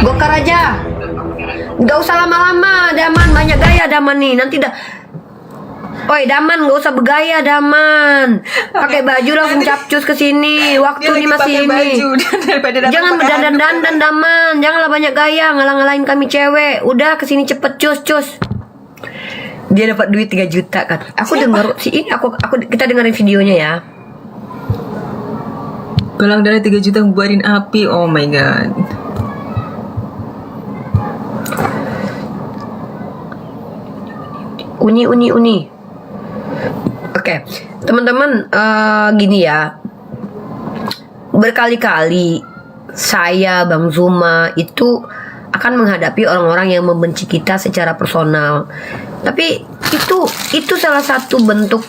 Gokar aja. Gak usah lama-lama, Daman. Banyak gaya Daman nih. Nanti dah. Oi Daman, gak usah bergaya Daman. Pakai baju langsung capcus ke sini. Waktu ini masih ini. Jangan berdandan-dandan Daman. Janganlah banyak gaya, ngalah-ngalahin kami cewek. Udah kesini cepet cus. Dia dapat duit 3 juta kan. Aku dengar si ini kita dengerin videonya ya. Galang dana 3 juta buatin api. Oh my god. Uni. Oke, teman-teman, gini ya. Berkali-kali saya, Bang Zuma itu akan menghadapi orang-orang yang membenci kita secara personal. Tapi itu salah satu bentuk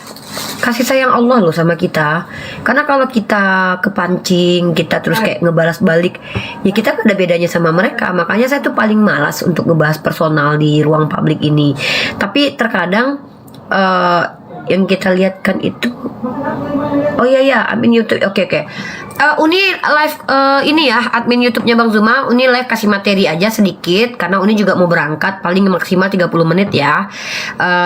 kasih sayang Allah loh sama kita. Karena kalau kita kepancing, kita terus kayak ngebalas balik, ya kita gak ada bedanya sama mereka. Makanya saya tuh paling malas untuk ngebahas personal di ruang publik ini. Tapi terkadang yang kita lihat kan itu, oh iya admin YouTube, oke. Uni live ini ya, admin YouTube-nya Bang Zuma. Uni live kasih materi aja sedikit karena Uni juga mau berangkat, paling maksimal 30 menit ya.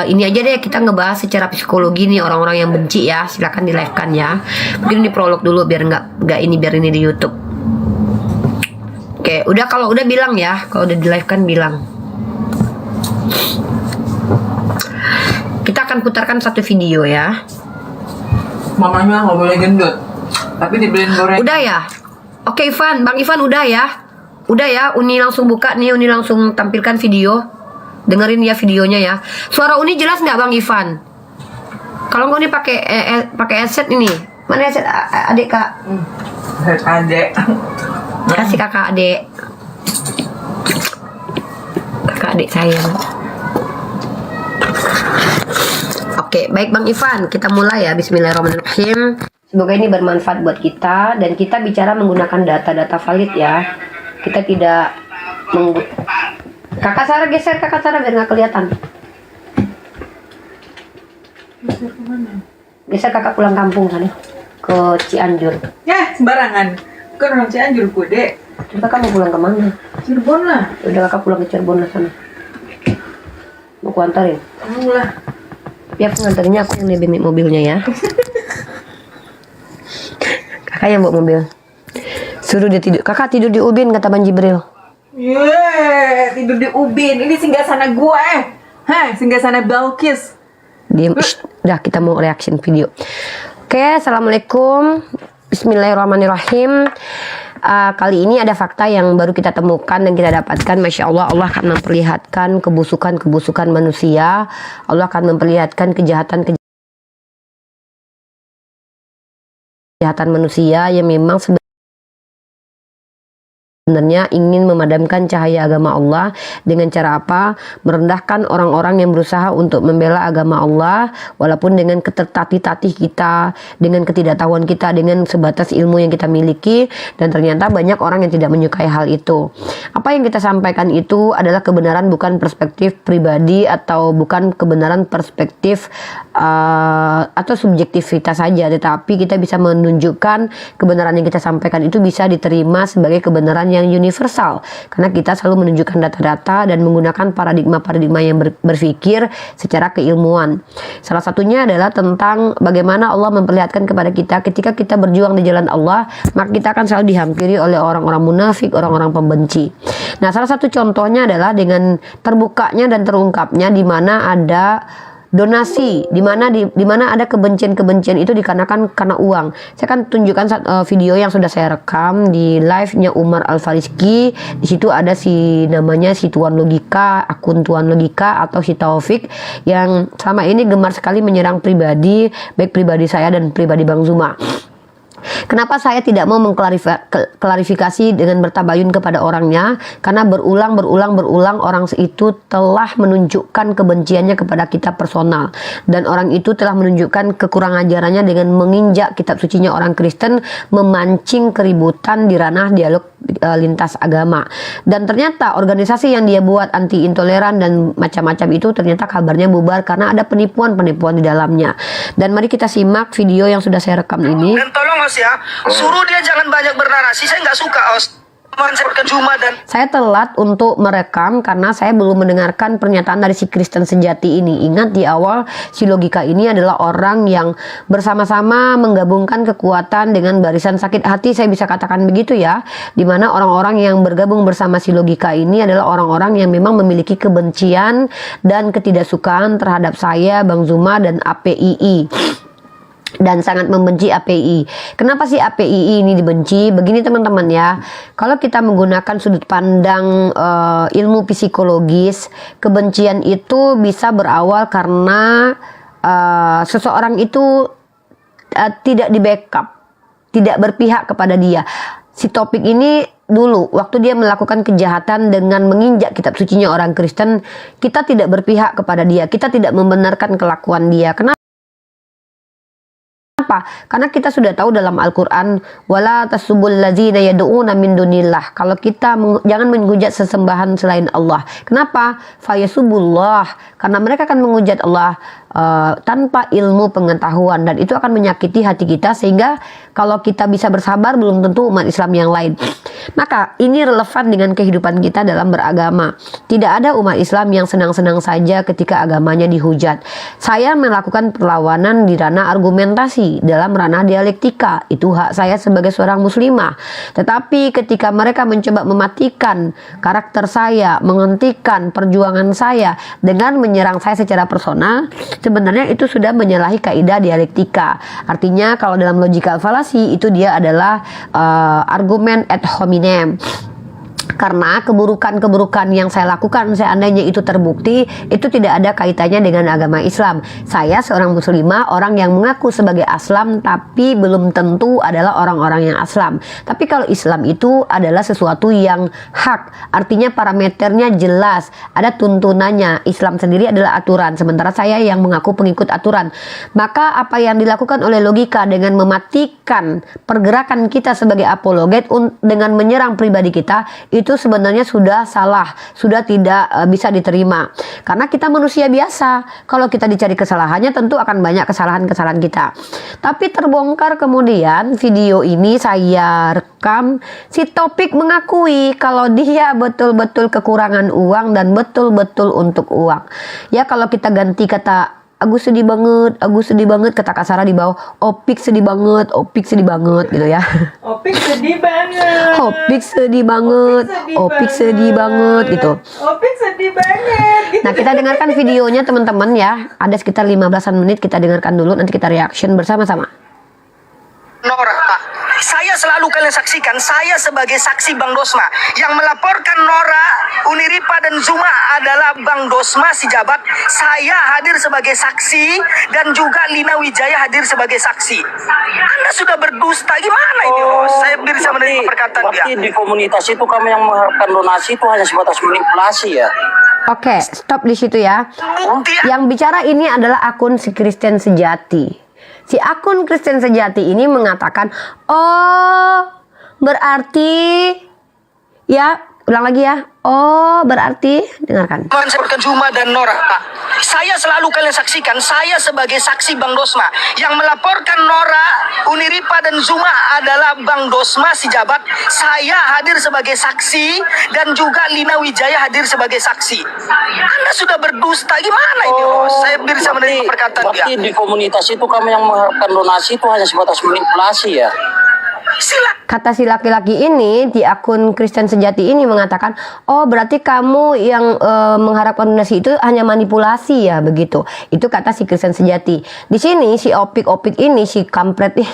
Ini aja deh, kita ngebahas secara psikologi nih orang-orang yang benci ya. Silakan di live kan ya. Mungkin ini prolog dulu biar nggak ini di YouTube. Oke, kalau udah bilang ya, kalau udah di live kan bilang. Kita akan putarkan satu video ya. Mamanya nggak boleh gendut, tapi dibeliin goreng. Udah ya? Oke Ivan, Bang Ivan udah ya? Udah ya, Uni langsung buka nih, Uni langsung tampilkan video. Dengerin ya videonya ya. Suara Uni jelas nggak Bang Ivan? Kalau nggak Uni pakai headset ini. Mana headset adik Kak? Adek. Kasih kakak adik. Kakak adik sayang. Oke, baik Bang Ivan, kita mulai ya. Bismillahirrahmanirrahim. Semoga ini bermanfaat buat kita dan kita bicara menggunakan data-data valid ya. Kita tidak Kakak Sarah geser, Kakak Sarah biar nggak kelihatan. Geser Kakak pulang kampung sana ke Cianjur. Ya, sembarangan. Kan orang Cianjur Dek. Coba kamu pulang kemana? Cirebon lah. Udah Kakak pulang ke Cirebon lah sana. Mau ku antarin? Kamu lah. Ya aku nganterinnya, aku yang nebeng mobilnya ya. Kakak yang bawa mobil. Suruh dia tidur. Kakak tidur di ubin kata Bang Jibril. Yeay, tidur di ubin. Ini singgasana gue. Singgasana Balkis. Diem. Udah kita mau reaction video. Oke, assalamualaikum. Bismillahirrahmanirrahim. Kali ini ada fakta yang baru kita temukan dan kita dapatkan. Masya Allah, Allah akan memperlihatkan kebusukan manusia. Allah akan memperlihatkan kejahatan manusia yang memang sebenarnya ingin memadamkan cahaya agama Allah dengan cara apa? Merendahkan orang-orang yang berusaha untuk membela agama Allah, walaupun dengan ketertatih-tatih kita, dengan ketidaktahuan kita, dengan sebatas ilmu yang kita miliki, dan ternyata banyak orang yang tidak menyukai hal itu. Apa yang kita sampaikan itu adalah kebenaran bukan perspektif pribadi atau bukan kebenaran perspektif atau subjektivitas saja, tetapi kita bisa menunjukkan kebenaran yang kita sampaikan itu bisa diterima sebagai kebenaran yang universal karena kita selalu menunjukkan data-data dan menggunakan paradigma-paradigma yang berpikir secara keilmuan. Salah satunya adalah tentang bagaimana Allah memperlihatkan kepada kita ketika kita berjuang di jalan Allah, maka kita akan selalu dihampiri oleh orang-orang munafik, orang-orang pembenci. Nah, salah satu contohnya adalah dengan terbukanya dan terungkapnya di mana ada donasi, di mana ada kebencian itu dikarenakan karena uang. Saya akan tunjukkan video yang sudah saya rekam di live-nya Umar Al-Fariski. Di situ ada namanya si Tuan Logika, akun Tuan Logika atau si Taufik yang selama ini gemar sekali menyerang pribadi, baik pribadi saya dan pribadi Bang Zuma. Kenapa saya tidak mau mengklarifikasi dengan bertabayun kepada orangnya? Karena berulang orang itu telah menunjukkan kebenciannya kepada kita personal, dan orang itu telah menunjukkan kekurang ajarannya dengan menginjak kitab sucinya orang Kristen, memancing keributan di ranah dialog lintas agama. Dan ternyata organisasi yang dia buat anti intoleran dan macam-macam itu ternyata kabarnya bubar karena ada penipuan-penipuan di dalamnya. Dan mari kita simak video yang sudah saya rekam ini. Dan tolong Os ya, suruh dia jangan banyak bernarasi. Saya nggak suka Os. Saya telat untuk merekam karena saya belum mendengarkan pernyataan dari si Kristen sejati ini. Ingat di awal si logika ini adalah orang yang bersama-sama menggabungkan kekuatan dengan barisan sakit hati, saya bisa katakan begitu ya. Dimana orang-orang yang bergabung bersama si logika ini adalah orang-orang yang memang memiliki kebencian dan ketidaksukaan terhadap saya, Bang Zuma dan APII. Dan sangat membenci API. Kenapa sih API ini dibenci? Begini teman-teman ya, kalau kita menggunakan sudut pandang ilmu psikologis, kebencian itu bisa berawal karena seseorang itu tidak di backup, tidak berpihak kepada dia. Si Topik ini dulu waktu dia melakukan kejahatan dengan menginjak kitab sucinya orang Kristen, kita tidak berpihak kepada dia, kita tidak membenarkan kelakuan dia. Kenapa? Karena kita sudah tahu dalam Al-Quran, wala tasubul ladzina yad'una min dunillah. Kalau kita jangan menghujat sesembahan selain Allah. Kenapa? Fayasubullah. Karena mereka akan menghujat Allah tanpa ilmu pengetahuan, dan itu akan menyakiti hati kita, sehingga kalau kita bisa bersabar belum tentu umat Islam yang lain. Maka ini relevan dengan kehidupan kita dalam beragama. Tidak ada umat Islam yang senang-senang saja ketika agamanya dihujat. Saya melakukan perlawanan di ranah argumentasi, dalam ranah dialektika. Itu hak saya sebagai seorang muslimah. Tetapi ketika mereka mencoba mematikan karakter saya, menghentikan perjuangan saya dengan menyerang saya secara personal, sebenarnya itu sudah menyalahi kaidah dialektika. Artinya kalau dalam logical fallacy itu dia adalah argumen ad hominem. Karena keburukan-keburukan yang saya lakukan, seandainya itu terbukti, itu tidak ada kaitannya dengan agama Islam. Saya seorang muslimah, orang yang mengaku sebagai Aslam, tapi belum tentu adalah orang-orang yang Aslam. Tapi kalau Islam itu adalah sesuatu yang hak, artinya parameternya jelas, ada tuntunannya. Islam sendiri adalah aturan, sementara saya yang mengaku pengikut aturan. Maka apa yang dilakukan oleh logika dengan mematikan pergerakan kita sebagai apologet dengan menyerang pribadi kita, itu sebenarnya sudah salah, sudah tidak bisa diterima. Karena kita manusia biasa, kalau kita dicari kesalahannya tentu akan banyak kesalahan-kesalahan kita. Tapi terbongkar kemudian video ini saya rekam, si Topik mengakui kalau dia betul-betul kekurangan uang dan betul-betul untuk uang. Ya kalau kita ganti kata Agus sedih banget, kata Kasara di bawah, Opik sedih banget gitu ya. Opik sedih banget. Opik sedih banget gitu. Opik sedih banget. Gitu. Nah, kita dengarkan videonya teman-teman ya. Ada sekitar 15-an menit, kita dengarkan dulu, nanti kita reaction bersama-sama. Nora, Pak. Saya selalu kalian saksikan, saya sebagai saksi Bang Dosma yang melaporkan Nora, Uniripa dan Zuma adalah Bang Dosma si jabat. Saya hadir sebagai saksi dan juga Lina Wijaya hadir sebagai saksi. Anda sudah berdusta, gimana ini? Saya bisa menerima perkataan dia. Berarti di komunitas itu kami yang mengharapkan donasi itu hanya sebatas manipulasi ya? Oke, stop di situ ya. Yang bicara ini adalah akun si Kristen sejati. Si akun Kristen sejati ini mengatakan, oh berarti, ya ulang lagi ya, oh berarti, dengarkan. Saya seperti Zuma dan Nora, Pak. Saya selalu kalian saksikan, saya sebagai saksi Bang Dosma yang melaporkan Nora, Uniripa dan Zuma adalah Bang Dosma si jabat. Saya hadir sebagai saksi dan juga Lina Wijaya hadir sebagai saksi. Anda sudah berdusta, gimana ini? Saya bisa menerima perkataan dia. Berarti di komunitas itu kami yang mengharapkan donasi itu hanya sebatas manipulasi ya? Kata si laki-laki ini di akun Kristen sejati ini mengatakan, oh berarti kamu yang mengharapkan donasi itu hanya manipulasi ya, begitu. Itu kata si Kristen sejati. Di sini si Opik ini, si kampret nih,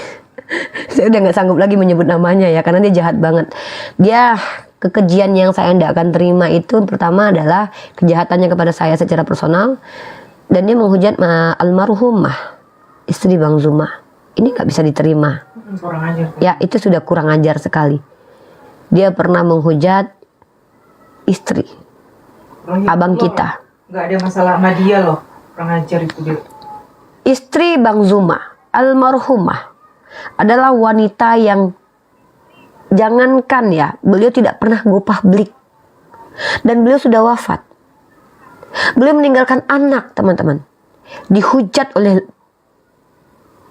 saya udah nggak sanggup lagi menyebut namanya ya, karena dia jahat banget. Dia kekejian yang saya tidak akan terima itu pertama adalah kejahatannya kepada saya secara personal, dan dia menghujat almarhumah istri Bang Zuma. Ini nggak bisa diterima. Kurang ajar. Ya, itu sudah kurang ajar sekali. Dia pernah menghujat istri abang kita. Nggak ada masalah sama dia loh. Kurang ajar itu dia. Istri Bang Zuma, almarhumah, adalah wanita yang jangankan ya, beliau tidak pernah go publik. Dan beliau sudah wafat. Beliau meninggalkan anak, teman-teman. Dihujat oleh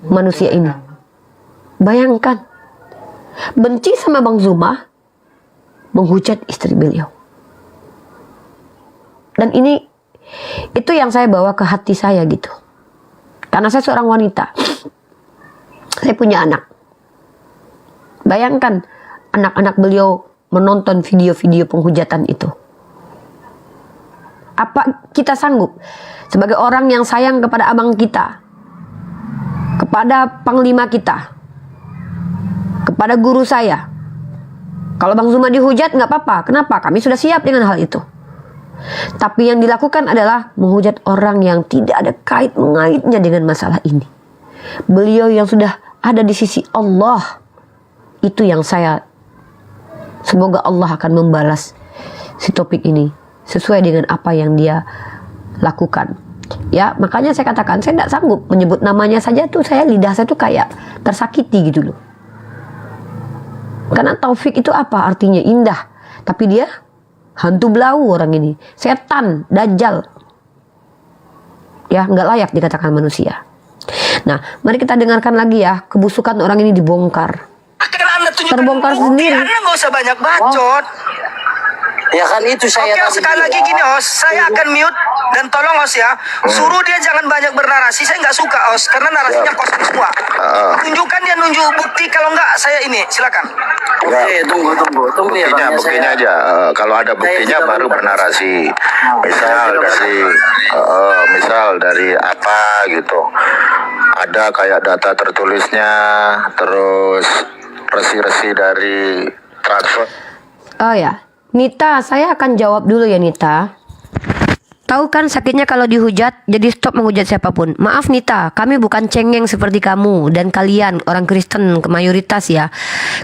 manusia ini. Bayangkan, benci sama Bang Zuma, menghujat istri beliau. Dan itu yang saya bawa ke hati saya gitu. Karena saya seorang wanita. Saya punya anak. Bayangkan anak-anak beliau menonton video-video penghujatan itu. Apa kita sanggup sebagai orang yang sayang kepada abang kita, kepada panglima kita, kepada guru saya? Kalau Bang Zuma dihujat nggak apa-apa. Kenapa? Kami sudah siap dengan hal itu. Tapi yang dilakukan adalah menghujat orang yang tidak ada kait-mengaitnya dengan masalah ini. Beliau yang sudah ada di sisi Allah, itu yang semoga Allah akan membalas si topik ini sesuai dengan apa yang dia lakukan. Ya, makanya saya katakan saya tidak sanggup menyebut namanya saja tuh, lidah saya tuh kayak tersakiti gitu loh. Karena Taufik itu apa artinya? Indah. Tapi dia hantu belau orang ini. Setan, dajjal. Ya, nggak layak dikatakan manusia. Nah, mari kita dengarkan lagi ya. Kebusukan orang ini dibongkar. Terbongkar sendiri. Anda nggak usah banyak bacot. Ya kan itu saya. Oke, sekali lagi gini host, saya akan mute dan tolong host ya, suruh dia jangan banyak bernarasi. Saya nggak suka host karena narasinya kosong semua. Tunjukkan dia nunjuk bukti, kalau nggak saya ini silakan. Oke, tunggu ya Bang. Buktinya aja. Kalau ada buktinya baru bernarasi. Misal dari apa gitu. Ada kayak data tertulisnya, terus resi-resi dari transfer. Oh ya, Nita, saya akan jawab dulu ya Nita. Tahu kan sakitnya kalau dihujat, jadi stop menghujat siapapun. Maaf Nita, kami bukan cengeng seperti kamu dan kalian orang Kristen mayoritas ya.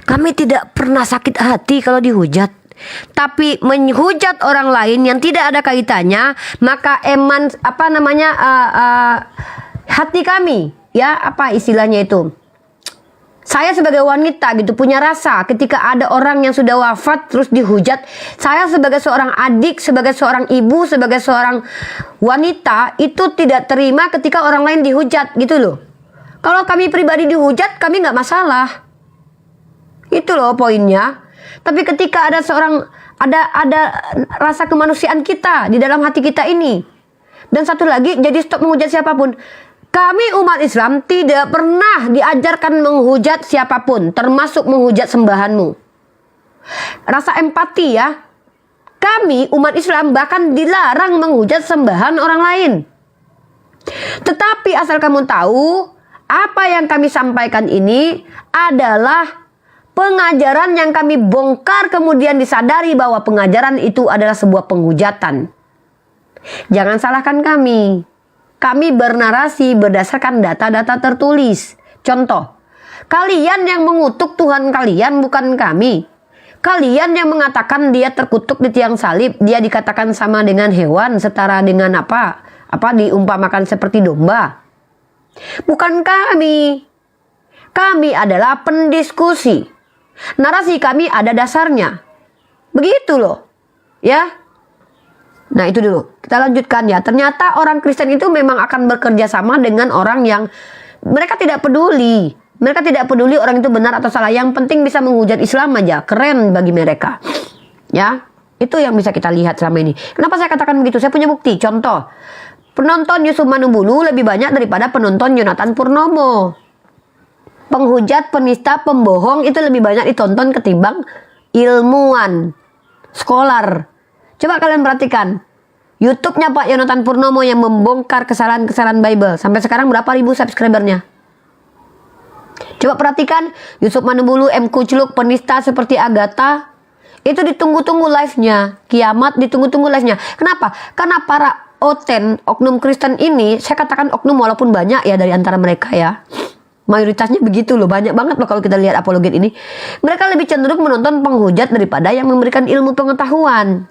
Kami tidak pernah sakit hati kalau dihujat. Tapi menghujat orang lain yang tidak ada kaitannya, maka hati kami, ya apa istilahnya itu? Saya sebagai wanita gitu punya rasa ketika ada orang yang sudah wafat terus dihujat. Saya sebagai seorang adik, sebagai seorang ibu, sebagai seorang wanita itu tidak terima ketika orang lain dihujat gitu loh. Kalau kami pribadi dihujat kami nggak masalah. Itu loh poinnya. Tapi ketika ada ada rasa kemanusiaan kita di dalam hati kita ini. Dan satu lagi, jadi stop menghujat siapapun. Kami umat Islam tidak pernah diajarkan menghujat siapapun, termasuk menghujat sembahanmu. Rasa empati ya. Kami umat Islam bahkan dilarang menghujat sembahan orang lain. Tetapi asal kamu tahu, apa yang kami sampaikan ini adalah pengajaran yang kami bongkar kemudian disadari bahwa pengajaran itu adalah sebuah penghujatan. Jangan salahkan kami. Kami bernarasi berdasarkan data-data tertulis. Contoh, kalian yang mengutuk Tuhan kalian bukan kami. Kalian yang mengatakan dia terkutuk di tiang salib, dia dikatakan sama dengan hewan, setara dengan diumpamakan seperti domba. Bukan kami. Kami adalah pendiskusi. Narasi kami ada dasarnya. Begitu loh. Ya. Nah itu dulu, kita lanjutkan ya. Ternyata orang Kristen itu memang akan bekerja sama dengan orang yang mereka tidak peduli. Mereka tidak peduli orang itu benar atau salah. Yang penting bisa menghujat Islam aja, keren bagi mereka. Ya, itu yang bisa kita lihat selama ini. Kenapa saya katakan begitu? Saya punya bukti. Contoh, penonton Yusuf Manubulu lebih banyak daripada penonton Yonatan Purnomo. Penghujat, penista, pembohong itu lebih banyak ditonton ketimbang ilmuwan, scholar. Coba kalian perhatikan YouTube-nya Pak Yonatan Purnomo yang membongkar kesalahan-kesalahan Bible. Sampai sekarang berapa ribu subscribernya? Coba perhatikan Yusuf Manubulu, M. Kucluk, penista seperti Agatha. Itu ditunggu-tunggu live-nya. Kiamat ditunggu-tunggu live-nya. Kenapa? Karena para oknum Kristen ini, saya katakan oknum walaupun banyak ya dari antara mereka ya. Mayoritasnya begitu loh, banyak banget loh kalau kita lihat apologet ini. Mereka lebih cenderung menonton penghujat daripada yang memberikan ilmu pengetahuan.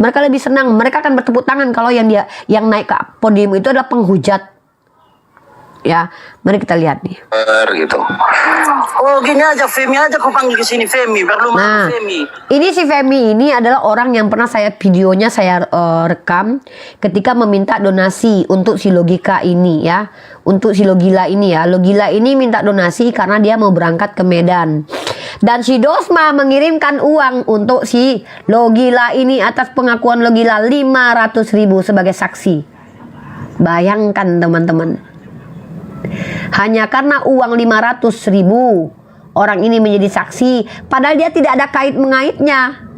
Mereka lebih senang, mereka akan bertepuk tangan kalau yang naik ke podium itu adalah penghujat. Ya, mari kita lihat nih. Gitu. Oh gini aja, Femi aja kau panggil ke sini Femi, perlu Nah, Femi. ini si Femi ini adalah orang yang pernah videonya saya rekam ketika meminta donasi untuk si Logika ini ya. Untuk si Logila ini ya. Logila ini minta donasi karena dia mau berangkat ke Medan. Dan si Dosma mengirimkan uang untuk si Logila ini atas pengakuan Logila 500.000 sebagai saksi. Bayangkan teman-teman. Hanya karena uang 500.000 orang ini menjadi saksi, padahal dia tidak ada kait mengaitnya.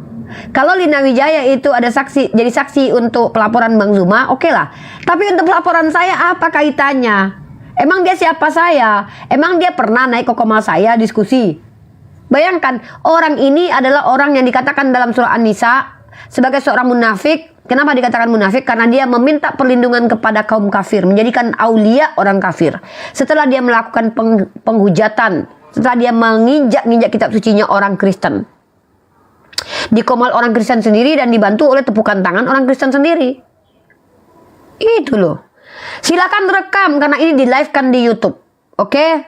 Kalau Lina Wijaya itu ada saksi, jadi saksi untuk pelaporan Bang Zuma, oke lah. Tapi untuk pelaporan saya apa kaitannya? Emang dia siapa saya? Emang dia pernah naik ke komal saya diskusi? Bayangkan, orang ini adalah orang yang dikatakan dalam surah An-Nisa sebagai seorang munafik. Kenapa dikatakan munafik? Karena dia meminta perlindungan kepada kaum kafir, menjadikan aulia orang kafir. Setelah dia melakukan penghujatan, setelah dia menginjak kitab sucinya orang Kristen, dikomal orang Kristen sendiri dan dibantu oleh tepukan tangan orang Kristen sendiri. Itu loh. Silakan rekam karena ini di live kan di YouTube. Oke?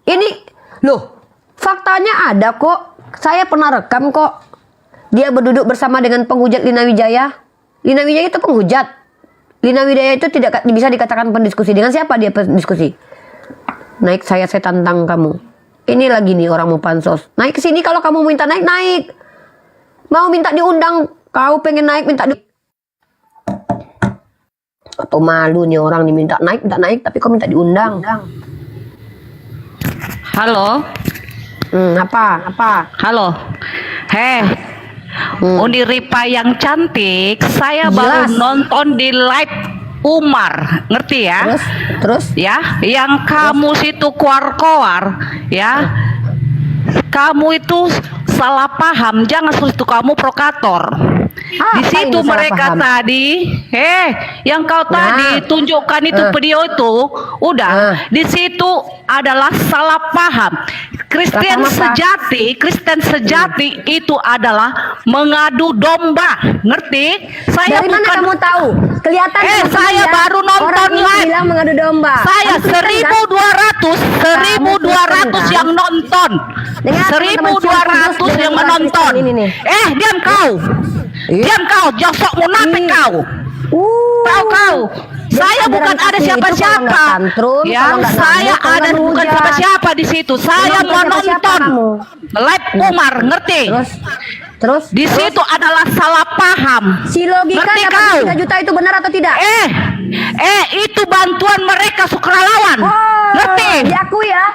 Ini loh, faktanya ada kok. Saya pernah rekam kok. Dia berduduk bersama dengan penghujat Lina Wijaya. Lina Wijaya itu penghujat. Lina Wijaya itu tidak bisa dikatakan pendiskusi. Dengan siapa dia pendiskusi? Naik saya tantang kamu. Ini lagi nih orang mau pansos. Naik ke sini kalau kamu minta naik, naik. Mau minta diundang, kau pengen naik minta atau malu nih orang diminta naik, tapi kau minta diundang. Halo. Apa? Halo. Uni Ripa yang cantik, saya baru nonton di live Umar, ngerti ya? Terus? Ya, yang kamu situ koar-koar, ya. Kamu itu salah paham, jangan seperti itu, kamu provokator. Di situ mereka tadi, yang kau tadi tunjukkan itu video itu, udah di situ adalah salah paham. Kristen sejati itu adalah mengadu domba, ngerti? Saya dari mana bukan, kamu tahu? Kelihatan saya baru nonton live. Bilang mengadu domba. Saya 1.200 yang nonton. 1.200 yang menonton. Diam kau. Diam kau, josok munafik kau. Tahu kau? Saya bukan ada siapa-siapa. Ya, saya ada bukan siapa-siapa di situ. Saya mau nonton live Umar, ngerti? Terus? Di situ adalah salah paham. Si Logika dapat 3 juta itu benar atau tidak? Itu bantuan mereka sukarelawan. Ngerti? Diakui ya.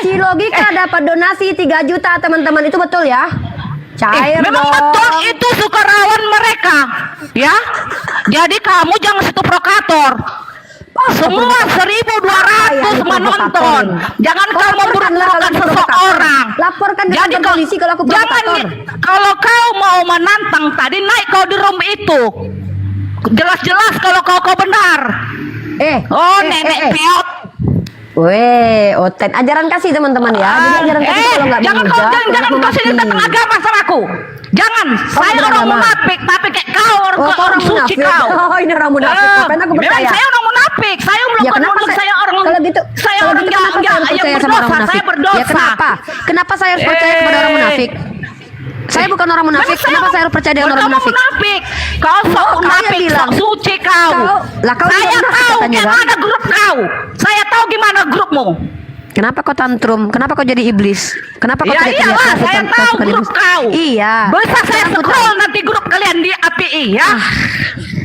Si Logika dapat donasi 3 juta teman-teman, itu betul ya? Cair memang dong. betul itu sukarelawan mereka, ya. Jadi kamu jangan situ provokator. Semua 1.200 menonton. Jangan kau memburuk-burukkan seseorang. Laporkan ke jadi polisi kalau aku provokator. Kalau kau mau menantang tadi, naik kau di room itu. Jelas-jelas kalau kau benar. Nenek peot. Oten ajaran kasih teman-teman ya. Jadi ajaran kasih kalau nggak jangan kasih tentang agama sama aku. Jangan. Saya orang munafik, tapi kayak kau orang suci kau. Ini orang munafik. Karena aku percaya. Saya orang munafik. Saya saya orang. Kalau gitu, saya orang yang berdosa. Saya berdosa. Ya kenapa? Kenapa saya harus percaya kepada orang munafik? Saya bukan orang munafik. Kenapa saya harus percaya dengan orang munafik? Kau sok munafik, sok suci kau. Saya tahu gimana grup kau. Saya tahu gimana grupmu. Kenapa kau tantrum? Kenapa kau jadi iblis? Kenapa kau tidak kelihatan? Saya tahu grup kau. Iya. Bisa saya scroll nanti grup kalian di API ya.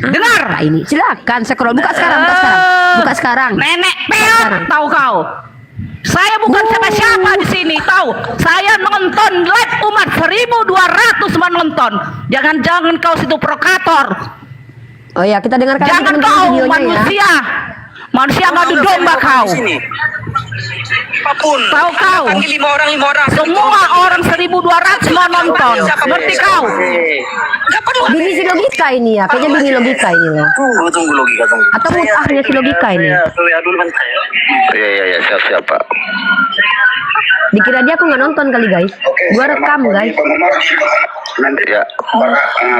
Dengar. Ini silakan scroll. Buka sekarang. Nenek peot, tahu kau. Saya bukan siapa-siapa di sini, tahu? Saya nonton live Umar 1.200 menonton. Jangan kau situ provokator. Oh ya, kita dengarkan. Jangan kau manusia. Manusia ngadu domba kau. Apapun. Tahu kau? Panggil 5 orang. Semua orang 1.200 menonton. Ngerti kau? Enggak perlu. Bini si Logika ini ya, kayaknya bini Logika ini loh. Tunggu Logika. Atau mutahnya si Logika ini. Iya, siap Pak. Dikira dia aku nggak nonton kali guys. Gua rekam guys. Nanti ya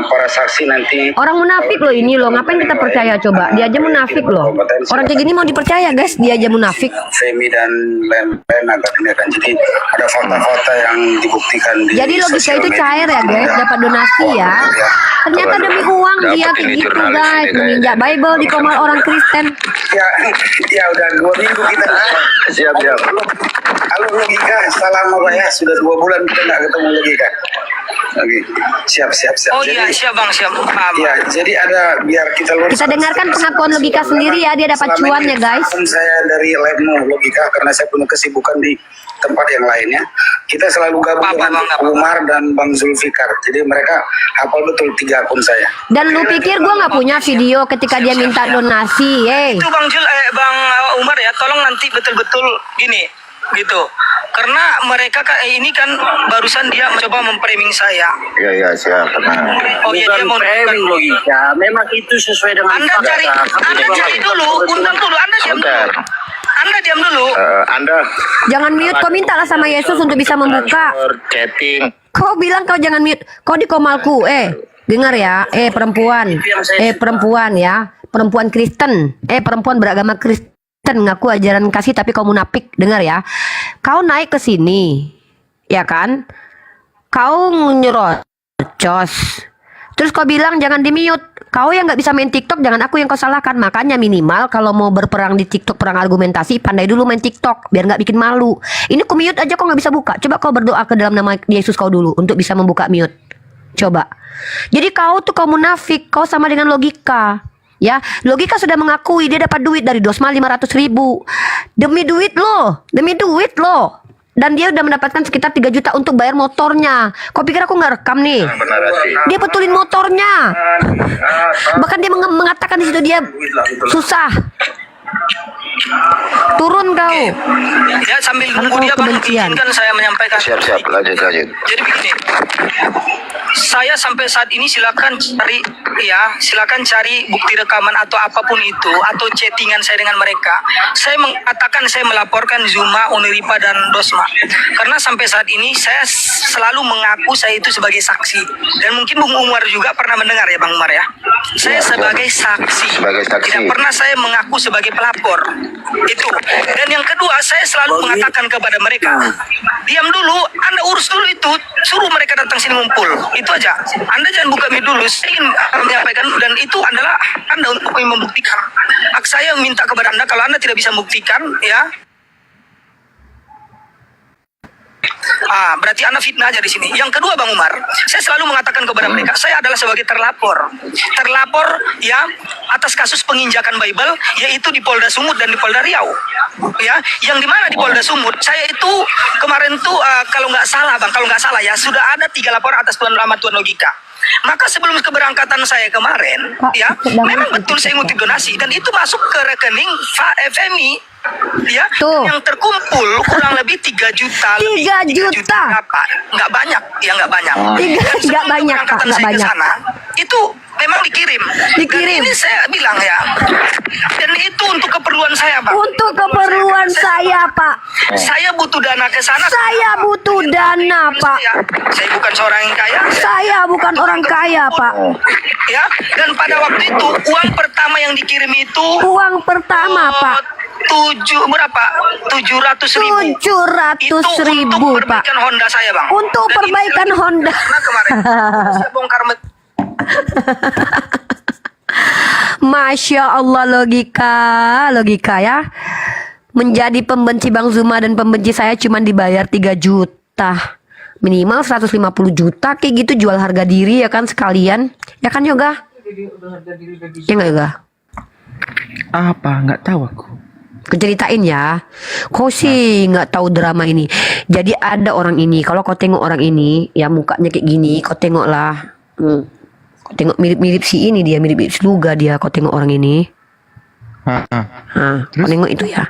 para saksi nanti. Orang munafik loh ini loh. Ngapain kita percaya coba? Dia aja munafik loh. Orang kayak gini ini mau dipercaya guys, dia aja munafik. Femi dan lain-lain agak demikian. Jadi ada fakta-fakta yang dibuktikan di Jadi logika sosial itu media. cair ya guys, dapat donasi ya. Ternyata demi uang dia kayak gitu guys, menginjak Bible di komal orang Kristen. Ya udah 2 minggu kita siap. Halo logika, salam apa ya? Sudah 2 bulan kita nggak ketemu logika. Oke, siap. Oh iya, siap Bang, siap. Paham. Ya, jadi ada biar kita lurus. Kita dengarkan pengakuan logika sendiri ya, dia dapat Selama cuannya ini guys. saya dari live-mu logika karena saya punya kesibukan di tempat yang lainnya. Kita selalu gabung dengan Umar dan Bang Zulfikar. Jadi mereka hafal betul 3 akun saya. Dan lu pikir gue nggak punya video ketika dia minta donasi, Itu Bang Bang Umar ya, tolong nanti betul-betul gini gitu. Karena mereka ini kan barusan dia mencoba memframing saya. Iya, siap. Oh iya, dia mau framing logika. Memang itu sesuai dengan Anda cari dulu, undang dulu, Anda diam dulu. Anda Jangan mute, kau mintalah sama Yesus untuk bisa membuka. chatting. Kau bilang kau jangan mute, kau di komalku, dengar ya, perempuan ya, perempuan Kristen, perempuan beragama Kristen ngaku ajaran kasih tapi kau munafik, dengar ya, kau naik ke sini, ya kan, kau nyerocos, terus kau bilang jangan di mute. Kau yang nggak bisa main TikTok, jangan aku yang kau salahkan. Makanya minimal kalau mau berperang di TikTok, perang argumentasi, pandai dulu main TikTok biar nggak bikin malu. Ini ku mute aja kau nggak bisa buka. Coba kau berdoa ke dalam nama Yesus kau dulu untuk bisa membuka mute. Coba. Jadi kau tuh kau munafik, kau sama dengan logika. Ya, logika sudah mengakui dia dapat duit dari Dosma 500.000 demi duit loh. Dan dia udah mendapatkan sekitar 3 juta untuk bayar motornya. Kau pikir aku nggak rekam nih? Dia betulin motornya. Bahkan dia mengatakan di situ dia susah. Turun kau. Ya sambil Karena nunggu kau dia Bang, kebencian. izinkan saya menyampaikan. Siap, lanjut. Jadi begini, saya sampai saat ini silakan cari bukti rekaman atau apapun itu, atau chattingan saya dengan mereka. Saya mengatakan saya melaporkan Zuma, Uniripa dan Dosma. Karena sampai saat ini saya selalu mengaku saya itu sebagai saksi. Dan mungkin Bung Umar juga pernah mendengar ya Bang Umar ya. Saya sebagai saksi. Tidak pernah saya mengaku sebagai pelapor. Itu. Dan yang kedua, saya selalu mengatakan kepada mereka, diam dulu, Anda urus dulu itu, suruh mereka datang sini ngumpul. Itu aja. Anda jangan buka mic dulu. Saya ingin menyampaikan, dan itu adalah Anda untuk membuktikan. Saya minta kepada Anda, kalau Anda tidak bisa membuktikan, ya, berarti Anda fitnah aja di sini. Yang kedua Bang Umar, saya selalu mengatakan kepada mereka, saya adalah sebagai terlapor ya atas kasus penginjakan Bible, yaitu di Polda Sumut dan di Polda Riau. Ya, yang dimana di Polda Sumut, saya itu kemarin tuh kalau nggak salah ya, sudah ada 3 laporan atas Tuan Rahmat, Tuan Logika. Maka sebelum keberangkatan saya kemarin, ya, memang betul saya ngutip donasi dan itu masuk ke rekening FMI. Ya, Tuh. yang terkumpul kurang lebih 3 juta. 3 juta. Berapa? Nggak banyak, ya nggak banyak. Nggak banyak, Pak, nggak saya ke banyak. sana, itu memang dikirim. Dan ini saya bilang ya, dan itu untuk keperluan saya, Pak. Untuk keperluan saya, Pak. Saya butuh dana ke sana. Saya butuh dana, Pak. Saya bukan seorang yang kaya. Saya bukan orang kaya, Pak. Ya, dan pada waktu itu uang pertama yang dikirim itu Uang pertama, Pak. 700.000. 700.000, untuk Pak. perbaikan Honda saya, Bang. Untuk Dan perbaikan ini Honda. karena kemarin saya bongkar Masya Allah, logika ya. Menjadi pembenci Bang Zuma dan pembenci saya cuma dibayar 3 juta. Minimal 150 juta kayak gitu, jual harga diri ya kan sekalian. Ya kan Yoga? Ya nggak Yoga? Apa? Nggak tahu aku. Keceritain ya. Kau sih nggak tahu drama ini. Jadi ada orang ini. Kalau kau tengok orang ini, ya mukanya kayak gini. Kau tengoklah. Kau tengok mirip-mirip si ini dia, mirip-mirip si Luga dia. Kau tengok orang ini. Kau tengok itu ya.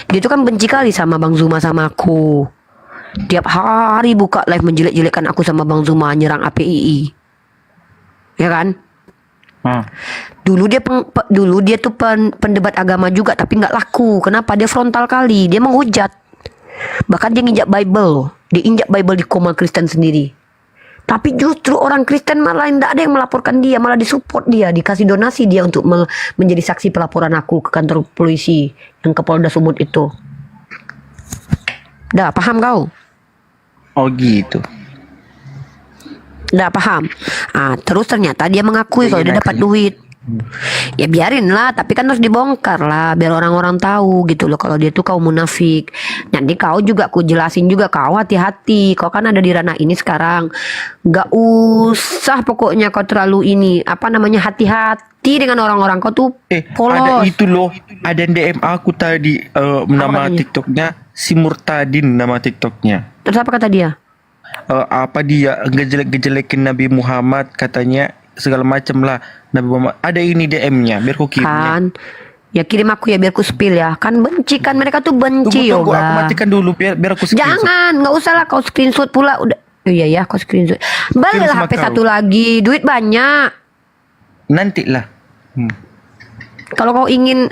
Dia tuh kan benci kali sama Bang Zuma sama aku. Tiap hari buka live menjelek-jelekkan aku sama Bang Zuma, nyerang APII. Ya kan? Dulu dia tuh pendebat agama juga tapi nggak laku. Kenapa? Dia frontal kali, dia menghujat. Bahkan dia nginjak Bible, dia injak Bible di koma Kristen sendiri. Tapi justru orang Kristen malah tidak ada yang melaporkan dia, malah disupport dia, dikasih donasi dia untuk menjadi saksi pelaporan aku ke kantor polisi yang ke Polda Sumut itu. Dah paham kau? Oh gitu. Dah paham. Terus ternyata dia mengakui kalau dia dapat duit. Ya biarin lah, tapi kan harus dibongkar lah biar orang-orang tahu gitu loh kalau dia tuh kau munafik. Nanti kau juga aku jelasin juga, kau hati-hati, kau kan ada di ranah ini sekarang, nggak usah pokoknya kau terlalu ini apa namanya, hati-hati dengan orang-orang. Kau tuh polos. Ada itu loh, ada DM aku tadi, nama katanya? TikToknya si Murtadin, nama TikToknya. Terus apa kata dia? Apa dia ngejelek-ngejelekin Nabi Muhammad, katanya segala macam lah Nabi Muhammad. Ada ini DM-nya, biar ku kirim. Kan ya kirim aku ya biar ku spill ya. Kan benci kan, mereka tuh benci. Tunggu, aku Yoga. matikan dulu biar aku screenshot. Jangan, nggak usah lah kau screenshot pula udah. Oh iya ya, kau screenshot. Belilah sama HP kau. satu lagi, duit banyak. Nanti lah. Kalau kau ingin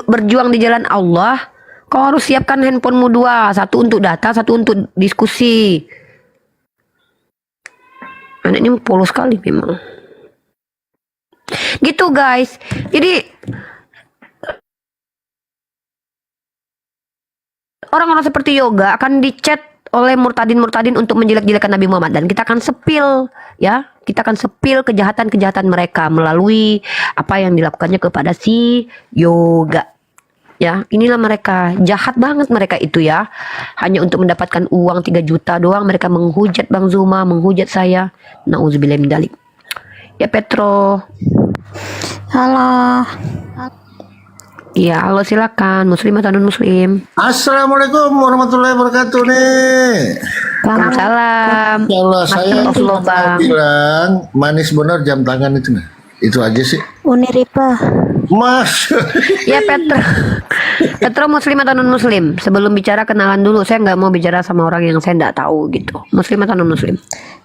berjuang di jalan Allah, kau harus siapkan handphonemu dua, satu untuk data, satu untuk diskusi. Anaknya polos sekali memang. Gitu guys. Jadi orang-orang seperti Yoga akan dicat oleh murtadin-murtadin untuk menjelek-jelekan Nabi Muhammad, dan kita akan sepil ya, kita akan sepil kejahatan-kejahatan mereka melalui apa yang dilakukannya kepada si Yoga. Ya, inilah mereka, jahat banget mereka itu ya. Hanya untuk mendapatkan uang 3 juta doang mereka menghujat Bang Zuma, menghujat saya. Nauzubillah min dzalik. Ya Petro. Halo. Iya, halo silakan, muslim atau non muslim. Assalamualaikum warahmatullahi wabarakatuh nih. Waalaikumsalam. Kalau saya Makin cuma Allah, Bang. bilang manis bener jam tangan itu nah. Itu aja sih. Uniripa. Mas. Ya Petro. Petro muslim atau non muslim? Sebelum bicara kenalan dulu, saya nggak mau bicara sama orang yang saya nggak tahu gitu. Muslim atau non muslim?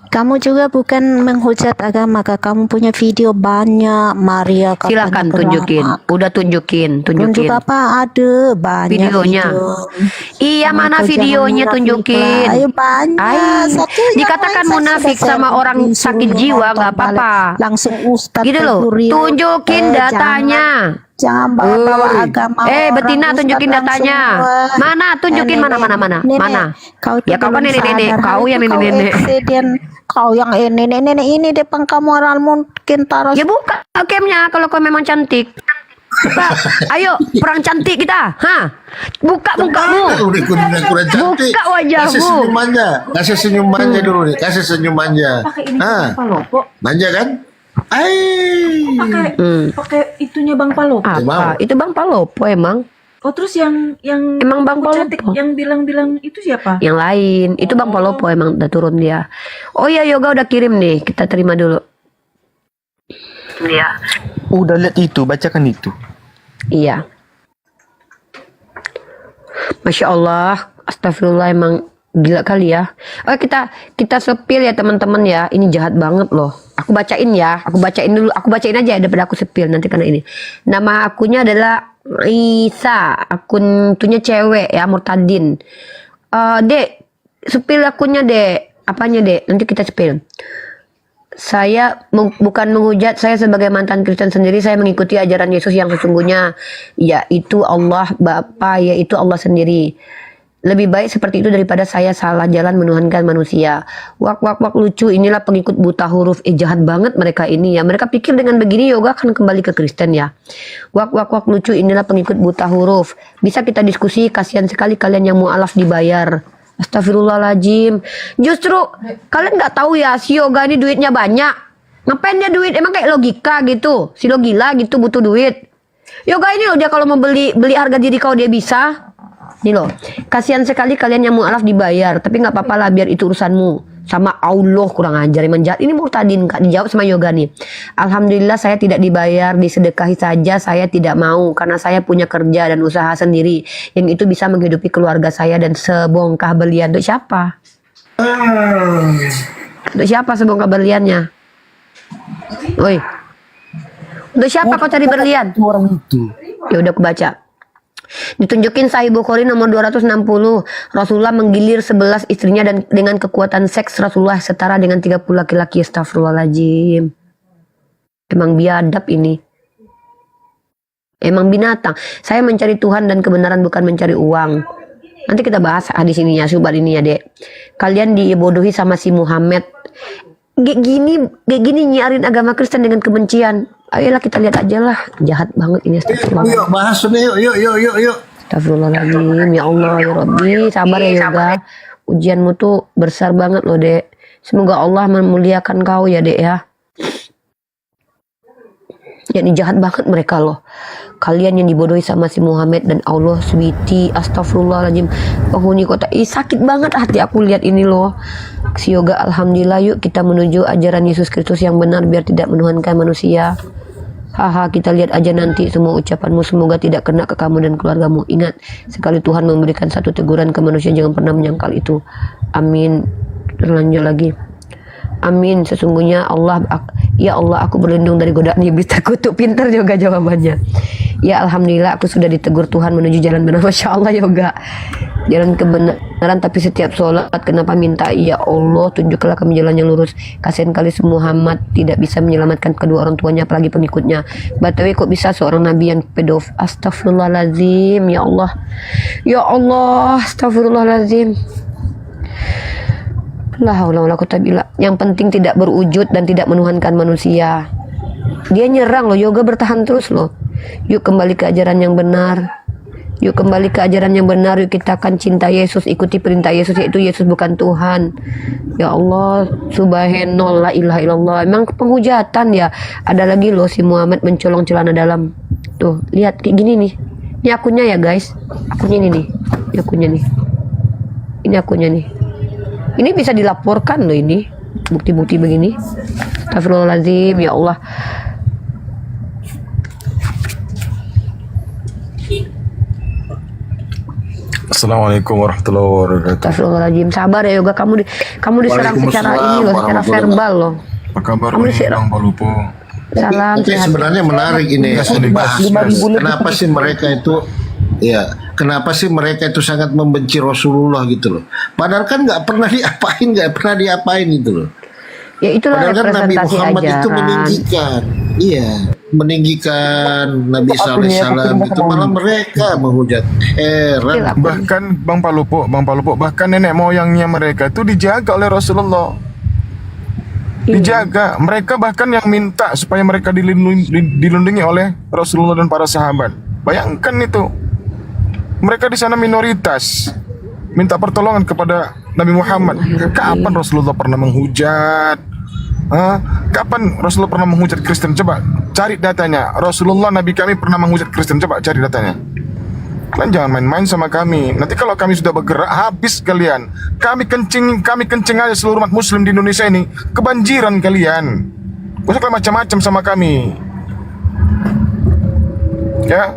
Kamu juga bukan menghujat agama, Kak. Kamu punya video banyak, Maria. Silakan tunjukin. Udah tunjukin. Tunjuk apa? Ada banyak videonya. video. Iya, Maka mana jangan videonya munafik tunjukin. lah. Ayo banyak. Ay, Satu yang dikatakan lain saya munafik sudah sama share orang di sakit seluruh jiwa nonton nggak apa-apa. balik. Langsung Ustadz Gitu loh. Tegurio. Tunjukin datanya. Jangan bawa agama orang. Betina, Ustadz tunjukin langsung, datanya. Mana? Tunjukin mana? Nenek, Mana? Kau Ya kau kan nenek-nenek. Kau yang nenek-nenek. Kau yang nenek-nenek ini depan kamu orang mungkin taruh. Ya buka camnya kalau kau memang cantik. Buka. Ayo perang cantik kita. Buka mukamu. Buka wajahmu. Kasih senyum manja. Kasih senyum manja dulu nih. Kasih senyum manja. Pakai ini Bang Palopo. Manja kan? Pakai itunya Bang Palopo. Apa? Itu Bang Palopo emang. Oh terus yang Emang Bang aku cantik, Palopo. yang bilang-bilang itu siapa? Yang lain itu Bang Palopo emang udah turun dia. Oh ya, Yoga udah kirim nih, kita terima dulu. Iya. Udah lihat itu, bacakan itu. Iya. Masya Allah, astagfirullah, emang gila kali ya. Oke, kita sepil ya teman-teman ya. Ini jahat banget loh. Aku bacain ya. Aku bacain dulu. Aku bacain aja daripada aku sepil nanti karena ini. Nama akunnya adalah Isa. Akunnya cewek ya, Murtadin. Dek, sepil akunnya Dek. Apanya Dek? Nanti kita sepil. Saya bukan menghujat, saya sebagai mantan Kristen sendiri, saya mengikuti ajaran Yesus yang sesungguhnya, yaitu Allah Bapa, yaitu Allah sendiri. Lebih baik seperti itu daripada saya salah jalan menuhankan manusia. Wak lucu, inilah pengikut buta huruf. Jahat banget mereka ini ya. Mereka pikir dengan begini Yoga akan kembali ke Kristen ya. Wak lucu, inilah pengikut buta huruf. Bisa kita diskusi, kasihan sekali kalian yang mualaf dibayar. Astagfirullahaladzim. Justru kalian nggak tahu ya, si Yoga ini duitnya banyak. Ngapain dia duit? Emang kayak logika gitu. Si lo gila gitu, butuh duit. Yoga ini loh, dia kalau mau beli harga diri kau dia bisa. Nih loh, kasihan sekali kalian yang mualaf dibayar. Tapi nggak apa-apa lah, biar itu urusanmu. Sama Allah, kurang ajar, emang jahat. Ini Murtadin, Kak, dijawab sama Yoga nih. Alhamdulillah saya tidak dibayar, disedekahi saja saya tidak mau. Karena saya punya kerja dan usaha sendiri. Yang itu bisa menghidupi keluarga saya dan sebongkah belian. Untuk siapa? Untuk siapa sebongkah berliannya? Woi. Untuk siapa kau cari berlian? Orang itu. Ya udah aku baca. Ditunjukin Sahih Bukhari nomor 260. Rasulullah menggilir 11 istrinya dan dengan kekuatan seks Rasulullah setara dengan 30 laki-laki. Astagfirullahaladzim. Emang biadab ini. Emang binatang. Saya mencari Tuhan dan kebenaran bukan mencari uang. Nanti kita bahas hadis ini ya, subat ini ya dek. Kalian dibodohi sama si Muhammad. Kayak gini nyiarin agama Kristen dengan kebencian. Ayolah kita lihat aja lah. Jahat banget ini. Astagfirullah. Yuk bahas ini yuk. Astagfirullahaladzim. Ya Allah ya Rabbi. Sabar ya Yoga. Ujianmu tuh besar banget loh dek. Semoga Allah memuliakan kau ya dek ya. Ya ini jahat banget mereka loh. Kalian yang dibodohi sama si Muhammad dan Allah sweetie. Astagfirullahaladzim. Penghuni kota. Sakit banget hati aku lihat ini loh. Si Yoga, alhamdulillah yuk kita menuju ajaran Yesus Kristus yang benar biar tidak menuhankan manusia. Haha, kita lihat aja nanti semua ucapanmu semoga tidak kena ke kamu dan keluargamu. Ingat, sekali Tuhan memberikan satu teguran ke manusia jangan pernah menyangkal itu. Amin. Lanjut lagi. Amin. Sesungguhnya Allah, ya Allah aku berlindung dari godaan iblis terkutuk. Pintar juga jawabannya. Ya alhamdulillah aku sudah ditegur Tuhan menuju jalan benar. Masya Allah Yoga. Jalan kebenaran tapi setiap sholat kenapa minta ya Allah tunjukkanlah kami jalan yang lurus. Kasihan kali si Muhammad tidak bisa menyelamatkan kedua orang tuanya apalagi pengikutnya. Batawi kok bisa seorang nabi yang pedofil. Astagfirullahaladzim. Ya Allah. Ya Allah. Astagfirullahaladzim. Yang penting tidak berwujud dan tidak menuhankan manusia. Dia nyerang loh, Yoga bertahan terus loh. Yuk kembali ke ajaran yang benar. Yuk kembali ke ajaran yang benar. Yuk kita akan cinta Yesus, ikuti perintah Yesus, yaitu Yesus bukan Tuhan. Ya Allah, subhanallah, la ilaha illallah. Emang penghujatan ya. Ada lagi loh si Muhammad mencolong celana dalam. Tuh, lihat kayak gini nih. Ini akunnya ya guys. Akunnya ini nih. Ini akunnya nih. Ini akunnya nih. Ini bisa dilaporkan loh ini. Bukti-bukti begini. Astagfirullahaladzim, ya Allah. Assalamualaikum warahmatullahi wabarakatuh. Astagfirullahaladzim. Sabar ya Yoga, kamu diserang secara ini loh, secara verbal loh. Apa kabar Kamu Bang Palupo? Salam Tapi sehat. sebenarnya menarik ini dibahas. Kenapa sih mereka itu kenapa sih mereka itu sangat membenci Rasulullah gitu loh. Padahal kan nggak pernah diapain gitu loh. Ya itulah Padahal kan Nabi representasi Muhammad itu ajaran. meninggikan Nabi SAW itu malah mereka menghujat. Heran. Bahkan Bang Palupo, bahkan nenek moyangnya mereka itu dijaga oleh Rasulullah. Dijaga. Mereka bahkan yang minta supaya mereka dilindungi oleh Rasulullah dan para sahabat. Bayangkan itu. Mereka di sana minoritas. Minta pertolongan kepada Nabi Muhammad. Kapan Rasulullah pernah menghujat? Kapan Rasulullah pernah menghujat Kristen? Coba cari datanya. Rasulullah Nabi kami pernah menghujat Kristen. Coba cari datanya. Kalian jangan main-main sama kami. Nanti kalau kami sudah bergerak, habis kalian. Kami kencing aja seluruh umat muslim di Indonesia ini. Kebanjiran kalian. Gak usah kalian macam-macam sama kami. Ya,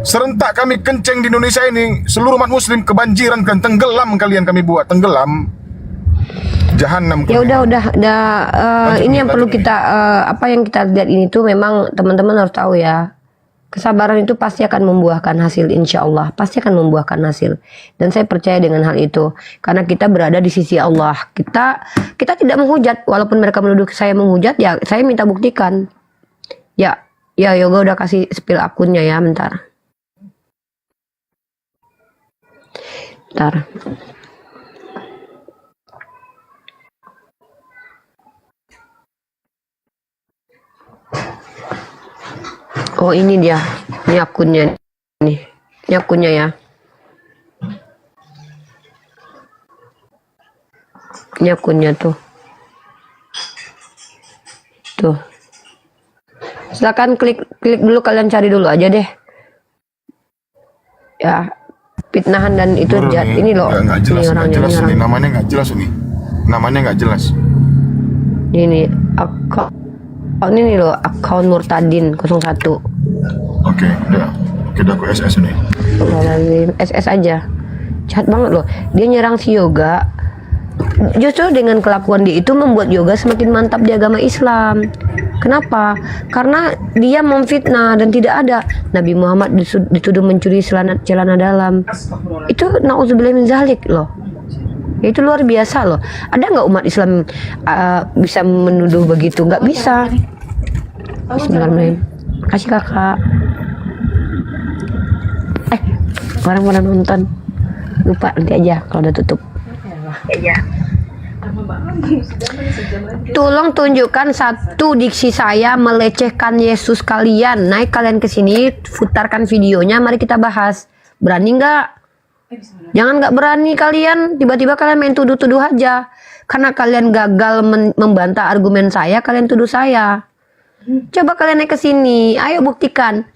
serentak kami kencing di Indonesia ini. Seluruh umat muslim kebanjiran kan. Tenggelam kalian kami buat. Tenggelam. Jahanam. Ya udah ini yang perlu kita apa yang kita lihat ini tuh memang teman-teman harus tahu ya. Kesabaran itu pasti akan membuahkan hasil, insya Allah pasti akan membuahkan hasil, dan saya percaya dengan hal itu karena kita berada di sisi Allah. Kita tidak menghujat, walaupun mereka menuduh saya menghujat, ya saya minta buktikan. Ya Yoga udah kasih spill akunnya ya, bentar. Oh ini dia, ini akunnya nih, ini akunnya ya. Ini akunnya tuh. Silakan klik dulu, kalian cari dulu aja deh. Ya, fitnahan dan itu ini loh. Nggak jelas, ini orangnya, jelas ini namanya nggak jelas ini. Namanya nggak jelas. Ini ini loh, akun Murtadin 01. Oke, udah aku SS ini. SS aja. Jahat banget loh. Dia nyerang si Yoga. Justru dengan kelakuan dia itu membuat Yoga semakin mantap di agama Islam. Kenapa Kenapa? Karena dia memfitnah dan tidak ada Nabi Muhammad dituduh mencuri celana dalam. Itu nauzubillah min zalik loh. Itu luar biasa loh. Ada nggak umat Islam bisa menuduh begitu? Nggak bisa. Bismillahirrahmanirrahim. Kasih kakak. Orang pada nonton. Lupa nanti aja kalau udah tutup. Tolong tunjukkan satu diksi saya melecehkan Yesus kalian. Naik kalian ke sini, putarkan videonya, mari kita bahas. Berani nggak? Jangan nggak berani kalian. Tiba-tiba kalian main tuduh-tuduh aja. Karena kalian gagal membantah argumen saya, kalian tuduh saya. Coba kalian naik ke sini, ayo buktikan.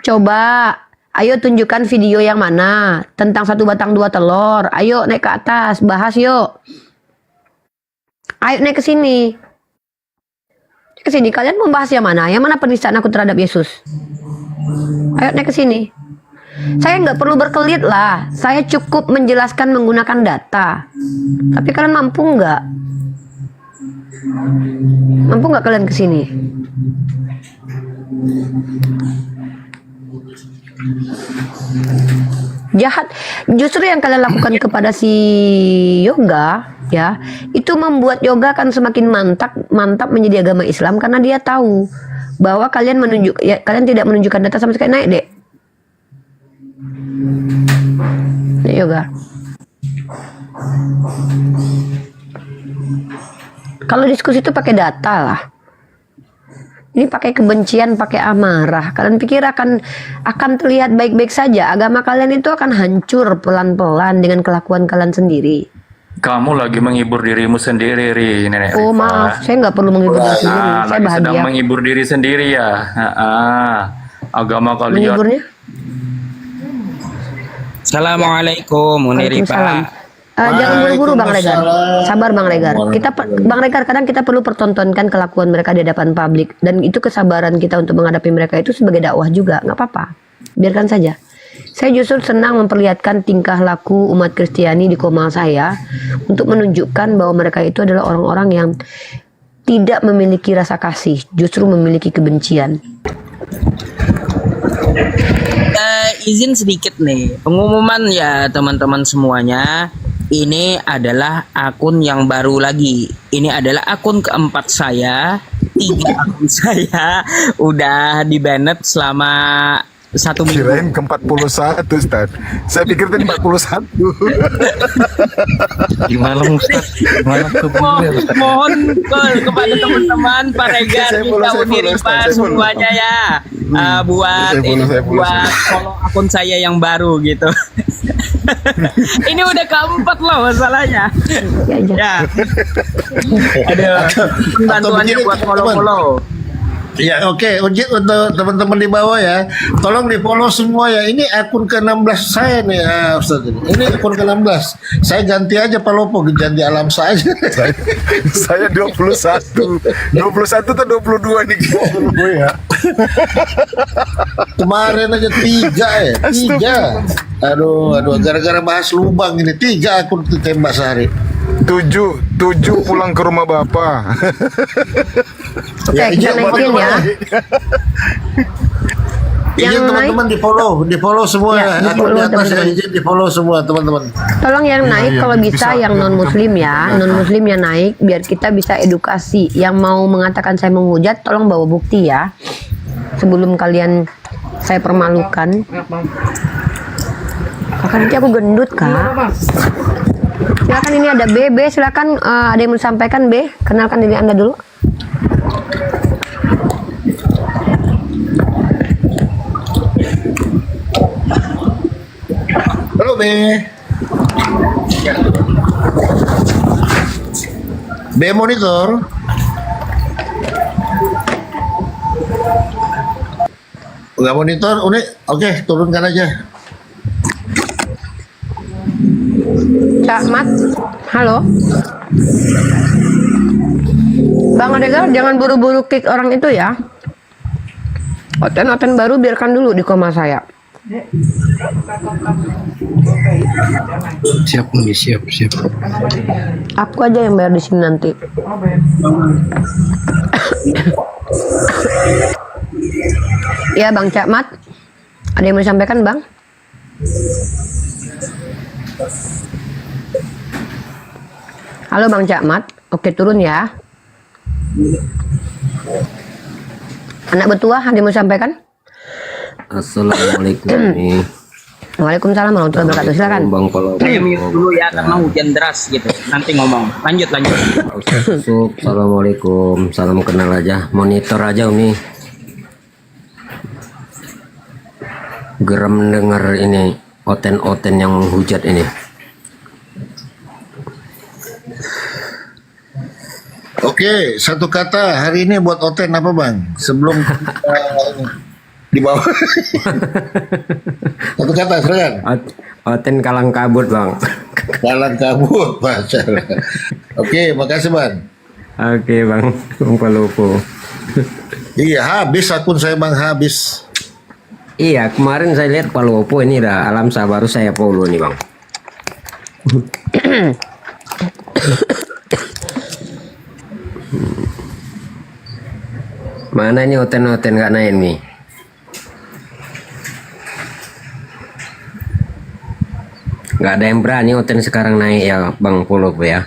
Coba, ayo tunjukkan video yang mana tentang 1 batang 2 telur. Ayo naik ke atas, bahas yuk. Ayo naik ke sini. Ke sini kalian membahas yang mana? Yang mana penistaan aku terhadap Yesus? Ayo naik ke sini. Saya nggak perlu berkelit lah. Saya cukup menjelaskan menggunakan data. Tapi kalian mampu nggak? Mampu nggak kalian ke sini? Jahat. Justru yang kalian lakukan kepada si Yoga, ya, itu membuat Yoga akan semakin mantap menjadi agama Islam karena dia tahu bahwa kalian kalian tidak menunjukkan data sama sekali. Naik dek. Naik Yoga. Kalau diskusi itu pakai data lah. Ini pakai kebencian, pakai amarah. Kalian pikir akan terlihat baik-baik saja? Agama kalian itu akan hancur pelan-pelan dengan kelakuan kalian sendiri. Kamu lagi menghibur dirimu sendiri, Nenek Oh Rifa. maaf, saya nggak perlu menghibur diri sendiri. Saya Lagi sedang bahagia. menghibur diri sendiri ya. Agama kalian. Menghiburnya? Assalamualaikum, Waalaikumsalam. Jangan buru-buru Bang Regar. Sabar Bang Regar. Bang Regar, kadang kita perlu pertontonkan kelakuan mereka di hadapan publik, dan itu kesabaran kita untuk menghadapi mereka itu sebagai dakwah juga. Nggak apa-apa. Biarkan saja. Saya justru senang memperlihatkan tingkah laku umat Kristiani di Komal saya untuk menunjukkan bahwa mereka itu adalah orang-orang yang tidak memiliki rasa kasih, justru memiliki kebencian. Izin sedikit nih, pengumuman ya teman-teman semuanya. Ini adalah akun yang baru lagi. Ini adalah akun keempat saya. 3 akun saya udah di-banned selama 1 minggu. Kirain ke-41 Ustaz. Saya pikir tadi 41. Gimana Ustaz? Mohon kepada teman-teman Pak Regar, kita Uniripa semuanya ya, buat follow akun saya yang baru gitu. Ini udah keempat loh masalahnya. Ya. Aduh, bantuannya buat follow-follow. Ya oke, Ujit untuk teman-teman di bawah ya, tolong di follow semua ya. Ini akun ke-16 saya nih Ustaz. Ini akun ke-16. Saya ganti aja Pak Lopo, ganti alam saja. Saya 21. 21 atau 22 nih gue ya. Kemarin aja 3 Aduh, gara-gara bahas lubang ini 3 akun ditembak sehari. 7 pulang ke rumah bapak. Oke, kita naikin ya. Izin teman-teman di follow semua ya. Akun di atas ya, izin di follow semua teman-teman. Tolong yang naik kalau bisa yang non muslim ya, non muslim yang naik biar kita bisa edukasi. Yang mau mengatakan saya menghujat, tolong bawa bukti ya. Sebelum kalian saya permalukan. Kakak nanti aku gendut kak. Silakan, ini ada B, silakan ada yang mau disampaikan B, kenalkan diri Anda dulu. Halo B. B monitor. Enggak monitor, oke, turunkan aja. Cak Mat, halo. Bang Regar, jangan buru-buru kick orang itu ya. Oten baru biarkan dulu di koma saya. Siap nih, siap. Aku aja yang bayar di sini nanti. Ya Bang Cakmat, ada yang mau disampaikan Bang? Halo Bang Cakmat, oke turun ya. Anak betua ada yang mau disampaikan? Assalamualaikum nih. Waalaikumsalam warahmatullahi wabarakatuh. Silakan. Bang Polo. Saya mute dulu ya karena hujan deras gitu. Nanti ngomong. Lanjut. Assalamualaikum. Salam kenal aja. Monitor aja Umi. Geram denger ini oten-oten yang menghujat ini. Oke, satu kata hari ini buat Oten apa Bang? Sebelum kita di bawah. Satu kata, silakan. Oten kalang kabut Bang. Kalang kabut, masalah. Oke, makasih Bang. Oke Bang, Bang Palopo. Iya, habis akun saya Bang, habis. Iya, kemarin saya lihat Palopo ini dah alam baru saya follow nih Bang. Mana ini oten-oten gak naik nih? Gak ada yang berani oten sekarang naik ya Bang Polo ya.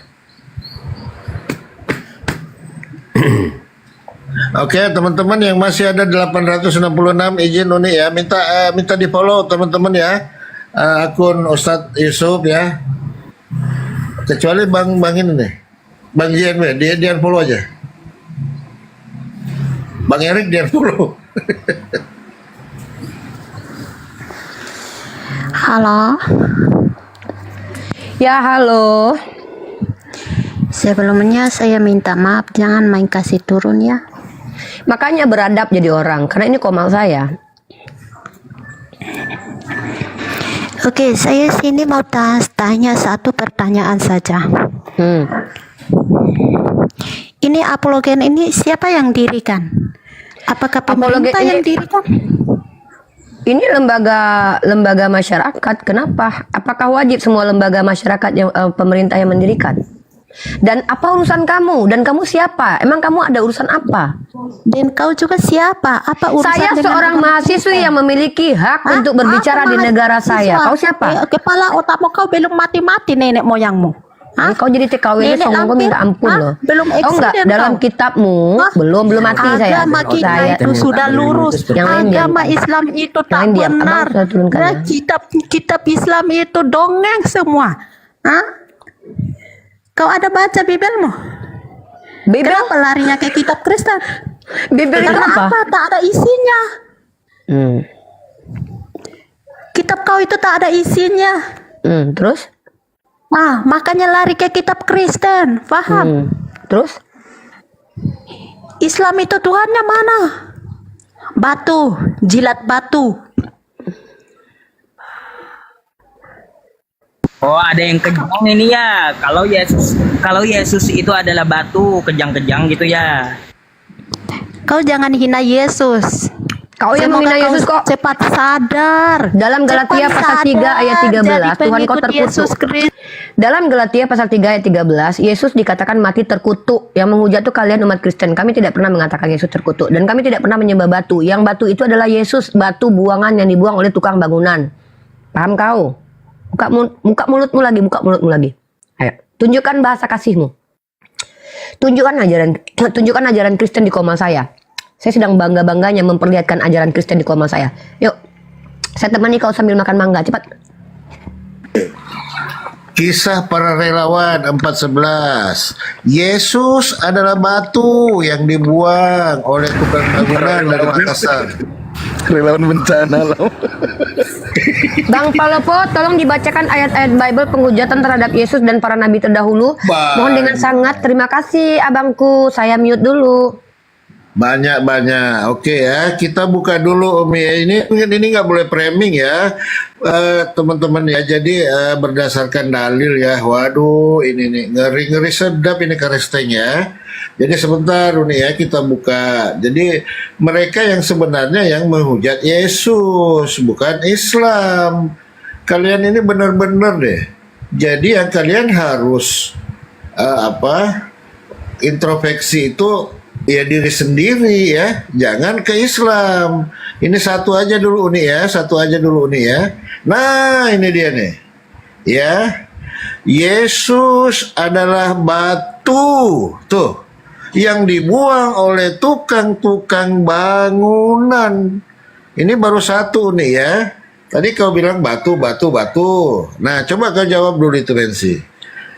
Oke, teman-teman yang masih ada 866 izin Uni ya, minta di follow teman-teman ya, akun Ustadz Yusuf ya. Kecuali Bang ini nih, Bang JNW, dia follow aja. Bang Erik dia follow. Halo. Ya halo. Sebelumnya saya minta maaf, jangan main kasih turun ya. Makanya beradab jadi orang, karena ini komal saya. Oke, saya sini mau tanya satu pertanyaan saja. Ini apologen ini siapa yang dirikan? Apakah pemerintah yang dirikan? Ini lembaga masyarakat. Kenapa? Apakah wajib semua lembaga masyarakat yang pemerintah yang mendirikan? Dan apa urusan kamu? Dan kamu siapa? Emang kamu ada urusan apa? Dan kau juga siapa? Apa urusan saya dengan seorang mahasiswi yang memiliki hak untuk berbicara di negara saya. Kau siapa? Kepala otakmu kau belum mati-mati nenek moyangmu. Kau jadi TKW ini songong, gue minta ampun loh. Belum Oh enggak, dalam kitabmu belum mati saya. Agama kita itu sudah lurus. Agama Islam itu tak benar. Nah, kitab Islam itu dongeng semua. Kau ada baca Bibelmu? Bibel? Kenapa larinya ke kitab Kristen? Bibel itu Karena apa? Tak ada isinya. Kitab kau itu tak ada isinya. Terus? Makanya lari ke kitab Kristen, paham? Terus? Islam itu Tuhannya mana? Batu, jilat batu. Oh, ada yang kejang ini ya. Kalau Yesus itu adalah batu kejang-kejang gitu ya. Kau jangan hina Yesus. Kau yang menghina Yesus kok. Cepat sadar. Dalam Galatia pasal 3 ayat 13, Tuhan kau terkutuk. Dalam Galatia pasal 3 ayat 13, Yesus dikatakan mati terkutuk. Yang menghujat itu kalian umat Kristen. Kami tidak pernah mengatakan Yesus terkutuk. Dan kami tidak pernah menyembah batu. Yang batu itu adalah Yesus, batu buangan yang dibuang oleh tukang bangunan. Paham kau? Buka mulutmu lagi. Ayo, tunjukkan bahasa kasihmu. Tunjukkan ajaran Kristen di koma saya. Saya sedang bangga-bangganya memperlihatkan ajaran Kristen di koma saya. Yuk, saya temani kau sambil makan mangga, cepat. Kisah para relawan 4:11. Yesus adalah batu yang dibuang oleh tukang bangunan dari Makassar. Relawan bencana loh. Bang Palopo, tolong dibacakan ayat-ayat Bible penghujatan terhadap Yesus dan para nabi terdahulu. Mohon dengan sangat, terima kasih abangku. Saya mute dulu. Banyak. Oke ya, kita buka dulu Umi ya. Ini nggak boleh framing ya, teman-teman ya. Jadi berdasarkan dalil ya. Waduh, ini nih ngeri sedap ini karesteng ya. Jadi sebentar Umi ya, kita buka. Jadi mereka yang sebenarnya yang menghujat Yesus, bukan Islam. Kalian ini benar-benar deh. Jadi yang kalian harus introspeksi itu ya diri sendiri ya, jangan ke Islam. Ini satu aja dulu nih ya, satu aja dulu nih ya. Nah ini dia nih ya, Yesus adalah batu tuh yang dibuang oleh tukang-tukang bangunan. Ini baru satu nih ya. Tadi kau bilang batu. Nah coba kau jawab dulu itu Nancy.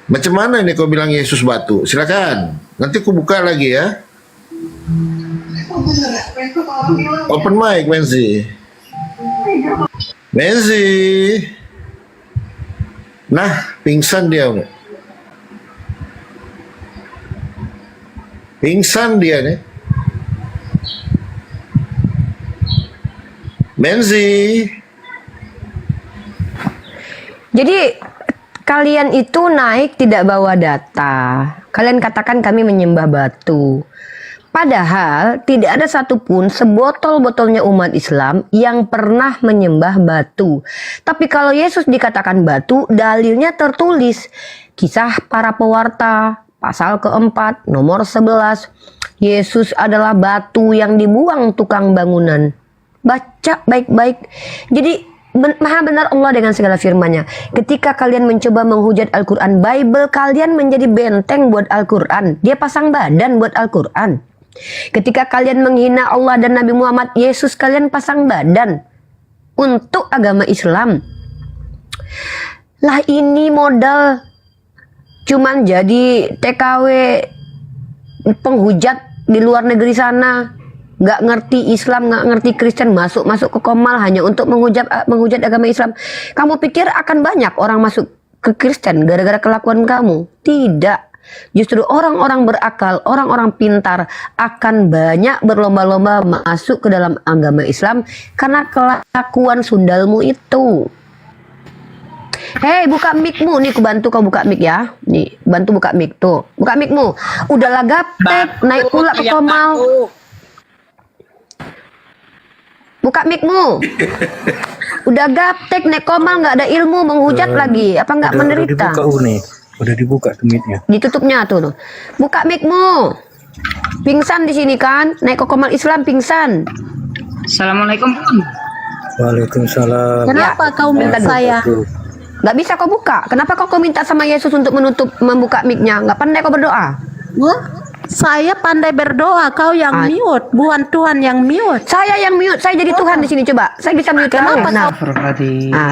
Macam mana ini kau bilang Yesus batu? Silakan. Nanti aku buka lagi ya. Open mic, Menzi. Nah, pingsan dia. Pingsan dia nih. Menzi. Jadi kalian itu naik tidak bawa data. Kalian katakan kami menyembah batu. Padahal tidak ada satupun sebotol-botolnya umat Islam yang pernah menyembah batu. Tapi kalau Yesus dikatakan batu, dalilnya tertulis. Kisah para pewarta, pasal keempat, nomor 11. Yesus adalah batu yang dibuang tukang bangunan. Baca baik-baik. Jadi maha benar Allah dengan segala firman-Nya. Ketika kalian mencoba menghujat Al-Quran, Bible kalian menjadi benteng buat Al-Quran. Dia pasang badan buat Al-Quran. Ketika kalian menghina Allah dan Nabi Muhammad, Yesus kalian pasang badan untuk agama Islam. Lah ini modal cuman jadi TKW penghujat di luar negeri sana, nggak ngerti Islam, nggak ngerti Kristen, masuk ke Komal hanya untuk menghujat agama Islam. Kamu pikir akan banyak orang masuk ke Kristen gara-gara kelakuan kamu? Tidak. Justru orang-orang berakal, orang-orang pintar akan banyak berlomba-lomba masuk ke dalam agama Islam karena kelakuan sundalmu itu. Hei, buka mic-mu nih, aku bantu kau buka mic ya. Nih, bantu buka mic tuh. Buka mic-mu. Udahlah gaptek, naik pula ke Komal. Buka mic-mu. Udah gaptek naik Komal, nggak ada ilmu, menghujat lagi. Apa nggak menderita? Udah dibuka tuh mic-nya. Ditutupnya tuh. Buka mic-mu. Pingsan di sini kan? Naik ke Komal Islam pingsan. Assalamualaikum. Waalaikumsalam. Kenapa kau minta saya? Nggak bisa kau buka. Kenapa kau minta sama Yesus untuk membuka mic-nya? Nggak pandai kau berdoa? Wah, saya pandai berdoa, kau yang mute, bukan Tuhan yang mute. Saya yang mute, saya jadi Tuhan di sini coba. Saya bisa mute kau. Nah,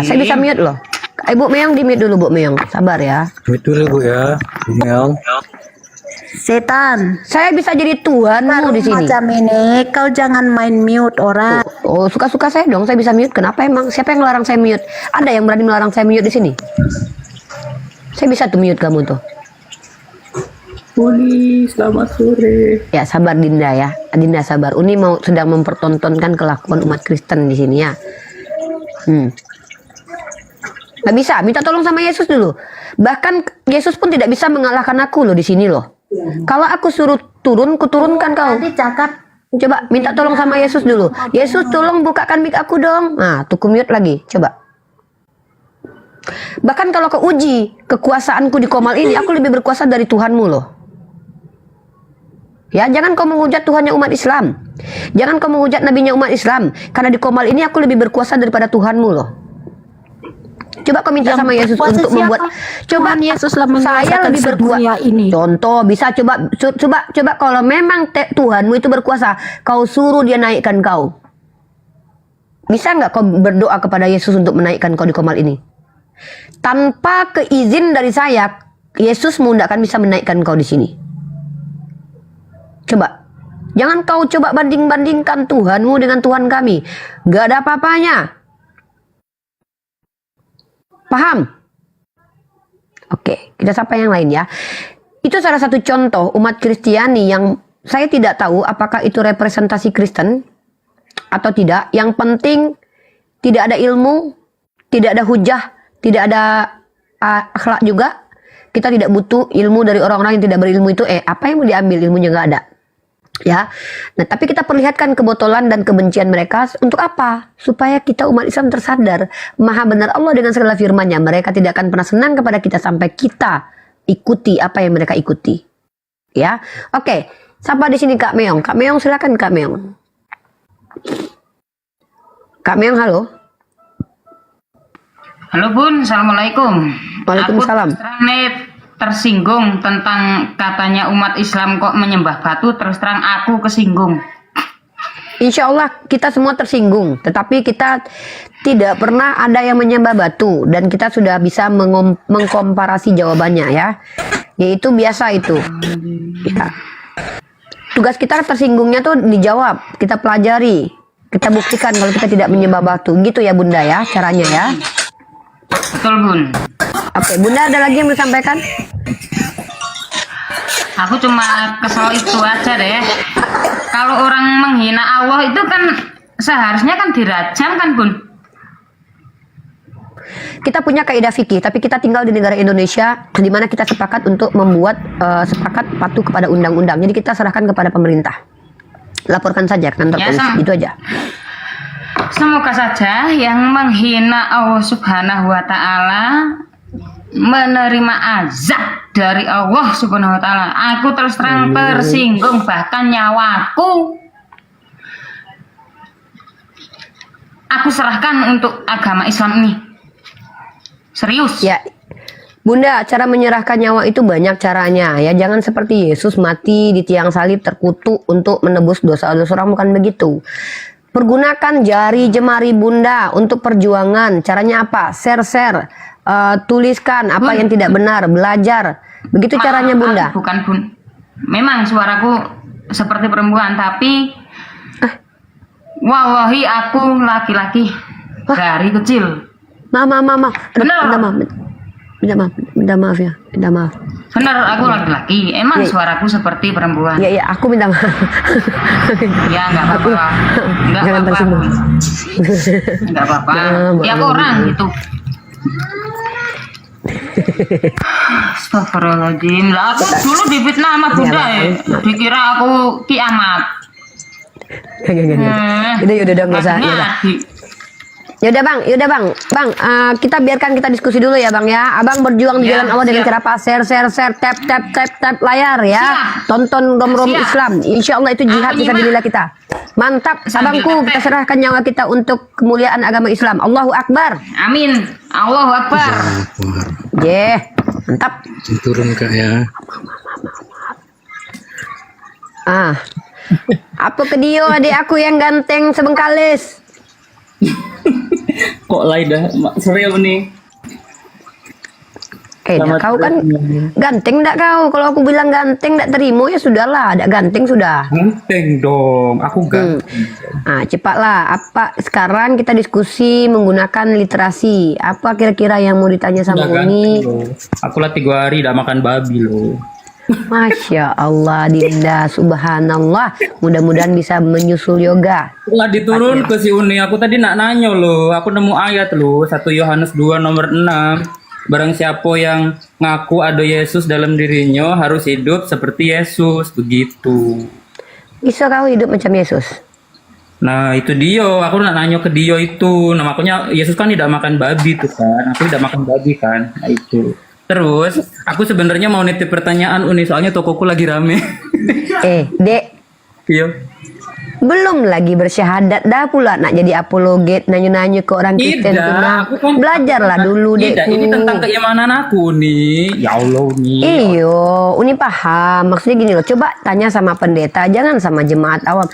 saya bisa mute loh. Ibu Meong di mute dulu, Bu Meong. Sabar ya. Mute dulu Bu ya, Bu Meong. Setan, saya bisa jadi Tuhanmu di sini. Macam ini, kau jangan main mute orang. Oh, suka-suka saya dong, saya bisa mute. Kenapa emang? Siapa yang melarang saya mute? Ada yang berani melarang saya mute di sini? Saya bisa tuh mute kamu tuh. Uni, selamat sore. Ya, sabar Dinda ya. Dinda sabar. Uni sedang mempertontonkan kelakuan umat Kristen di sini ya. Nggak bisa, minta tolong sama Yesus dulu. Bahkan Yesus pun tidak bisa mengalahkan aku loh di sini loh. Kalau aku suruh turun, kuturunkan kau. Coba minta tolong sama Yesus dulu. Yesus tolong bukakan mic aku dong. Nah, tuh mute lagi. Coba. Bahkan kalau kau uji kekuasaanku di Komal ini, aku lebih berkuasa dari Tuhanmu loh. Ya, jangan kau menghujat Tuhannya umat Islam. Jangan kau menghujat nabinya umat Islam. Karena di Komal ini aku lebih berkuasa daripada Tuhanmu loh. Coba kau minta sama Yesus untuk membuat. Coba Yesus saya lebih berkuasa ini. Contoh bisa coba kalau memang Tuhanmu itu berkuasa, kau suruh dia naikkan kau. Bisa nggak kau berdoa kepada Yesus untuk menaikkan kau di Komal ini? Tanpa keizin dari saya, Yesus tidak akan bisa menaikkan kau di sini. Coba. Jangan kau coba banding-bandingkan Tuhanmu dengan Tuhan kami. Gak ada apa-apanya. Paham? Oke, kita sapa yang lain ya. Itu salah satu contoh umat Kristiani yang saya tidak tahu apakah itu representasi Kristen atau tidak. Yang penting tidak ada ilmu, tidak ada hujah, tidak ada akhlak juga. Kita tidak butuh ilmu dari orang-orang yang tidak berilmu itu. Apa yang mau diambil, ilmunya nggak ada. Ya, nah tapi kita perlihatkan kebotolan dan kebencian mereka untuk apa? Supaya kita umat Islam tersadar maha benar Allah dengan segala firman-Nya. Mereka tidak akan pernah senang kepada kita sampai kita ikuti apa yang mereka ikuti. Ya, oke. Siapa di sini Kak Meong? Kak Meong silakan Kak Meong. Kak Meong, halo. Halo Bun, Assalamualaikum. Waalaikumsalam. Aku terus terang nih tersinggung tentang katanya umat Islam kok menyembah batu, terus terang aku kesinggung. Insya Allah kita semua tersinggung, tetapi kita tidak pernah ada yang menyembah batu dan kita sudah bisa mengkomparasi jawabannya ya, yaitu biasa itu. Ya. Tugas kita tersinggungnya tuh dijawab, kita pelajari, kita buktikan kalau kita tidak menyembah batu, gitu ya Bunda ya caranya ya. Betul Bun. Oke, Bunda ada lagi yang mau disampaikan? Aku cuma kesel itu aja deh. Kalau orang menghina Allah itu kan seharusnya kan dirajam kan Bun. Kita punya kaidah fikih, tapi kita tinggal di negara Indonesia di mana kita sepakat untuk membuat sepakat patuh kepada undang-undang. Jadi kita serahkan kepada pemerintah. Laporkan saja ke kantor polisi, itu aja. Semoga saja yang menghina Allah Subhanahu wa taala menerima azab dari Allah Subhanahu wa taala. Aku terus terang tersinggung, bahkan nyawaku aku serahkan untuk agama Islam ini. Serius. Ya. Bunda, cara menyerahkan nyawa itu banyak caranya ya. Jangan seperti Yesus mati di tiang salib terkutuk untuk menebus dosa-dosa orang, bukan begitu. Pergunakan jari jemari Bunda untuk perjuangan. Caranya apa? Share, tuliskan apa yang tidak benar, belajar. Begitu caranya Bunda. Bukan Bun. Memang suaraku seperti perempuan, tapi wallahi aku laki-laki dari kecil. Mama. Benar. Minta maaf ya. Minta maaf. Benar, aku laki-laki. Emang suaraku seperti perempuan. Iya, aku minta maaf. Ya, nggak apa-apa. Jangan tersinggung. Nggak apa-apa. Tiap orang gitu. Astagfirullahaladzim. Lah, aku dulu difitnah sama Bunda ya. Dikira aku kiamat. Udah nggak usah. Yaudah bang, kita biarkan kita diskusi dulu ya bang ya. Abang berjuang di jalan Allah dengan cara apa? Share, tap layar ya. Tonton rom Islam. Insya Allah itu jihad fisabilillah kita. Mantap, abangku, kita serahkan nyawa kita untuk kemuliaan agama Islam. Allahu Akbar. Amin. Allahu Akbar. Mantap. Turun Kak ya. Apa ke dia adik aku yang ganteng sebengkalis? Kok dah serius nih. Kau kan ganteng ndak kau? Kalau aku bilang ganteng ndak terima ya sudahlah, ada ganteng sudah. Ganteng dong, aku ganteng. Cepatlah. Apa sekarang kita diskusi menggunakan literasi? Apa kira-kira yang mau ditanya sama Uni? Aku latih 2 hari tidak makan babi loh. Masya Allah Dinda, subhanallah. Mudah-mudahan bisa menyusul yoga. Setelah diturun ke si Uni, aku tadi nak nanya loh. Aku nemu ayat loh, 1 Yohanes 2 nomor 6. Barang siapa yang ngaku ada Yesus dalam dirinya harus hidup seperti Yesus, begitu. Bisa kau hidup macam Yesus? Nah itu dia, aku nak nanya ke dia itu. Nah makanya Yesus kan tidak makan babi tuh kan. Aku tidak makan babi kan. Nah itu. Terus aku sebenarnya mau nitip pertanyaan Uni, soalnya tokoku lagi rame. Dek. Iya. Belum lagi bersyahadat dah pula nak jadi apologet nanya-nanya ke orang Kristen tuh. Belajarlah dulu Dek. Ini tentang keimanan aku nih. Ya Allah nih. Iyo, Uni paham. Maksudnya gini loh, coba tanya sama pendeta, jangan sama jemaat awam.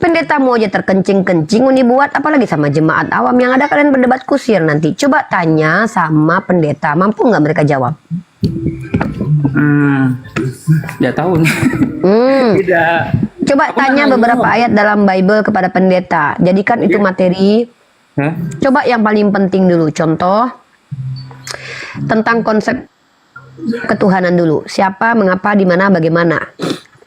Pendeta mau aja terkencing-kencing Uni buat, apalagi sama jemaat awam. Yang ada kalian berdebat kusir nanti. Coba tanya sama pendeta, mampu nggak mereka jawab? Tidak tahu nih. Tidak. Coba tanya beberapa ayat dalam Bible kepada pendeta. Jadikan itu materi. Coba yang paling penting dulu. Contoh tentang konsep ketuhanan dulu. Siapa, mengapa, di mana, bagaimana.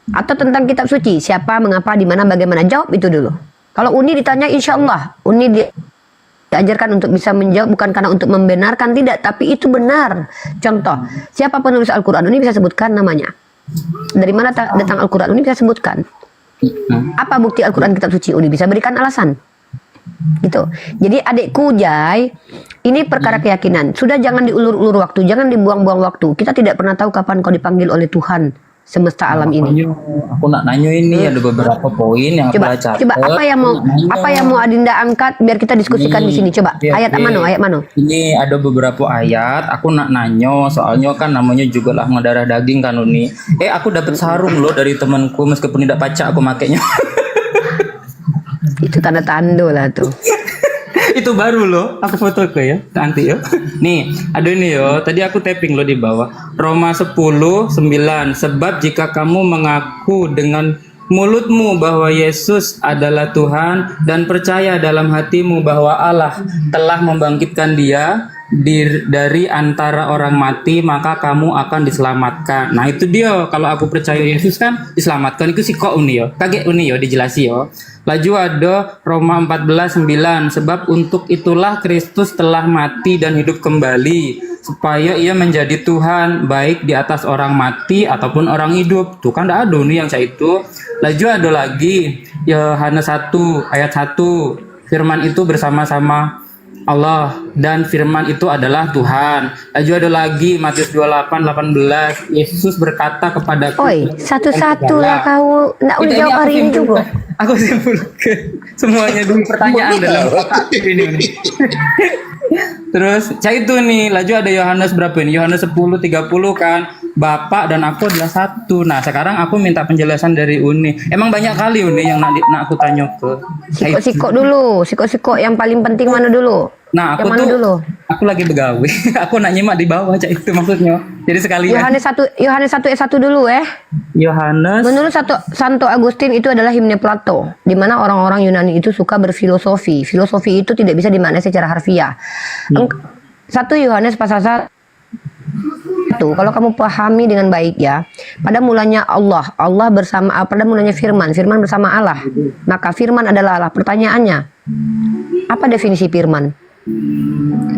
Atau tentang kitab suci, siapa, mengapa, di mana, bagaimana. Jawab itu dulu. Kalau Uni ditanya, insya Allah Uni diajarkan untuk bisa menjawab, bukan karena untuk membenarkan, tidak, tapi itu benar. Contoh, siapa penulis Al-Quran, Uni bisa sebutkan namanya. Dari mana datang Al-Quran, Uni bisa sebutkan. Apa bukti Al-Quran kitab suci, Uni bisa berikan alasan. Gitu. Jadi adikku Jai, ini perkara keyakinan. Sudah, jangan diulur-ulur waktu, jangan dibuang-buang waktu. Kita tidak pernah tahu kapan kau dipanggil oleh Tuhan semesta alam ini? Aku nak nanya ini ada beberapa poin yang Coba, aku catat. coba apa yang mau Adinda angkat biar kita diskusikan di sini. Coba ayat mana? Ayat mana? Ini ada beberapa ayat. Aku nak nanya, soalnya kan namanya juga lah mendarah daging kan Uni. Aku dapat sarung loh dari temanku meskipun tidak pacak aku makainya. Itu tanda-tanda lah tuh. Itu baru loh, aku foto ke ya nanti ya. Nih ada ini yo, tadi aku tapping lo di bawah. Roma 10:9. Sebab jika kamu mengaku dengan mulutmu bahwa Yesus adalah Tuhan dan percaya dalam hatimu bahwa Allah telah membangkitkan dia dari antara orang mati, maka kamu akan diselamatkan. Nah itu dia, kalau aku percaya Yesus kan diselamatkan. Itu sih kok Uni yo, kaget Uni yo dijelasin yo. Laju ada Roma 14:9. Sebab untuk itulah Kristus telah mati dan hidup kembali, supaya ia menjadi Tuhan baik di atas orang mati ataupun orang hidup. Tuh kan ada nih yang saya itu. Laju ada lagi Yohanes 1 ayat 1. Firman itu bersama-sama Allah dan firman itu adalah Tuhan. Laju ada lagi Matius 28:18. Yesus berkata kepadaku, Oi, satu-satu lah kau nak Ini jawab aku hari ini juga. Aku simpulkan semuanya dulu pertanyaan dalam otak ini. Terus saya itu nih, laju ada Yohanes berapa ini? Yohanes 10:30 kan. Bapak dan aku adalah satu. Nah, sekarang aku minta penjelasan dari Uni. Emang banyak kali Uni yang nak aku tanya ke. Sikok-sikok dulu, sikok-sikok yang paling penting mana dulu? Nah, aku yang mana tuh dulu? Aku lagi begawe. Aku nak nyimak di bawah cak itu maksudnya. Jadi sekalian. Yohanes 1 ayat 1 dulu Yohanes. Menurut Santo Agustin itu adalah himne Plato, di mana orang-orang Yunani itu suka berfilosofi. Filosofi itu tidak bisa dimaknai secara harfiah. 1 Yohanes pasal 1, kalau kamu pahami dengan baik ya, pada mulanya Allah bersama, pada mulanya firman bersama Allah, maka firman adalah Allah. Pertanyaannya, apa definisi firman?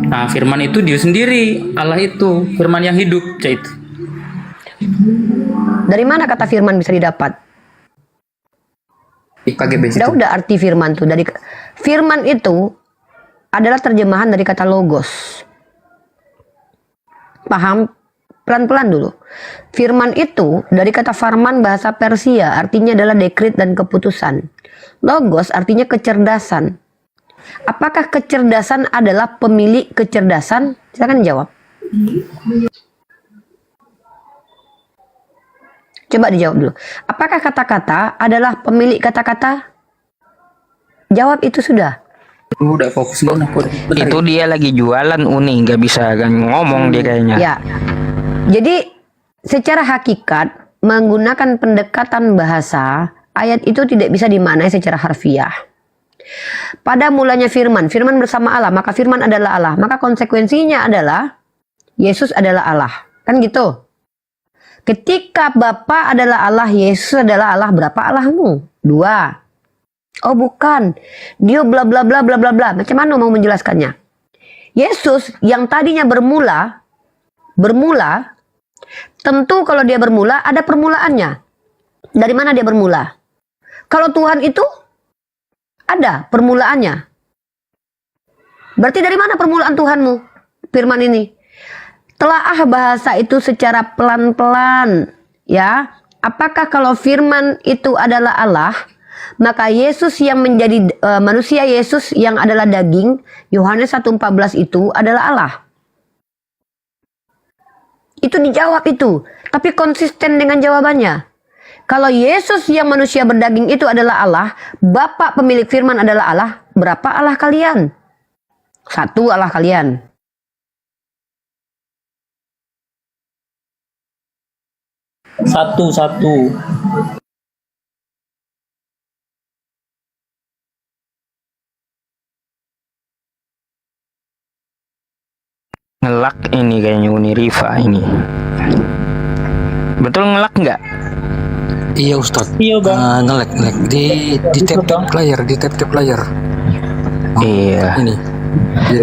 Nah, firman itu dia sendiri, Allah itu firman yang hidup, cak itu. Dari mana kata firman bisa didapat? Udah arti firman tuh dari firman itu adalah terjemahan dari kata logos. Paham? Pelan-pelan dulu. Firman itu dari kata farman bahasa Persia, artinya adalah dekret dan keputusan. Logos artinya kecerdasan. Apakah kecerdasan adalah pemilik kecerdasan? Silakan jawab. Coba dijawab dulu. Apakah kata-kata adalah pemilik kata-kata? Jawab itu sudah. Udah fokus banget aku. Itu dia lagi jualan Uni, nggak bisa kan ngomong dia kayaknya. Ya. Jadi secara hakikat menggunakan pendekatan bahasa, ayat itu tidak bisa dimaknai secara harfiah. Pada mulanya firman bersama Allah, maka firman adalah Allah. Maka konsekuensinya adalah Yesus adalah Allah. Kan gitu. Ketika Bapa adalah Allah, Yesus adalah Allah. Berapa Allahmu? 2. Oh bukan. Dia bla bla bla bla bla bla. Macam mana mau menjelaskannya? Yesus yang tadinya bermula, tentu kalau dia bermula ada permulaannya. Dari mana dia bermula? Kalau Tuhan itu ada permulaannya. Berarti dari mana permulaan Tuhanmu? Firman ini. Telaah bahasa itu secara pelan-pelan, ya. Apakah kalau firman itu adalah Allah, maka Yesus yang menjadi manusia, Yesus yang adalah daging, Yohanes 1:14 itu adalah Allah. Itu dijawab itu, tapi konsisten dengan jawabannya. Kalau Yesus yang manusia berdaging itu adalah Allah, Bapa pemilik firman adalah Allah, berapa Allah kalian? 1 Allah kalian. Satu. Ngelak ini kayaknya Uni Rifa ini. Betul ngelak nggak? Iya Ustadz. Iya bang. Ngelak di tap player, Iya. Ini.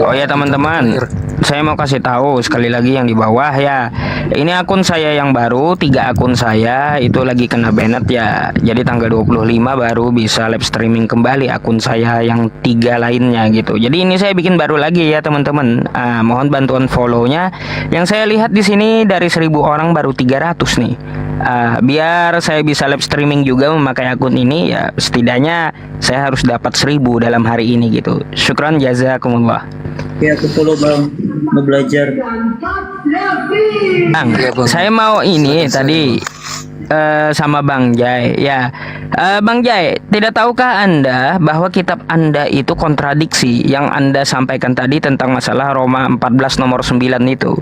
Oh ya teman-teman, saya mau kasih tahu sekali lagi yang di bawah ya. Ini akun saya yang baru, 3 akun saya itu lagi kena banned ya. Jadi tanggal 25 baru bisa live streaming kembali akun saya yang 3 lainnya gitu. Jadi ini saya bikin baru lagi ya teman-teman. Mohon bantuan follow-nya. Yang saya lihat di sini dari 1000 orang baru 300 nih. Biar saya bisa live streaming juga memakai akun ini ya, setidaknya saya harus dapat 1000 dalam hari ini gitu. Syukran jazakumullah. Ya, aku follow Bang, mau belajar. Bang, saya mau ini tadi sama Bang Jai ya. Bang Jai, tidak tahukah Anda bahwa kitab Anda itu kontradiksi yang Anda sampaikan tadi tentang masalah Roma 14 nomor 9 itu?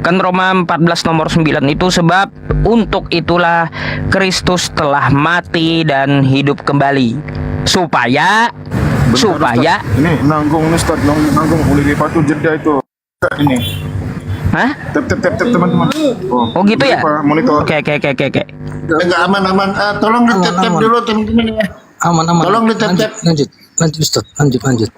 Kan Roma 14 nomor 9 itu sebab untuk itulah Kristus telah mati dan hidup kembali supaya ini nanggung Ustaz, nanggung boleh dipatuh jeda itu. Ini. Hah? Tep teman-teman. Oh gitu ya? Monitor. Oke. Enggak aman. Tolong ditep dulu teman-teman ya. Aman. Tolong ditep. Lanjut Ustaz, lanjut.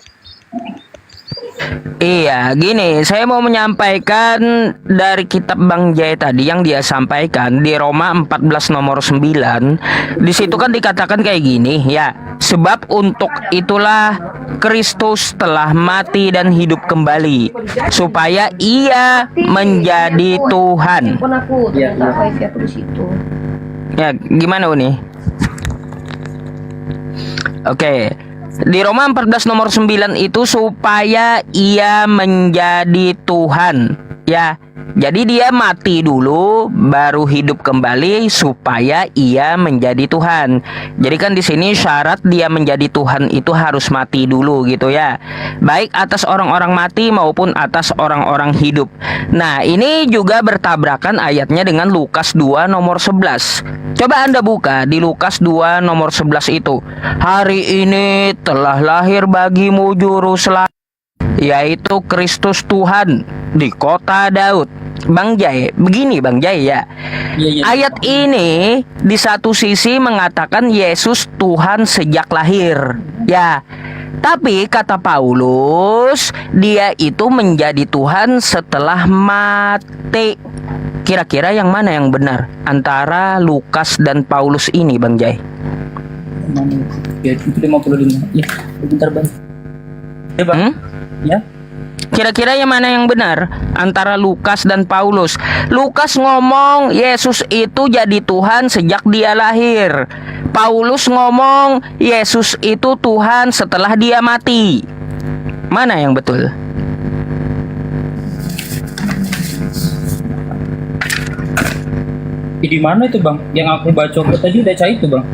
Iya, gini, saya mau menyampaikan dari kitab Bang Jai tadi yang dia sampaikan di Roma 14 nomor 9. Di situ kan dikatakan kayak gini, ya. Sebab untuk itulah Kristus telah mati dan hidup kembali supaya Ia menjadi Tuhan. Ya, gimana Uni? Oke. Di Roma 14 nomor 9 itu supaya Ia menjadi Tuhan, ya. Jadi dia mati dulu baru hidup kembali supaya Ia menjadi Tuhan. Jadi kan di sini syarat dia menjadi Tuhan itu harus mati dulu gitu ya. Baik atas orang-orang mati maupun atas orang-orang hidup. Nah, ini juga bertabrakan ayatnya dengan Lukas 2 nomor 11. Coba Anda buka di Lukas 2 nomor 11 itu. Hari ini telah lahir bagimu juru selamat, yaitu Kristus Tuhan di kota Daud. Bang Jai, begini Bang Jai ya. Ayat ini di satu sisi mengatakan Yesus Tuhan sejak lahir, ya. Tapi kata Paulus, dia itu menjadi Tuhan setelah mati. Kira-kira yang mana yang benar antara Lukas dan Paulus ini Bang Jai? Ya, itu 55. Ya, bentar Bang. Ya Bang. Ya. Kira-kira yang mana yang benar antara Lukas dan Paulus? Lukas ngomong Yesus itu jadi Tuhan sejak dia lahir. Paulus ngomong Yesus itu Tuhan setelah dia mati. Mana yang betul? Di mana itu Bang? Yang aku baca tadi baca itu Bang.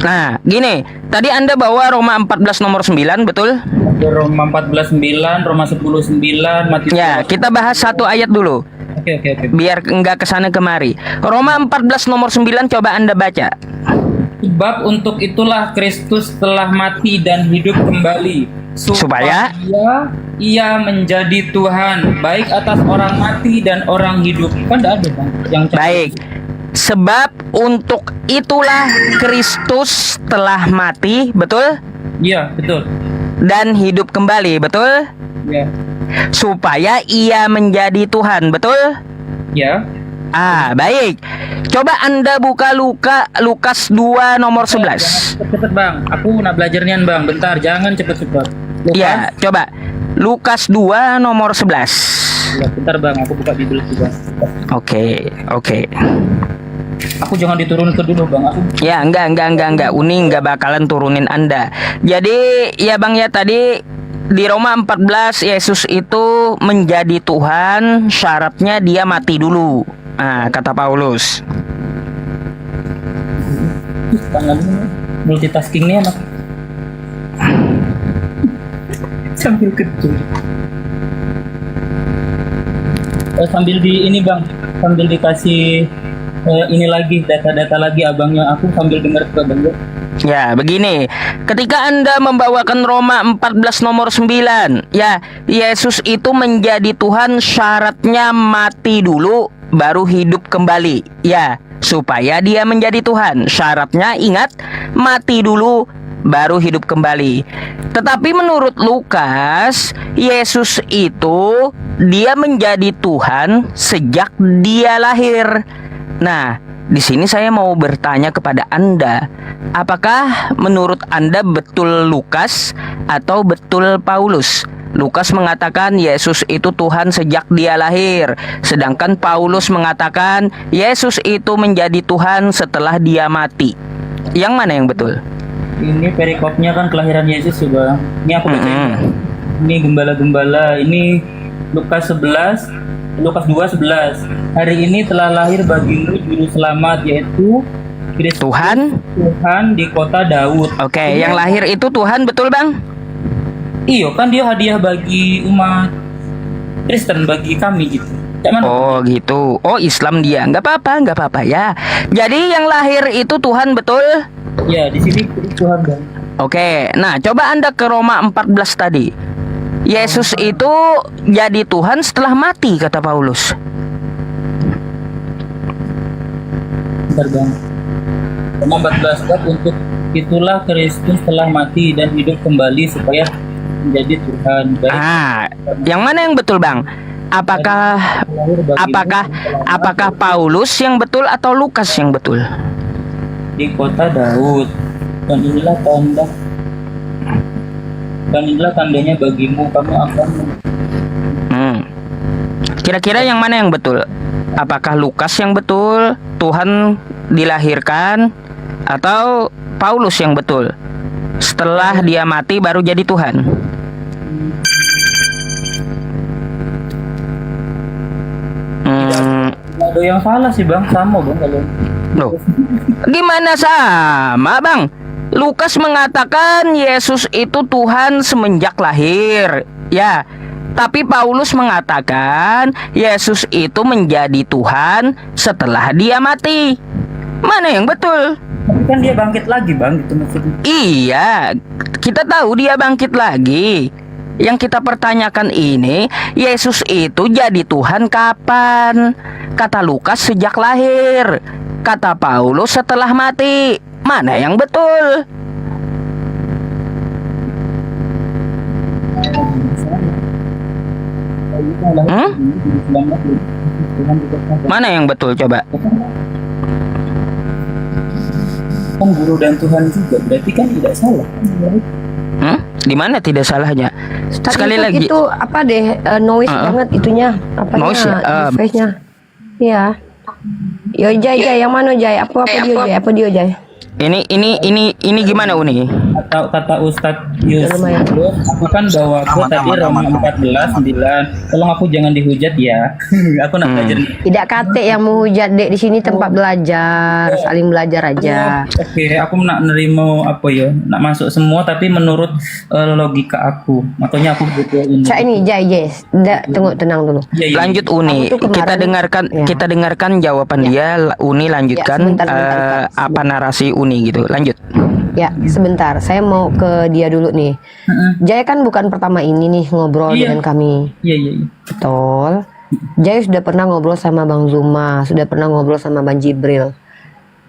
Nah, gini, tadi Anda bawa Roma 14 nomor 9, betul? Roma 14:9, Roma 10:9, Matius. Ya, kita bahas satu ayat dulu. Oke. Biar enggak kesana kemari. Roma 14 nomor 9 coba Anda baca. Sebab untuk itulah Kristus telah mati dan hidup kembali supaya Ia menjadi Tuhan baik atas orang mati dan orang hidup. Kan enggak ada Bang yang baik. Sebab untuk itulah Kristus telah mati, betul? Iya, betul. Dan hidup kembali, betul? Ya. Supaya Ia menjadi Tuhan, betul? Ya. Baik. Coba Anda buka Lukas 2 nomor 11. Cepet Bang, aku nak belajar nian Bang. Bentar, jangan cepet-cepet. Iya, coba Lukas 2 nomor 11. Ya, bentar Bang, aku buka Bible juga. Oke. Aku jangan diturunin ke dulu Bang. Ya, enggak. Uni enggak bakalan turunin Anda. Jadi, ya Bang ya tadi di Roma 14 Yesus itu menjadi Tuhan, syaratnya dia mati dulu. Kata Paulus. Multitasking nih anak. Sambil kecil. Sambil di ini Bang, sambil dikasih ini lagi data-data lagi abangnya, aku sambil dengar ke Bang. Ya, begini. Ketika Anda membawakan Roma 14 nomor 9, ya, Yesus itu menjadi Tuhan, syaratnya mati dulu baru hidup kembali. Ya, supaya dia menjadi Tuhan, syaratnya ingat, mati dulu baru hidup kembali. Tetapi menurut Lukas, Yesus itu dia menjadi Tuhan sejak dia lahir. Nah, di sini saya mau bertanya kepada Anda, apakah menurut Anda betul Lukas atau betul Paulus? Lukas mengatakan Yesus itu Tuhan sejak dia lahir, sedangkan Paulus mengatakan Yesus itu menjadi Tuhan setelah dia mati. Yang mana yang betul? Ini perikopnya kan kelahiran Yesus ya Bang. Ini aku baca. Ini gembala-gembala. Ini Lukas 11, Lukas 2:11. Hari ini telah lahir bagimu juru selamat, yaitu Kristus, Tuhan di kota Daud. Oke, yang lahir itu Tuhan, betul Bang? Iya, kan dia hadiah bagi umat Kristen, bagi kami gitu. Oh gitu. Oh Islam dia. Nggak apa-apa ya. Jadi yang lahir itu Tuhan, betul? Ya, di sini Tuhan Bang. Oke, nah coba Anda ke Roma 14 tadi. Yesus itu jadi Tuhan setelah mati, kata Paulus. Bentar Bang. Roma 14 bab, untuk itulah Kristus telah mati dan hidup kembali supaya menjadi Tuhan. Baik. Yang mana yang betul Bang? Apakah Paulus yang betul atau Lukas yang betul? Di kota Daud, dan inilah tandanya bagimu, kamu akan Kira-kira yang mana yang betul? Apakah Lukas yang betul, Tuhan dilahirkan, atau Paulus yang betul, setelah dia mati baru jadi Tuhan? Ada yang salah sih Bang, sama Bang kalau. Loh, gimana sama Bang? Lukas mengatakan Yesus itu Tuhan semenjak lahir, ya. Tapi Paulus mengatakan Yesus itu menjadi Tuhan setelah dia mati. Mana yang betul? Tapi kan dia bangkit lagi Bang, gitu maksudnya. Iya, kita tahu dia bangkit lagi. Yang kita pertanyakan ini, Yesus itu jadi Tuhan kapan? Kata Lukas sejak lahir, kata Paulus setelah mati. Mana yang betul? Mana yang betul coba? Kan guru dan Tuhan juga, berarti kan tidak salah. Di mana tidak salahnya? Sekali itu, lagi. itu apa deh noise banget itunya, Noise ya? device-nya. Iya. Yo Jai, yang mana Jai? Apa dia Jai? Ini gimana Uni? Kata Ustadz Yusuf, aku kan bawa aku tadi Roma 14:9. Tolong aku jangan dihujat ya. Aku nak belajar. Tidak kate yang menghujat Dek, di sini tempat belajar, saling belajar aja. Oke, aku nak nerimo apa ya? Nak masuk semua tapi menurut logika aku. Makanya aku butuh ini. Cak ini Jai, tunggu tenang dulu. Lanjut Uni. Kita dengarkan jawaban dia. Uni lanjutkan apa narasi Uni gitu. Lanjut. Ya, sebentar. Saya mau ke dia dulu nih. Jai kan bukan pertama ini nih ngobrol dengan kami. Iya. Betul. Jai sudah pernah ngobrol sama Bang Zuma, sudah pernah ngobrol sama Bang Jibril.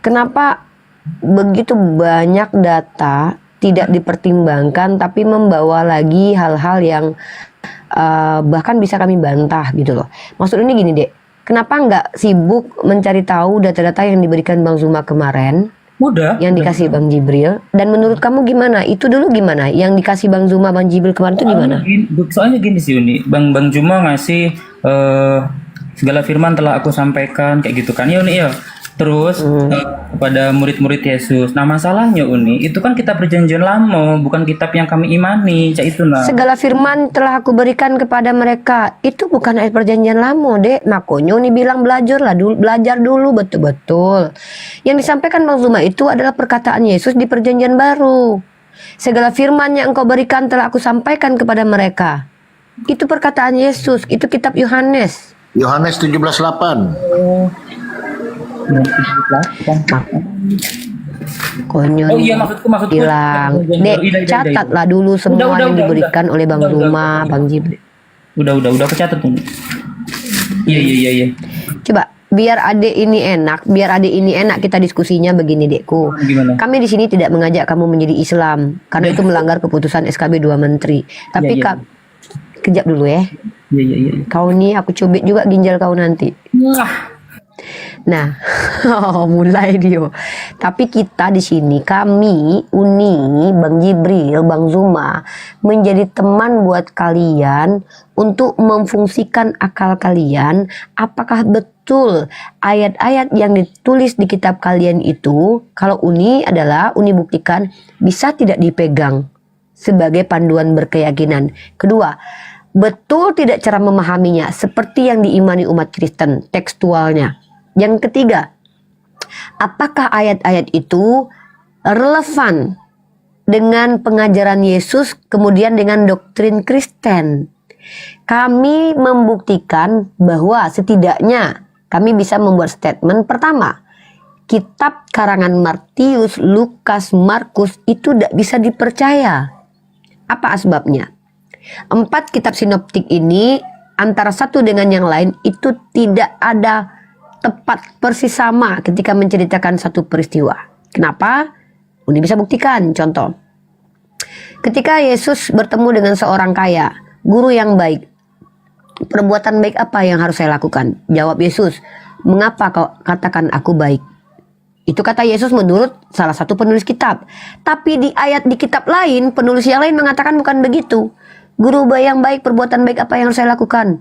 Kenapa begitu banyak data tidak dipertimbangkan tapi membawa lagi hal-hal yang bahkan bisa kami bantah gitu loh. Maksud ini gini Dek, kenapa nggak sibuk mencari tahu data-data yang diberikan Bang Zuma kemarin? Yang dikasih Bang Jibril. Dan menurut kamu gimana? Itu dulu gimana? Yang dikasih Bang Zuma, Bang Jibril kemarin itu gimana? Soalnya gini sih Uni, Bang Zuma ngasih segala firman telah aku sampaikan kayak gitu kan ya Uni ya. Terus kepada murid-murid Yesus. Nah masalahnya Uni, itu kan kitab perjanjian lama, bukan kitab yang kami imani, cak itu nah. Segala firman telah aku berikan kepada mereka. Itu bukan ayat perjanjian lama Dek. Makanya Uni bilang belajar dulu betul-betul. Yang disampaikan Bang Zuma itu adalah perkataan Yesus di perjanjian baru. Segala firman yang engkau berikan telah aku sampaikan kepada mereka. Itu perkataan Yesus, itu kitab Yohanes. Yohanes 17:8. Konyol. Oh iya maksudku bilang, Dek, catatlah dulu semua yang diberikan oleh Bang Zuma, Bang Jibril. Udah aku catat tuh. Iya. Coba biar adik ini enak kita diskusinya begini dekku. Gimana? Kami di sini tidak mengajak kamu menjadi Islam karena itu melanggar keputusan SKB 2 Menteri. Tapi Ya. kejap dulu ya. Iya. Kau nih aku cubit juga ginjal kau nanti. Nah, mulai dia. Tapi kita di sini, kami, Uni, Bang Jibril, Bang Zuma, menjadi teman buat kalian untuk memfungsikan akal kalian. Apakah betul ayat-ayat yang ditulis di kitab kalian itu, kalau Uni buktikan, bisa tidak dipegang sebagai panduan berkeyakinan. Kedua, betul tidak cara memahaminya seperti yang diimani umat Kristen tekstualnya. Yang ketiga, apakah ayat-ayat itu relevan dengan pengajaran Yesus kemudian dengan doktrin Kristen? Kami membuktikan bahwa setidaknya kami bisa membuat statement. Pertama, kitab karangan Matius, Lukas, Markus itu tidak bisa dipercaya. Apa sebabnya? 4 kitab sinoptik ini antara satu dengan yang lain itu tidak ada tepat persis sama ketika menceritakan satu peristiwa. Kenapa? Uni bisa buktikan. Contoh, ketika Yesus bertemu dengan seorang kaya, guru yang baik, perbuatan baik apa yang harus saya lakukan? Jawab Yesus, mengapa kau katakan aku baik? Itu kata Yesus menurut salah satu penulis kitab. Tapi di ayat di kitab lain, penulis yang lain mengatakan bukan begitu. Guru yang baik, perbuatan baik apa yang harus saya lakukan?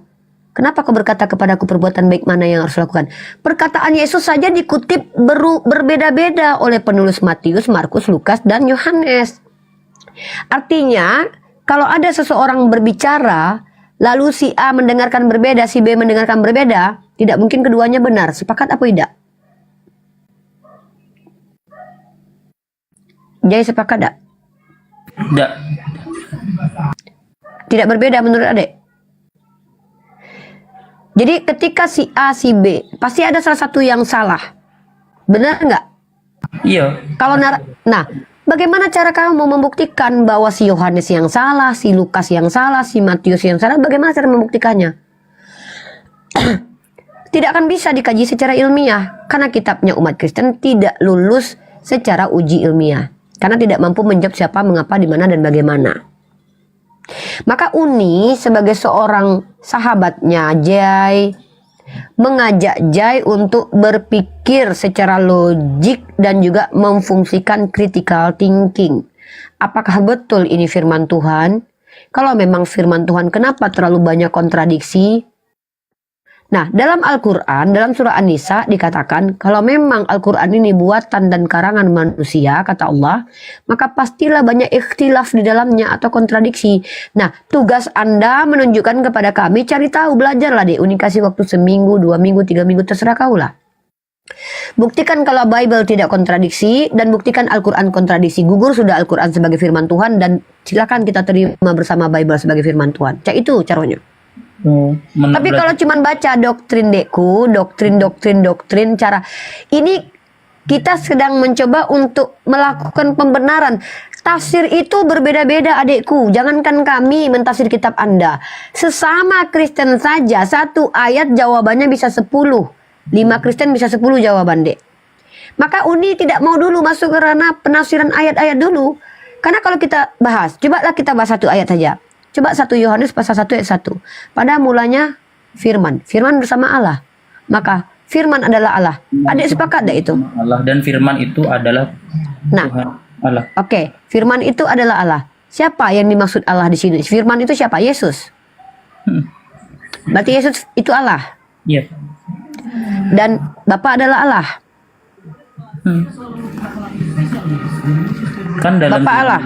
Kenapa kau berkata kepadaku perbuatan baik mana yang harus lakukan? Perkataan Yesus saja dikutip berbeda-beda oleh penulis Matius, Markus, Lukas, dan Yohanes. Artinya, kalau ada seseorang berbicara, lalu si A mendengarkan berbeda, si B mendengarkan berbeda, tidak mungkin keduanya benar. Sepakat apa tidak? Jadi sepakat tidak? Tidak. Tidak berbeda menurut adik? Jadi ketika si A, si B, pasti ada salah satu yang salah. Benar nggak? Iya. Kalau nah, bagaimana cara kamu mau membuktikan bahwa si Yohanes yang salah, si Lukas yang salah, si Matius yang salah? Bagaimana cara membuktikannya? Tidak akan bisa dikaji secara ilmiah karena kitabnya umat Kristen tidak lulus secara uji ilmiah karena tidak mampu menjawab siapa, mengapa, di mana, dan bagaimana. Maka Uni sebagai seorang sahabatnya Jai mengajak Jai untuk berpikir secara logik dan juga memfungsikan critical thinking. Apakah betul ini firman Tuhan? Kalau memang firman Tuhan, kenapa terlalu banyak kontradiksi? Nah, dalam Al-Quran, dalam surah An-Nisa dikatakan, kalau memang Al-Quran ini buatan dan karangan manusia, kata Allah, maka pastilah banyak ikhtilaf di dalamnya atau kontradiksi. Nah, tugas Anda menunjukkan kepada kami, cari tahu, belajarlah deh. Uni kasih waktu seminggu, 2 minggu, 3 minggu, terserah kaulah. Buktikan kalau Bible tidak kontradiksi, dan buktikan Al-Quran kontradiksi. Gugur sudah Al-Quran sebagai firman Tuhan, dan silakan kita terima bersama Bible sebagai firman Tuhan. Cak itu caranya. Tapi kalau cuman baca doktrin dekku, doktrin cara ini, kita sedang mencoba untuk melakukan pembenaran. Tafsir itu berbeda-beda adekku. Jangankan kami mentafsir kitab Anda, sesama Kristen saja satu ayat jawabannya bisa 10. 5 Kristen bisa 10 jawaban dek. Maka Uni tidak mau dulu masuk ke ranah penafsiran ayat-ayat dulu. Karena kalau kita bahas, cobalah kita bahas satu ayat saja. Coba 1 Yohanes pasal 1 ayat 1. Pada mulanya firman bersama Allah. Maka firman adalah Allah. Adik sepakat tak itu? Allah, dan firman itu adalah Tuhan Allah. Oke, firman itu adalah Allah. Siapa yang dimaksud Allah di sini? Firman itu siapa? Yesus. Berarti Yesus itu Allah. Iya. Dan Bapa adalah Allah. Kan dalam Bapa Allah.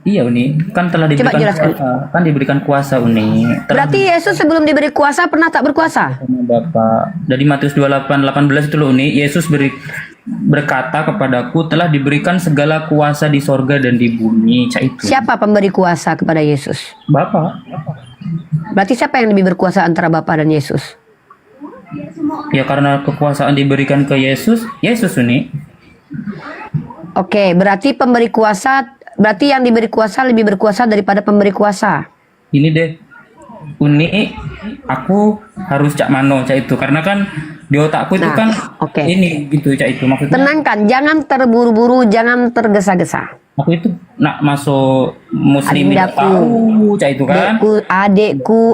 Iya Uni, kan telah diberikan kuasa Uni. Berarti Yesus sebelum diberi kuasa pernah tak berkuasa? Sama Bapak. Dari Matius 28:18 itu loh Uni, Yesus berkata kepadaku telah diberikan segala kuasa di sorga dan di bumi. Itu. Siapa pemberi kuasa kepada Yesus? Bapak. Berarti siapa yang lebih berkuasa antara Bapa dan Yesus? Ya karena kekuasaan diberikan ke Yesus Uni. Oke, berarti berarti yang diberi kuasa lebih berkuasa daripada pemberi kuasa. Ini deh, Uni, aku harus cak mano itu karena kan di otakku itu Nah, kan oke. ini gitu Cak, itu maksudnya Tenangkan, jangan terburu-buru, jangan tergesa-gesa. aku itu nak masuk muslim tidak Adindaku, tahu Cak, itu kan.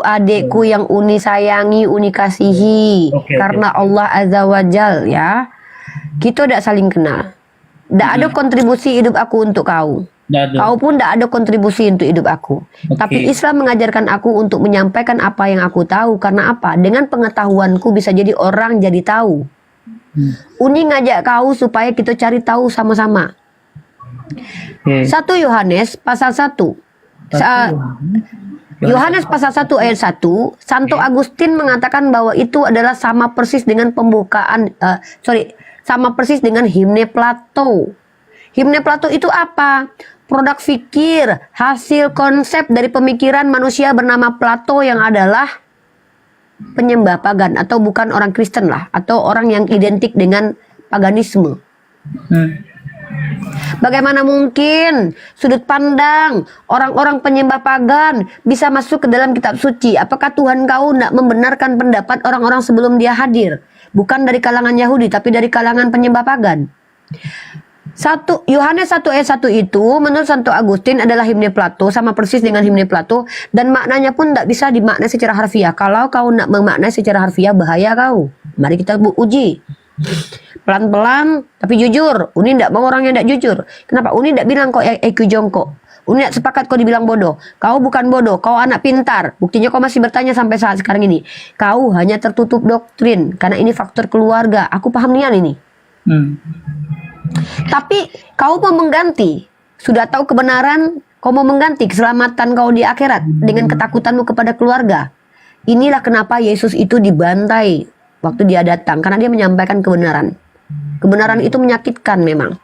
adekku yang Uni sayangi, Uni kasihi, Oke, karena Allah Azza wa Jal ya. Kita tidak saling kenal. Tidak ada kontribusi hidup aku untuk kau. Nggak ada. Kau pun tidak ada kontribusi untuk hidup aku. Tapi Islam mengajarkan aku untuk menyampaikan apa yang aku tahu. Karena apa? Dengan pengetahuanku bisa jadi orang jadi tahu. Uni ngajak kau supaya kita cari tahu sama-sama. 1 Yohanes pasal 1. Yohanes pasal 1 ayat 1, Santo Agustin mengatakan bahwa itu adalah sama persis dengan sama persis dengan himne Plato. Himne Plato itu apa? Produk fikir, hasil konsep dari pemikiran manusia bernama Plato yang adalah penyembah pagan atau bukan orang Kristen lah, atau orang yang identik dengan paganisme. Bagaimana mungkin sudut pandang orang-orang penyembah pagan bisa masuk ke dalam kitab suci? Apakah Tuhan kau tidak membenarkan pendapat orang-orang sebelum dia hadir? Bukan dari kalangan Yahudi, tapi dari kalangan penyembah pagan. Yohanes 1 ayat 1 itu menurut Santo Agustin adalah himne Plato, sama persis dengan himne Plato, dan maknanya pun tidak bisa dimaknai secara harfiah. Kalau kau nak memaknai secara harfiah, bahaya kau. Mari kita uji. Pelan-pelan tapi jujur. Uni tidak mau orang yang tidak jujur. Kenapa? Uni tidak bilang kau IQ jongkok. Uni tidak sepakat kau dibilang bodoh. Kau bukan bodoh, kau anak pintar. Buktinya kau masih bertanya sampai saat sekarang ini. Kau hanya tertutup doktrin karena ini faktor keluarga. Aku paham nian ini. Tapi kau mau mengganti. Sudah tahu kebenaran, kau mau mengganti keselamatan kau di akhirat dengan ketakutanmu kepada keluarga. Inilah kenapa Yesus itu dibantai waktu dia datang, karena dia menyampaikan kebenaran. Kebenaran itu menyakitkan memang.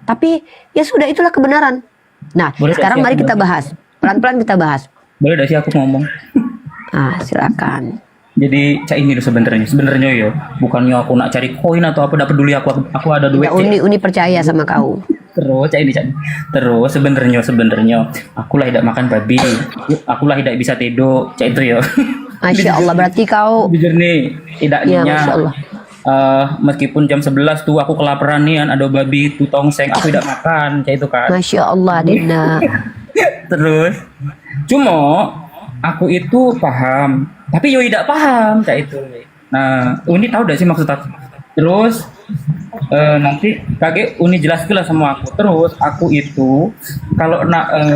Tapi ya sudah, itulah kebenaran. Nah, Boleh sekarang gak sih mari aku kita bahas. Pelan-pelan kita bahas. Boleh gak sih aku ngomong? Silakan. Jadi Cak ini loh sebenarnya yo, bukannya aku nak cari koin atau apa, tidak peduli aku ada duit. Ya, Uni percaya sama kau. Terus Cak ini. Terus sebenarnya aku lah tidak makan babi, aku lah tidak bisa tidur, Cak itu yo. Masya Allah, berarti kau jujur nih, tidak ya, nyenyak. Masya Allah. Meskipun jam 11 tuh aku kelaparan nih, ada babi itu tongseng, aku tidak makan, Cak itu kan. Masya Allah, Dinda. Terus cuma aku itu paham, tapi yo tidak paham Cak itu. Nah, Uni tahu gak sih maksud aku? Terus nanti kakek Uni jelaskan lah sama aku. Terus aku itu kalau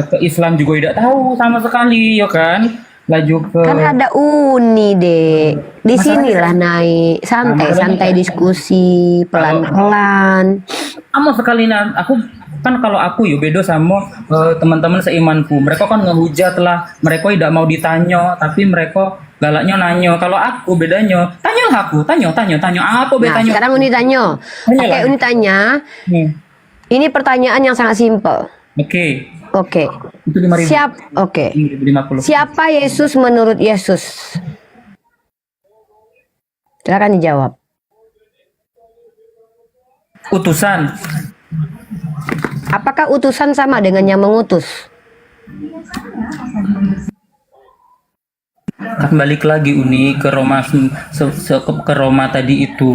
ke Islam juga tidak tahu sama sekali, yo kan. Laju ke Kan ada Uni, Dek. Di sinilah naik, santai-santai diskusi, pelan-pelan. Sama sekali aku kan, kalau aku yo beda sama teman-teman seimanku. Mereka kan ngehujat lah, mereka tidak mau ditanya, tapi mereka galaknya nanya. Kalau aku bedanya, tanya apa Nah, betanya? sekarang Uni tanya. Oke, Uni tanya. Ini pertanyaan yang sangat simpel. Oke. Itu 5.000. Oke. 50. Siapa Yesus menurut Yesus? Silakan dijawab. Utusan. Apakah utusan sama dengan yang mengutus? Kan balik lagi Uni ke Roma, ke Roma tadi itu.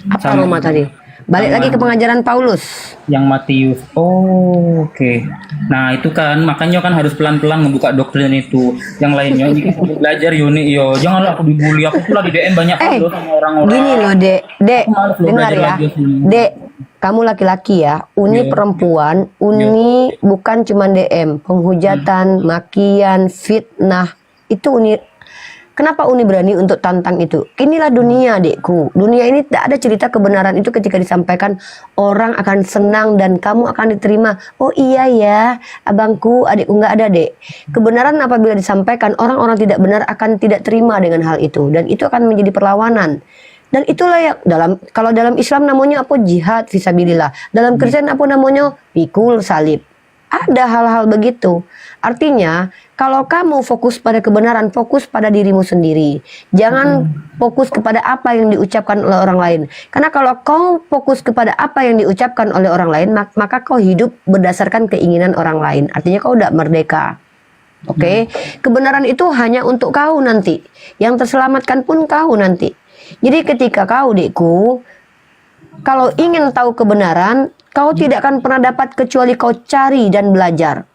Apa Roma tadi? Balik lagi ke pengajaran Paulus. Yang Matius. Oke. Nah itu kan makanya kan harus pelan-pelan ngebuka doktrin itu. Yang lainnya ini kita belajar Yuni yo. Janganlah aku dibully. Aku pula di DM banyak loh sama orang-orang. Gini loh, Dek, dengar ya. Dek, kamu laki-laki ya. Uni perempuan. Uni bukan cuma DM, penghujatan, makian, fitnah. Itu Uni. Kenapa Uni berani untuk tantang itu? Inilah dunia, Dekku. Dunia ini tidak ada cerita kebenaran itu ketika disampaikan, orang akan senang dan kamu akan diterima. Oh iya ya, abangku, adikku, nggak ada, Dek. Kebenaran apabila disampaikan, orang-orang tidak benar akan tidak terima dengan hal itu. Dan itu akan menjadi perlawanan. Dan itulah yang kalau dalam Islam namanya apa? Jihad fisabilillah. Dalam Kristen apa namanya? Pikul salib. Ada hal-hal begitu. Artinya, kalau kamu fokus pada kebenaran, fokus pada dirimu sendiri. Jangan fokus kepada apa yang diucapkan oleh orang lain. Karena kalau kau fokus kepada apa yang diucapkan oleh orang lain, maka kau hidup berdasarkan keinginan orang lain. Artinya kau tidak merdeka. Oke? Kebenaran itu hanya untuk kau nanti. Yang terselamatkan pun kau nanti. Jadi ketika kau, dekku, kalau ingin tahu kebenaran, kau tidak akan pernah dapat kecuali kau cari dan belajar.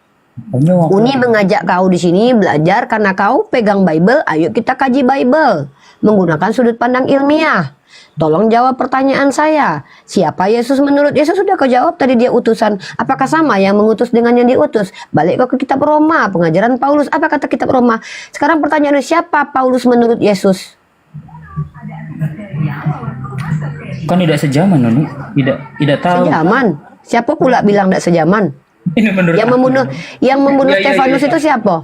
Uni mengajak kau di sini belajar karena kau pegang Bible. Ayo kita kaji Bible menggunakan sudut pandang ilmiah. Tolong jawab pertanyaan saya. Siapa Yesus menurut Yesus? Sudah kau jawab tadi, dia utusan. Apakah sama yang mengutus dengan yang diutus? Balik kau ke kitab Roma, pengajaran Paulus. Apa kata kitab Roma? Sekarang pertanyaannya, siapa Paulus menurut Yesus? Kan tidak sejaman, Nuni. Tidak tahu. Sejaman. Siapa pula bilang tidak sejaman? Ini menurut yang membunuh Ya, ya, Stefanus ya, ya. itu siapa?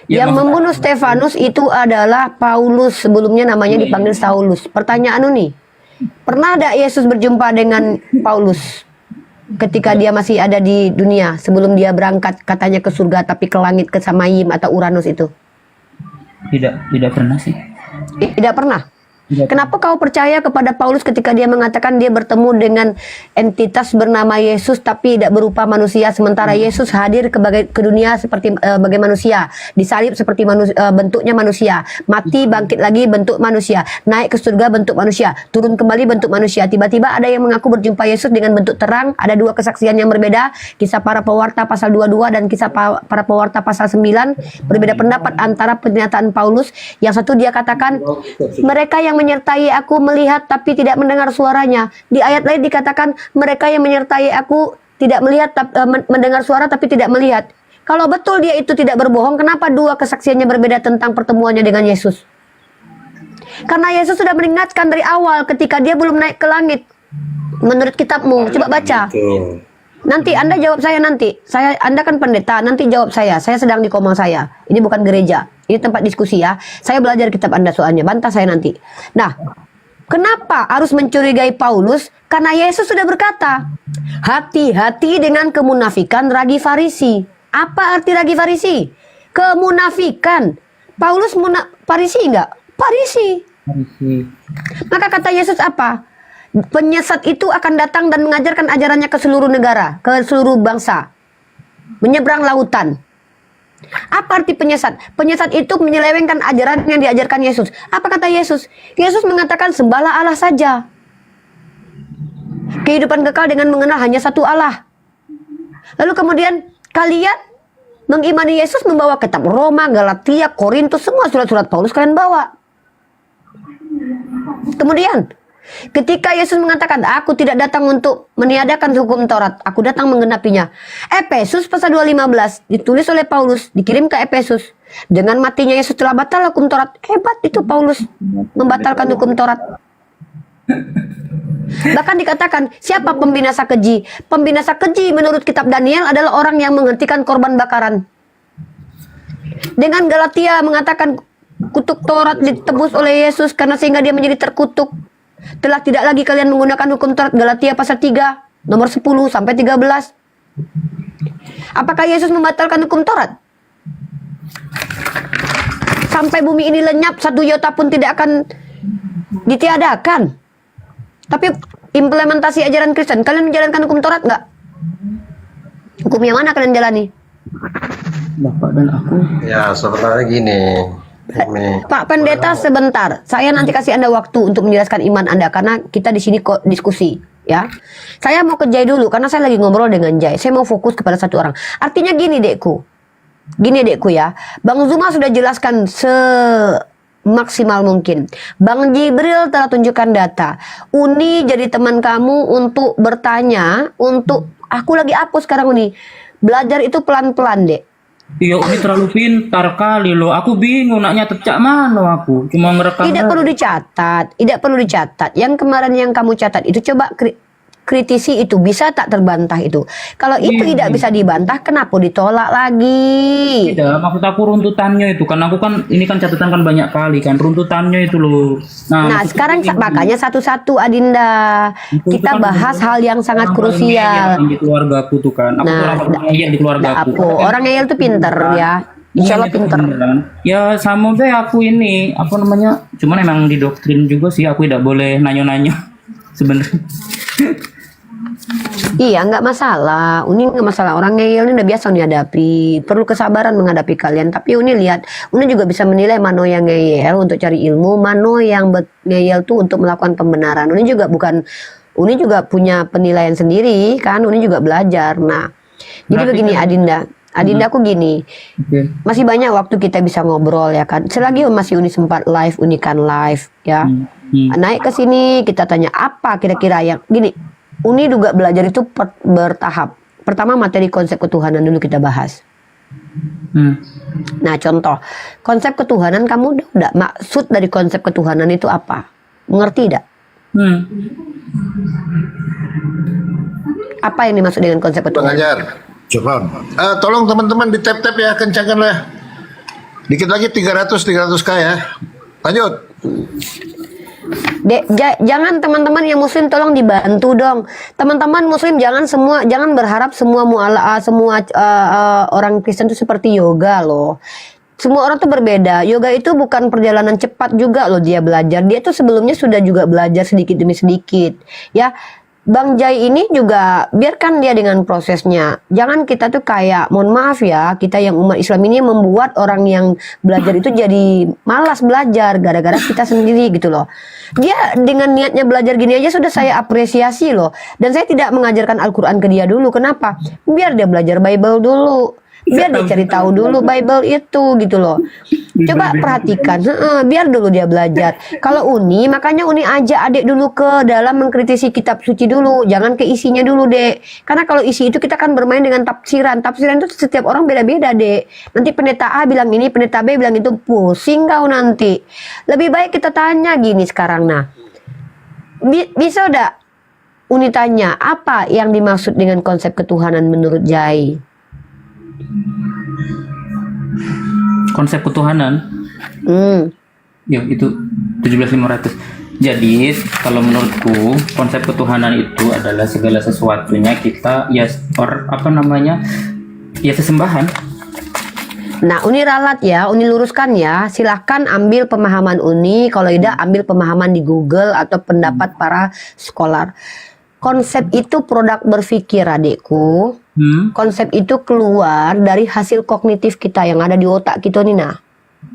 Ya, Yang maksud membunuh Stefanus itu adalah Paulus. Sebelumnya namanya dipanggil Saulus. Pertanyaan nih, pernah ada Yesus berjumpa dengan Paulus ketika dia masih ada di dunia sebelum dia berangkat katanya ke surga tapi ke langit, ke Samayim atau Uranus itu? Tidak pernah sih. Tidak pernah. Kenapa kau percaya kepada Paulus ketika dia mengatakan dia bertemu dengan entitas bernama Yesus tapi tidak berupa manusia, sementara Yesus hadir ke dunia seperti sebagai manusia, disalib seperti bentuknya manusia, mati bangkit lagi bentuk manusia, naik ke surga bentuk manusia, turun kembali bentuk manusia. Tiba-tiba ada yang mengaku berjumpa Yesus dengan bentuk terang. Ada dua kesaksian yang berbeda, Kisah Para Pewarta pasal 22 dan Kisah Para Pewarta pasal 9. Berbeda pendapat antara pernyataan Paulus. Yang satu dia katakan, mereka yang menyertai aku melihat tapi tidak mendengar suaranya. Di ayat lain dikatakan, mereka yang menyertai aku tidak melihat mendengar suara tapi tidak melihat. Kalau betul dia itu tidak berbohong, kenapa dua kesaksiannya berbeda tentang pertemuannya dengan Yesus? Karena Yesus sudah mengingatkan dari awal ketika dia belum naik ke langit. Menurut kitabmu, coba baca. Nanti Anda jawab saya nanti. Anda kan pendeta, nanti jawab saya. Saya sedang di koma saya. Ini bukan gereja. Ini tempat diskusi ya. Saya belajar kitab Anda soalnya. Bantah saya nanti. Nah, kenapa harus mencurigai Paulus? Karena Yesus sudah berkata, hati-hati dengan kemunafikan ragi Farisi. Apa arti ragi Farisi? Kemunafikan. Paulus Farisi enggak? Farisi. Maka kata Yesus apa? Penyesat itu akan datang dan mengajarkan ajarannya ke seluruh negara, ke seluruh bangsa. Menyeberang lautan. Apa arti penyesat? Penyesat itu menyelewengkan ajaran yang diajarkan Yesus. Apa kata Yesus? Yesus mengatakan sembahlah Allah saja. Kehidupan kekal dengan mengenal hanya satu Allah. Lalu kemudian kalian mengimani Yesus membawa kitab Roma, Galatia, Korintus, semua surat-surat Paulus kalian bawa. Kemudian ketika Yesus mengatakan, aku tidak datang untuk meniadakan hukum Taurat, aku datang menggenapinya. Efesus pasal 2:15 ditulis oleh Paulus, dikirim ke Efesus. Dengan matinya Yesus telah batal hukum Taurat. Hebat itu Paulus membatalkan hukum Taurat. Bahkan dikatakan, siapa pembinasa keji? Pembinasa keji menurut kitab Daniel adalah orang yang menghentikan korban bakaran. Dengan Galatia mengatakan kutuk Taurat ditebus oleh Yesus karena sehingga dia menjadi terkutuk. Telah tidak lagi kalian menggunakan hukum Taurat. Galatia pasal 3 nomor 10 sampai 13. Apakah Yesus membatalkan hukum Taurat? Sampai bumi ini lenyap, 1 iota pun tidak akan ditiadakan. Tapi implementasi ajaran Kristen, kalian menjalankan hukum Taurat nggak? Hukum yang mana kalian jalani? Bapak dan aku. Ya, sebenarnya gini. Pak Pendeta, sebentar. Saya nanti kasih Anda waktu untuk menjelaskan iman Anda karena kita di sini kok diskusi, ya. Saya mau ke Jai dulu karena saya lagi ngobrol dengan Jai. Saya mau fokus kepada satu orang. Artinya gini, Dekku. Gini, Dekku ya. Bang Zuma sudah jelaskan semaksimal mungkin. Bang Jibril telah tunjukkan data. Uni jadi teman kamu untuk bertanya, untuk aku lagi apa sekarang Uni? Belajar itu pelan-pelan, Dek. Iya, ini terlalu pintar kali loh. Aku bingung nak nyatet cak mana aku. Cuma merekam. Tidak perlu dicatat. Tidak perlu dicatat. Yang kemarin yang kamu catat itu coba kritisi itu. Bisa tak terbantah itu? Kalau itu tidak bisa dibantah, kenapa ditolak lagi? Tidak, maksud aku runtutannya itu. Kan aku kan, ini kan catatan kan banyak kali kan. Runtutannya itu loh. Nah sekarang makanya satu-satu Adinda. Kita bahas hal yang sangat krusial. Di keluarga aku tuh kan. Aku orang ngeyel di keluarga aku. Orang ngeyel tuh pinter ya. Insya Allah pinter. Ya sama deh aku ini. Apa namanya. Cuman emang didoktrin juga sih. Aku tidak boleh nanya-nanya. Sebenarnya. Iya, nggak masalah. Uni nggak masalah. Orang ngeyel ini udah biasa Uni hadapi. Perlu kesabaran menghadapi kalian. Tapi Uni lihat, Uni juga bisa menilai mana yang ngeyel untuk cari ilmu, mana yang ngeyel tuh untuk melakukan pembenaran. Uni juga punya penilaian sendiri kan. Uni juga belajar. Nah, jadi Berarti begini kan- Adinda aku gini. Masih banyak waktu kita bisa ngobrol ya kan. Selagi masih Uni sempat live, Uni kan live ya. Naik ke sini kita tanya apa kira-kira yang gini. Uni juga belajar itu bertahap. Pertama materi konsep ketuhanan dulu kita bahas. Nah contoh konsep ketuhanan kamu udah maksud dari konsep ketuhanan itu apa? Mengerti tidak? Apa yang dimaksud dengan konsep ketuhanan? Pengajar, Jepang. Tolong teman-teman di tap-tap ya, kencangkan lah. Dikit lagi 300k ya. Lanjut. Jangan teman-teman yang muslim tolong dibantu dong. Teman-teman muslim jangan berharap semua orang Kristen itu seperti yoga loh. Semua orang tuh berbeda. Yoga itu bukan perjalanan cepat juga loh dia belajar. Dia tuh sebelumnya sudah juga belajar sedikit demi sedikit. Ya, Bang Jai ini juga biarkan dia dengan prosesnya. Jangan kita tuh kayak, mohon maaf ya, kita yang umat Islam ini membuat orang yang belajar itu jadi malas belajar gara-gara kita sendiri gitu loh. Dia dengan niatnya belajar gini aja sudah saya apresiasi loh. Dan saya tidak mengajarkan Al-Quran ke dia dulu. Kenapa? Biar dia belajar Bible dulu. Biar dia cari tahu dulu Bible itu gitu loh. Coba perhatikan, biar dulu dia belajar. Kalau Uni, makanya Uni ajak adik dulu ke dalam mengkritisi kitab suci dulu. Jangan ke isinya dulu, Dek. Karena kalau isi itu kita kan bermain dengan tafsiran. Tafsiran itu setiap orang beda-beda, Dek. Nanti pendeta A bilang ini, pendeta B bilang itu. Pusing kau nanti. Lebih baik kita tanya gini sekarang. Nah, bisa udah Uni tanya, apa yang dimaksud dengan konsep ketuhanan menurut Jai? Konsep ketuhanan ya itu 17.500. Jadi kalau menurutku konsep ketuhanan itu adalah segala sesuatunya kita ya sesembahan. Nah, Uni ralat ya, Uni luruskan ya. Silahkan ambil pemahaman Uni, kalau tidak ambil pemahaman di Google atau pendapat para scholar. Konsep itu produk berpikir adikku. Konsep itu keluar dari hasil kognitif kita yang ada di otak kita nih. Nah,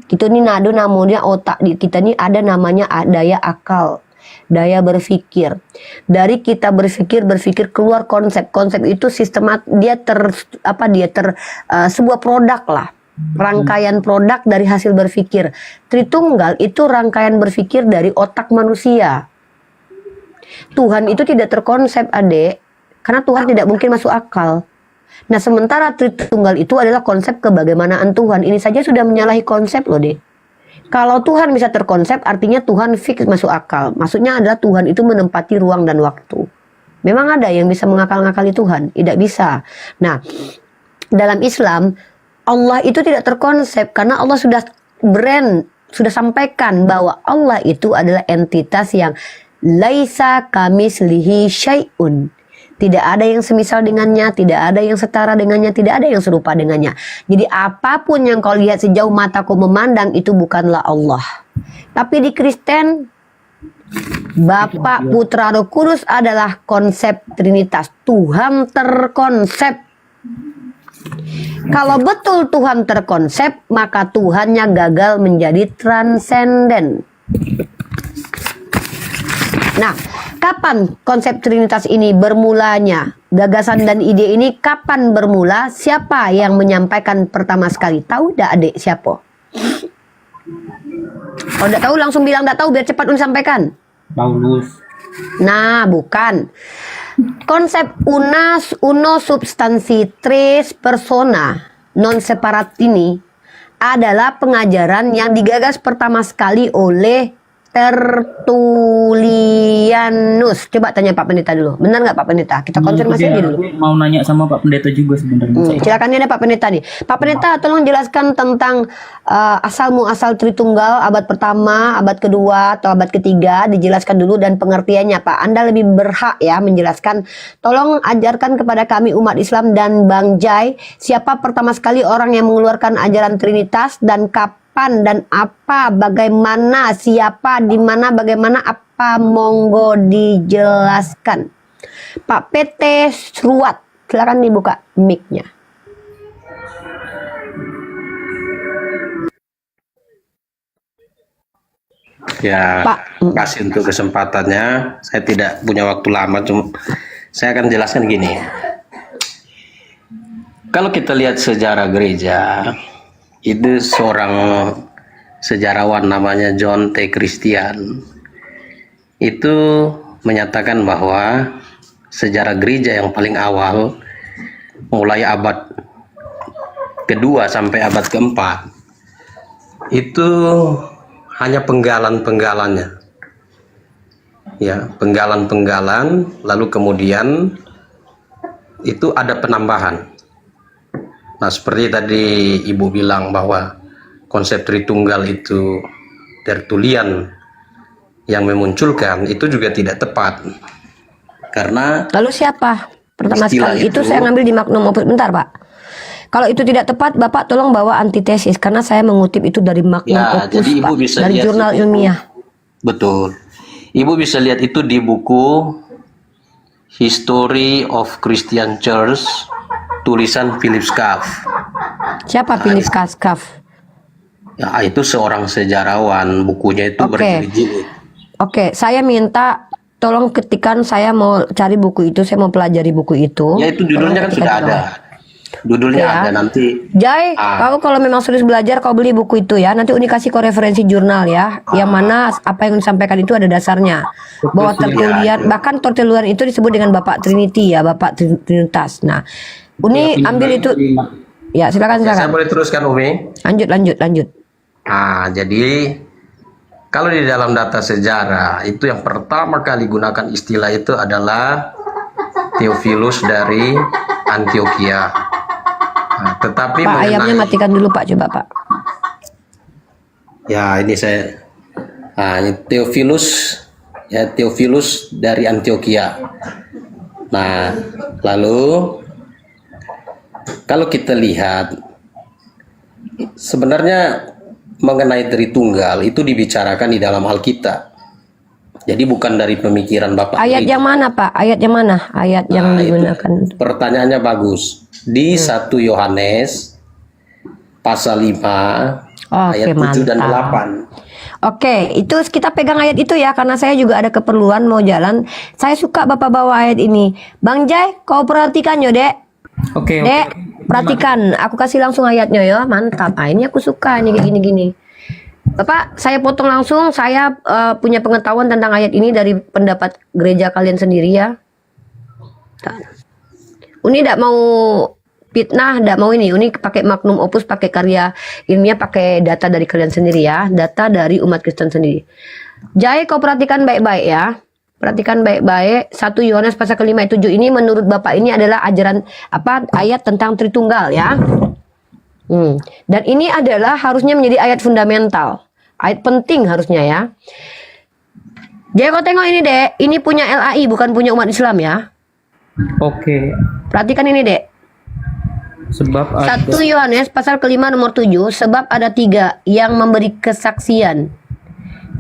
kita nih ada namanya otak di kita nih ada namanya daya akal, daya berpikir. Dari kita berpikir keluar konsep. Konsep itu sistemat sebuah produk lah. Rangkaian produk dari hasil berpikir. Tritunggal itu rangkaian berpikir dari otak manusia. Tuhan itu tidak terkonsep, Adek, karena Tuhan tidak mungkin masuk akal. Nah, sementara Tritunggal itu adalah konsep kebagaimanaan Tuhan. Ini saja sudah menyalahi konsep loh, Dek. Kalau Tuhan bisa terkonsep, artinya Tuhan fix masuk akal. Maksudnya adalah Tuhan itu menempati ruang dan waktu. Memang ada yang bisa mengakal-ngakali Tuhan? Tidak bisa. Nah, dalam Islam, Allah itu tidak terkonsep karena Allah sudah sampaikan bahwa Allah itu adalah entitas yang laisa kamislihi syai'un. Tidak ada yang semisal dengannya, tidak ada yang setara dengannya, tidak ada yang serupa dengannya. Jadi apapun yang kau lihat sejauh mataku memandang itu bukanlah Allah. Tapi di Kristen, Bapa, Putra, Roh Kudus adalah konsep Trinitas. Tuhan terkonsep. Kalau betul Tuhan terkonsep, maka Tuhannya gagal menjadi transenden. Nah, kapan konsep Trinitas ini bermulanya? Gagasan dan ide ini kapan bermula? Siapa yang menyampaikan pertama sekali? Tahu tidak, Adik, siapa? Kalau tidak tahu langsung bilang tidak tahu biar cepat disampaikan. Paulus. Nah, bukan. Konsep uno substansi tres persona non separat ini adalah pengajaran yang digagas pertama sekali oleh Tertullianus. Coba tanya Pak Pendeta dulu. Benar nggak Pak Pendeta? Kita konfirmasi aja dulu. Mau nanya sama Pak Pendeta juga sebenarnya. Silakan ada Pak Pendeta nih. Pak Pendeta, tolong jelaskan tentang asal Tritunggal abad pertama, abad kedua, atau abad ketiga. Dijelaskan dulu dan pengertiannya, Pak. Anda lebih berhak ya menjelaskan. Tolong ajarkan kepada kami umat Islam dan Bang Jai, siapa pertama sekali orang yang mengeluarkan ajaran Trinitas dan kapan dan apa, bagaimana, siapa, di mana, bagaimana, apa, monggo dijelaskan. Pak PT Sruat, silakan dibuka mic-nya. Ya, kasih untuk kesempatannya. Saya tidak punya waktu lama, cuma saya akan jelaskan gini. Kalau kita lihat sejarah gereja, itu seorang sejarawan namanya John T. Christian itu menyatakan bahwa sejarah gereja yang paling awal mulai abad kedua sampai abad keempat itu hanya penggalan-penggalannya, ya, penggalan-penggalan, lalu kemudian itu ada penambahan. Nah, seperti tadi Ibu bilang bahwa konsep Tritunggal itu Tertullian yang memunculkan, itu juga tidak tepat. Karena lalu siapa pertama sekali? Itu saya ngambil di Magnum Opus. Bentar, Pak. Kalau itu tidak tepat, Bapak tolong bawa antitesis, karena saya mengutip itu dari Magnum Opus, jadi Ibu Pak, bisa dari lihat jurnal itu. ilmiah. Betul. Ibu bisa lihat itu di buku History of Christian Church, tulisan Philip Schaff. Siapa Philip Schaff? Ya, itu seorang sejarawan, bukunya itu berjilid-jilid. Oke, saya minta tolong ketikan, saya mau cari buku itu, saya mau pelajari buku itu. Ya, itu judulnya kan sudah ada. Judulnya Ya. ada nanti. Jai, kau kalau memang serius belajar, kau beli buku itu ya. Nanti Uni kasih kau referensi jurnal ya. Yang mana apa yang disampaikan itu ada dasarnya. Bahwa Tertullian, bahkan Tertullian itu disebut dengan Bapak Trinity ya, Bapak Trinitas. Nah, Uni ambil itu. Ya, silakan. Saya boleh teruskan, Umi? Lanjut. Nah, jadi kalau di dalam data sejarah itu yang pertama kali gunakan istilah itu adalah Theophilus dari Antioquia. Nah, tetapi Pak, ayamnya matikan dulu Pak, coba Pak. Ya, ini saya ini Theophilus dari Antioquia. Nah, lalu kalau kita lihat sebenarnya mengenai Tritunggal itu dibicarakan di dalam Alkitab. Jadi bukan dari pemikiran Bapak. Ayat yang mana Pak? Ayat yang mana? Ayat yang digunakan. Pertanyaannya bagus. Di 1 Yohanes pasal 5 ayat 7 dan 8. Oke, itu kita pegang ayat itu ya, karena saya juga ada keperluan mau jalan. Saya suka Bapak bawa ayat ini. Bang Jai, kau perhatikan yo, Dek. Oke. Dek, perhatikan. Aku kasih langsung ayatnya ya, mantap. Ah, ini aku suka ini kayak gini-gini. Bapak, saya potong langsung. Saya punya pengetahuan tentang ayat ini dari pendapat gereja kalian sendiri ya. Uni tidak mau fitnah, tidak mau ini. Uni pakai Magnum Opus, pakai karya ilmiah, pakai data dari kalian sendiri ya. Data dari umat Kristen sendiri. Jai, kau perhatikan baik-baik ya. Perhatikan baik-baik. 1 Yohanes pasal ke-5 ayat 7 ini menurut Bapak ini adalah ajaran ayat tentang Tritunggal ya. Dan ini adalah harusnya menjadi ayat fundamental. Ayat penting harusnya ya. Jai, kau tengok ini, Dek. Ini punya LAI, bukan punya umat Islam ya. Oke. Perhatikan ini, Dek. Sebab 1 Yohanes pasal ke-5 nomor 7, sebab ada 3 yang memberi kesaksian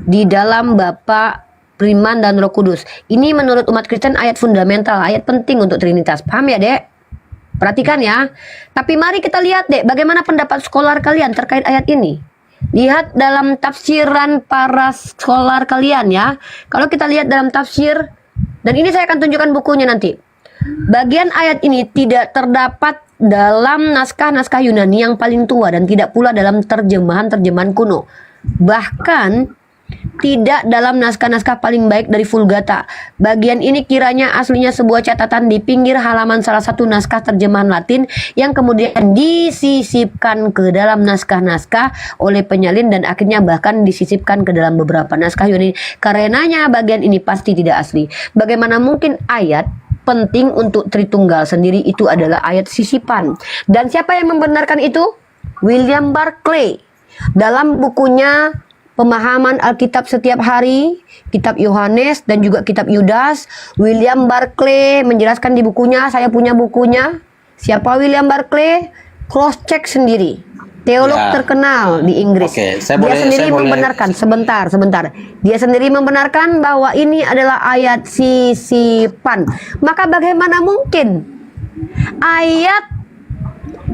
di dalam Bapa, Firman dan Roh Kudus. Ini menurut umat Kristen ayat fundamental, ayat penting untuk Trinitas. Paham ya, Dek? Perhatikan ya. Tapi mari kita lihat, Dek, bagaimana pendapat skolar kalian terkait ayat ini. Lihat dalam tafsiran para skolar kalian ya. Kalau kita lihat dalam tafsir, dan ini saya akan tunjukkan bukunya nanti. Bagian ayat ini tidak terdapat dalam naskah-naskah Yunani yang paling tua dan tidak pula dalam terjemahan-terjemahan kuno. Bahkan tidak dalam naskah-naskah paling baik dari Vulgata. Bagian ini kiranya aslinya sebuah catatan di pinggir halaman salah satu naskah terjemahan Latin yang kemudian disisipkan ke dalam naskah-naskah oleh penyalin dan akhirnya bahkan disisipkan ke dalam beberapa naskah Yunani. Karenanya bagian ini pasti tidak asli. Bagaimana mungkin ayat penting untuk Tritunggal sendiri itu adalah ayat sisipan? Dan siapa yang membenarkan itu? William Barclay dalam bukunya Pemahaman Alkitab Setiap Hari, Kitab Yohanes dan juga Kitab Yudas. William Barclay menjelaskan di bukunya, saya punya bukunya. Siapa William Barclay? Cross check sendiri. teolog Ya. terkenal di Inggris. Oke, Dia sendiri membenarkan, sebentar. Dia sendiri membenarkan bahwa ini adalah ayat sisipan. Maka bagaimana mungkin ayat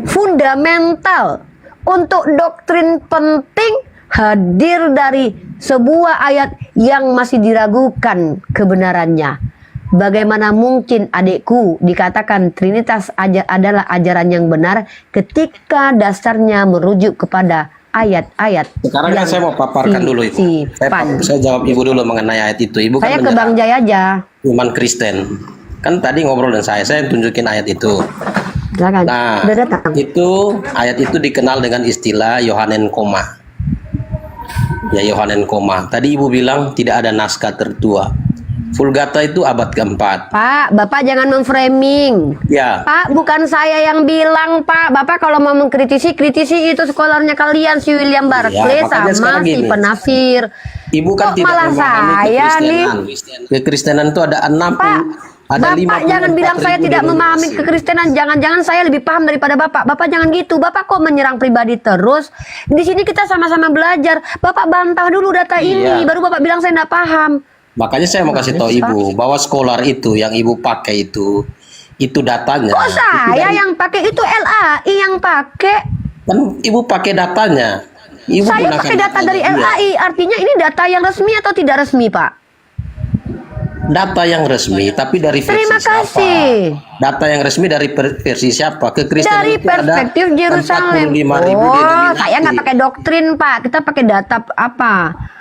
fundamental untuk doktrin penting hadir dari sebuah ayat yang masih diragukan kebenarannya? Bagaimana mungkin adikku dikatakan Trinitas adalah ajaran yang benar ketika dasarnya merujuk kepada ayat-ayat? Sekarang kan saya mau paparkan dulu Ibu. Saya jawab Ibu dulu mengenai ayat itu. Ibu Saya kan ke Bang Jaya aja. iman Kristen. Kan tadi ngobrol dengan saya tunjukin ayat itu. Silakan. Nah, Udah datang. itu ayat itu dikenal dengan istilah Yohanen koma. Ya, Yohanen koma. Tadi Ibu bilang tidak ada naskah tertua. Vulgata itu abad keempat. Pak, Bapak jangan memframing. Ya. Pak, bukan saya yang bilang, Pak. Bapak kalau mau mengkritisi, kritisi itu skolarnya kalian, si William Barclay makanya sama sekarang si gini. penafsir. Ibu kan Kok tidak malah memahami saya nih? Kekristenan itu ada 60. Ada Bapak jangan bilang saya tidak memahami kekristenan. Jangan-jangan saya lebih paham daripada Bapak. Bapak jangan gitu. Bapak kok menyerang pribadi terus? Di sini kita sama-sama belajar. Bapak bantah dulu data ini, baru Bapak bilang saya tidak paham. Makanya saya mau kasih tahu Ibu bahwa scholar itu yang Ibu pakai itu datanya. Kok saya yang pakai itu LAI yang pakai? Kan Ibu pakai datanya. Ibu Saya gunakan pakai data dari dia. LAI. Artinya ini data yang resmi atau tidak resmi, Pak? Data yang resmi, tapi dari versi Terima kasih. siapa? Data yang resmi dari versi siapa? Kekristenan Dari itu ada perspektif Yerusalem. 45.000 Oh, denominasi. saya nggak pakai doktrin, Pak. Kita pakai data apa?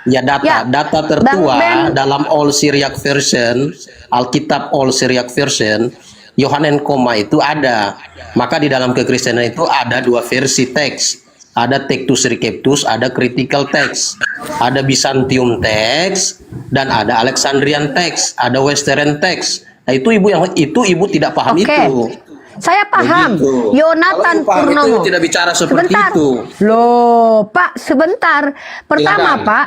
Ya data, data tertua Bang Ben. dalam All Syriac Version, Alkitab All Syriac Version, Yohanen koma itu ada. Maka di dalam kekristenan itu ada dua versi teks. Ada Textus Receptus, ada Critical Text, ada Byzantium Text, dan ada Alexandrian Text, ada Western Text. Nah itu ibu tidak paham itu. Saya paham. Begitu. Yonatan Kalau ibu paham itu, Purnomo. ibu tidak bicara seperti Sebentar. itu. Loh, Pak, sebentar. Pertama, Silakan. Pak,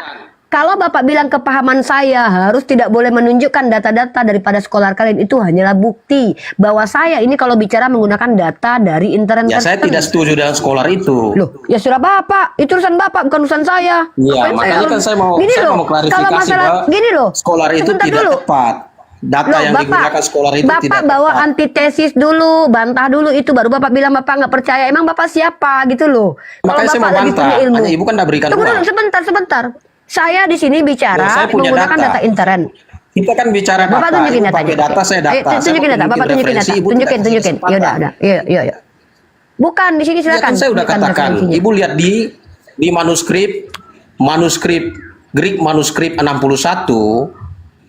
kalau Bapak bilang kepahaman saya harus tidak boleh menunjukkan data-data daripada sekolah kalian, itu hanyalah bukti bahwa saya ini kalau bicara menggunakan data dari internet. Ya saya tidak setuju dengan scholar itu. Loh, ya sudah Bapak, itu urusan Bapak bukan urusan saya. Iya, Ngapain makanya kan saya mau Gini loh, mau klarifikasi kalau masalah bahwa gini loh, scholar itu sebentar tidak dulu. tepat. Data Loh, yang digunakan scholar itu Bapak tidak bawa tepat. antitesis dulu, bantah dulu itu, baru Bapak bilang Bapak nggak percaya. Emang Bapak siapa gitu loh? Makanya saya mau lagi bantah. punya ilmu. Hanya ibu kan tidak berikan Tunggu ruang. dulu, sebentar. Saya di sini bicara Ya, saya punya menggunakan data internet. Kita kan bicara data. Bapak tunjukin Ibu datanya. pakai data, saya data. Ayo, tunjukin Saya data. mau Bapak tunjukin referensi, data. ibu tidak Tunjukin. kasih Ya kesempatan. udah. Iya. Bukan di sini Ya silakan. kan saya udah Tunjukkan katakan. referensinya. Ibu lihat di manuskrip Greek manuskrip 61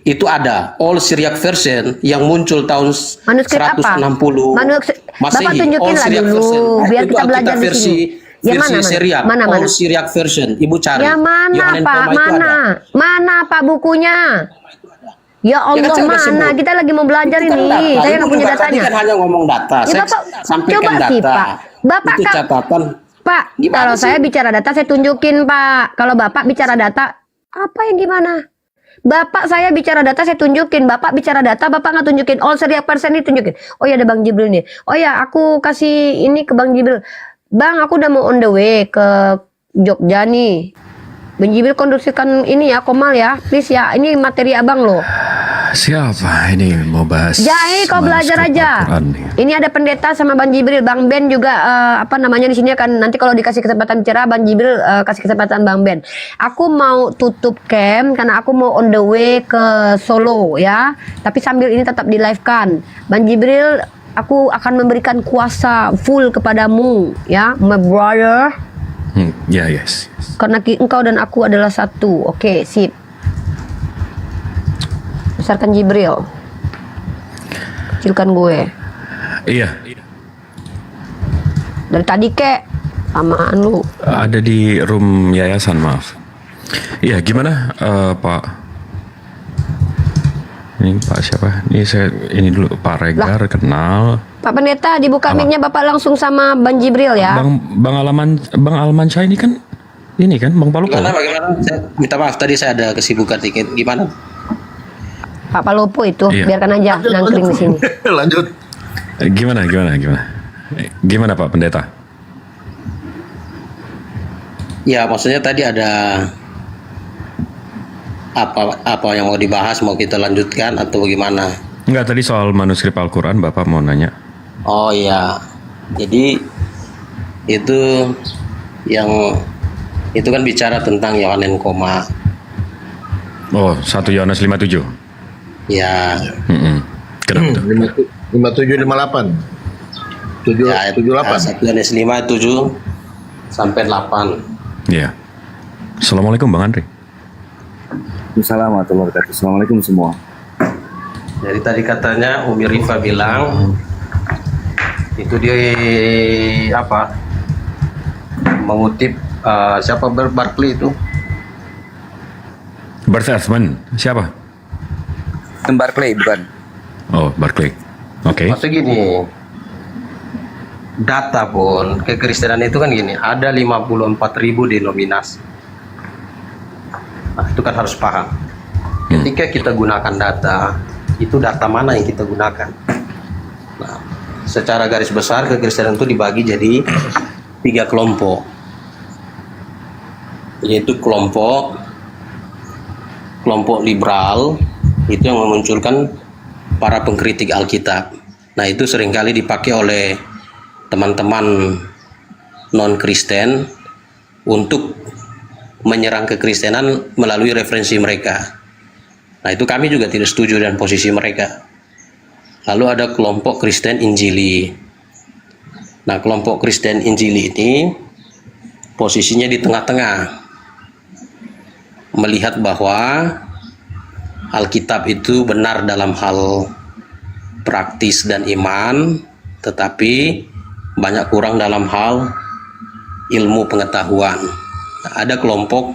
itu ada All Syriac Version yang muncul tahun Manuskrip apa? 160 Bapak Masehi. tunjukin All lah Syriac dulu, Version. Nah, biar itu kita belajar Alkitab di versi sini. Ya, versi mana? Syriac. Mana? All Syriac Version. Ibu cari. Ya mana Yohanen Pak? Koma itu ada. Mana Pak bukunya? Ya Allah, kan saya udah mana? sebut. Kita lagi mau belajar Itu kan ini. data. Saya Ibu nggak punya juga tadi datanya. kan hanya ngomong data. Ya, Saya Bapak, sampaikan coba data. sih, Pak. Bapak itu kan- catatan. Pak, Gimana kalau sih? saya bicara data, saya tunjukin Pak. Kalau Bapak bicara data, apa yang gimana? Bapak saya bicara data, saya tunjukin. Bapak bicara data, Bapak nggak tunjukin. All Syriac Version ini tunjukin. Oh ya ada Bang Jibril nih. Oh ya aku kasih ini ke Bang Jibril. Bang, aku udah mau on the way ke Jogja nih. Bang Jibril kondisikan ini ya, Komal ya. Please ya, ini materi abang loh. Siapa ini mau bahas? Jai, kau belajar manuskrip aja. Al-Quran nih? Ini ada pendeta sama Bang Jibril, Bang Ben juga apa namanya di sini akan nanti kalau dikasih kesempatan bicara Bang Jibril kasih kesempatan Bang Ben. Aku mau tutup camp karena aku mau on the way ke Solo ya. Tapi sambil ini tetap di live kan. Bang Jibril, aku akan memberikan kuasa full kepadamu ya, my brother. Ya, yes. Karena engkau dan aku adalah satu. Oke, sip. Besarkan Jibril. Kecilkan gue. Iya, Dari tadi kek samaan lu. ada di room yayasan, maaf. Iya, gimana Pak? Ini Pak siapa? Ini dulu Pak Regar, kenal. Pak Pendeta dibuka mic-nya Bapak langsung sama Bang Jibril ya. Bang Alman Syah ini kan Bang Palupo. Bagaimana? Saya minta maaf tadi saya ada kesibukan dikit. Gimana? Pak Palopo itu Iya. biarkan aja nangkring di sini. Lanjut. Gimana Pak Pendeta? Ya, maksudnya tadi ada apa yang mau dibahas, mau kita lanjutkan atau bagaimana? Enggak, tadi soal manuskrip Al-Quran Bapak mau nanya. Oh iya, jadi itu kan bicara tentang Yohanes koma. Oh, 1 Yohanes 5:7. Ya. Kenapa tuh? 5758. 78. 1 Yohanes 5:7 sampai 8. Iya. Assalamualaikum Bang Andri. Assalamualaikum semua. Jadi tadi katanya Umi Rifa bilang itu dia mengutip siapa Barclay itu? Bert Ehrman, siapa? Barclay bukan? Oh, Barclay. Oke. Maksudnya gini, data pun kekristenan itu kan gini, ada 54.000 denominasi. Nah, itu kan harus paham. Ketika kita gunakan data, itu data mana yang kita gunakan? Nah, secara garis besar kekristenan itu dibagi jadi 3 kelompok, yaitu kelompok liberal, itu yang memunculkan para pengkritik Alkitab. Nah, itu seringkali dipakai oleh teman-teman non-Kristen untuk menyerang kekristenan melalui referensi mereka. Nah, itu kami juga tidak setuju dengan posisi mereka. Lalu ada kelompok Kristen Injili. Nah, kelompok Kristen Injili ini posisinya di tengah-tengah, melihat bahwa Alkitab itu benar dalam hal praktis dan iman, tetapi banyak kurang dalam hal ilmu pengetahuan. Nah, ada kelompok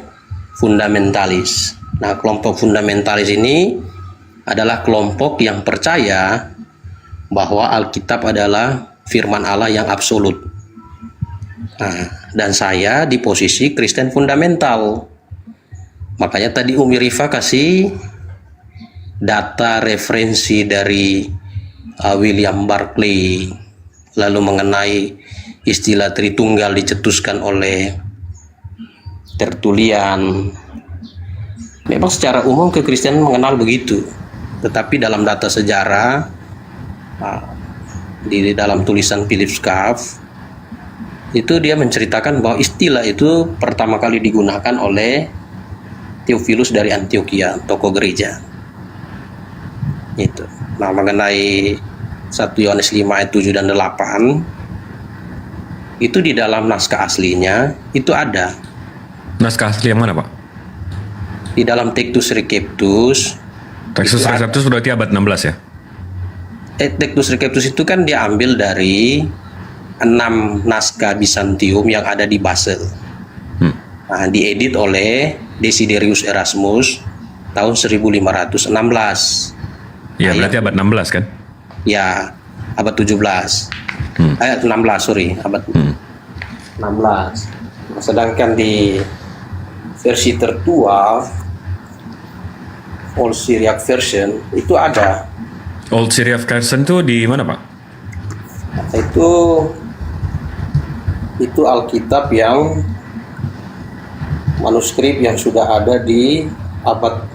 fundamentalis. Nah, kelompok fundamentalis ini adalah kelompok yang percaya bahwa Alkitab adalah firman Allah yang absolut. Nah, dan saya di posisi Kristen fundamental. Makanya tadi Umi Rifa kasih data referensi dari William Barclay, lalu mengenai istilah Tritunggal dicetuskan oleh Tertullian. Memang secara umum kekristenan mengenal begitu, tetapi dalam data sejarah, di dalam tulisan Philip Schaff, itu dia menceritakan bahwa istilah itu pertama kali digunakan oleh Theophilus dari Antioquia, tokoh gereja. Itu. Nah, mengenai 1 Yohanes 5 ayat 7 dan 8, itu di dalam naskah aslinya itu ada. Naskah asli yang mana, Pak? Di dalam Textus Receptus. Textus Receptus berarti abad 16 ya? Textus Receptus itu kan diambil dari 6 naskah Bizantium yang ada di Basel. Nah, diedit oleh Desiderius Erasmus tahun 1516. Ya, berarti abad 16 kan? Ya, abad 17. Abad 16. Sedangkan di versi tertua, Old Syriac Version, itu ada. Old Syriac Version itu di mana, Pak? Itu Alkitab yang manuskrip yang sudah ada di abad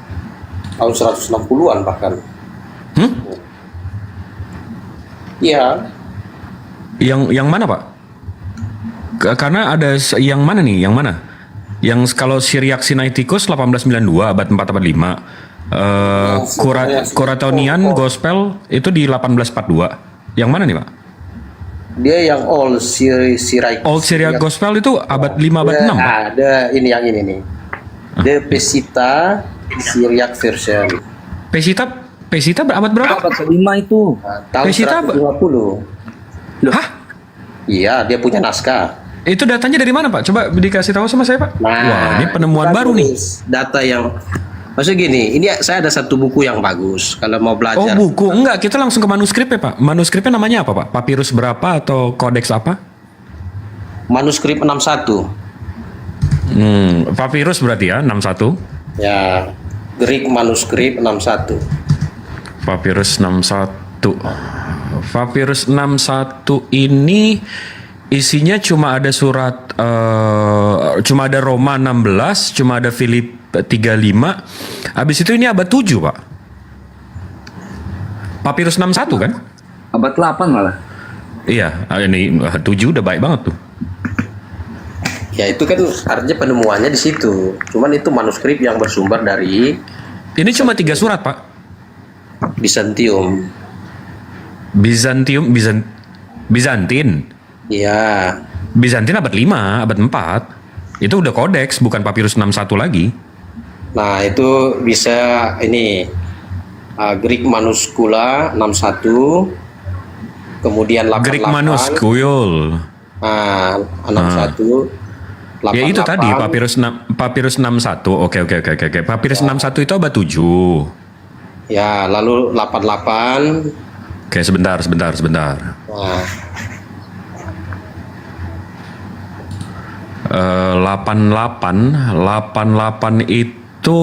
tahun 160-an bahkan. Iya. Yang mana, Pak? Karena ada yang mana nih? Yang mana? Yang kalau Syriac Sinaiticus 1892 abad 4 abad 5. Coratonian Gospel itu di 1842. Yang mana nih, Pak? Dia yang Old Syriac. Old Syriac Gospel itu abad 5 abad 6. Ada ini yang ini nih. The Peshitta Syriac Version. Peshitta abad berapa? Abad ke-5 itu. Tahun 150. Hah? Iya, dia punya naskah. Itu datanya dari mana, Pak? Coba dikasih tahu sama saya, Pak. Nah, wah, ini penemuan baru nih. Data yang maksudnya gini, ini saya ada satu buku yang bagus kalau mau belajar. Oh, buku. Enggak, kita langsung ke manuskripnya, Pak. Manuskripnya namanya apa, Pak? Papirus berapa atau kodeks apa? Manuskrip 61. Papirus berarti ya, 61. Ya, Greek manuskrip 61. Papirus 61. Papirus 61 ini Isinya cuma ada surat, cuma ada Roma 16, cuma ada Filip 35. Habis itu ini abad 7, Pak. Papirus 61 kan? Abad 8 malah. Iya, ini 7 udah baik banget tuh. Ya itu kan artinya penemuannya di situ. Cuman itu manuskrip yang bersumber dari Ini cuma 3 surat, Pak. Bizantium. Bizantin. Iya. Bizantin abad 5, abad 4. Itu udah kodeks, bukan Papirus 61 lagi. Nah, itu bisa ini Greek Manuskula 61, kemudian 88. Greek Manuskul. Nah, 61. 88. Ya itu tadi Papirus 61. Oke. Papirus 61 itu abad 7. Ya, lalu 88. Oke, sebentar. Nah, 88 itu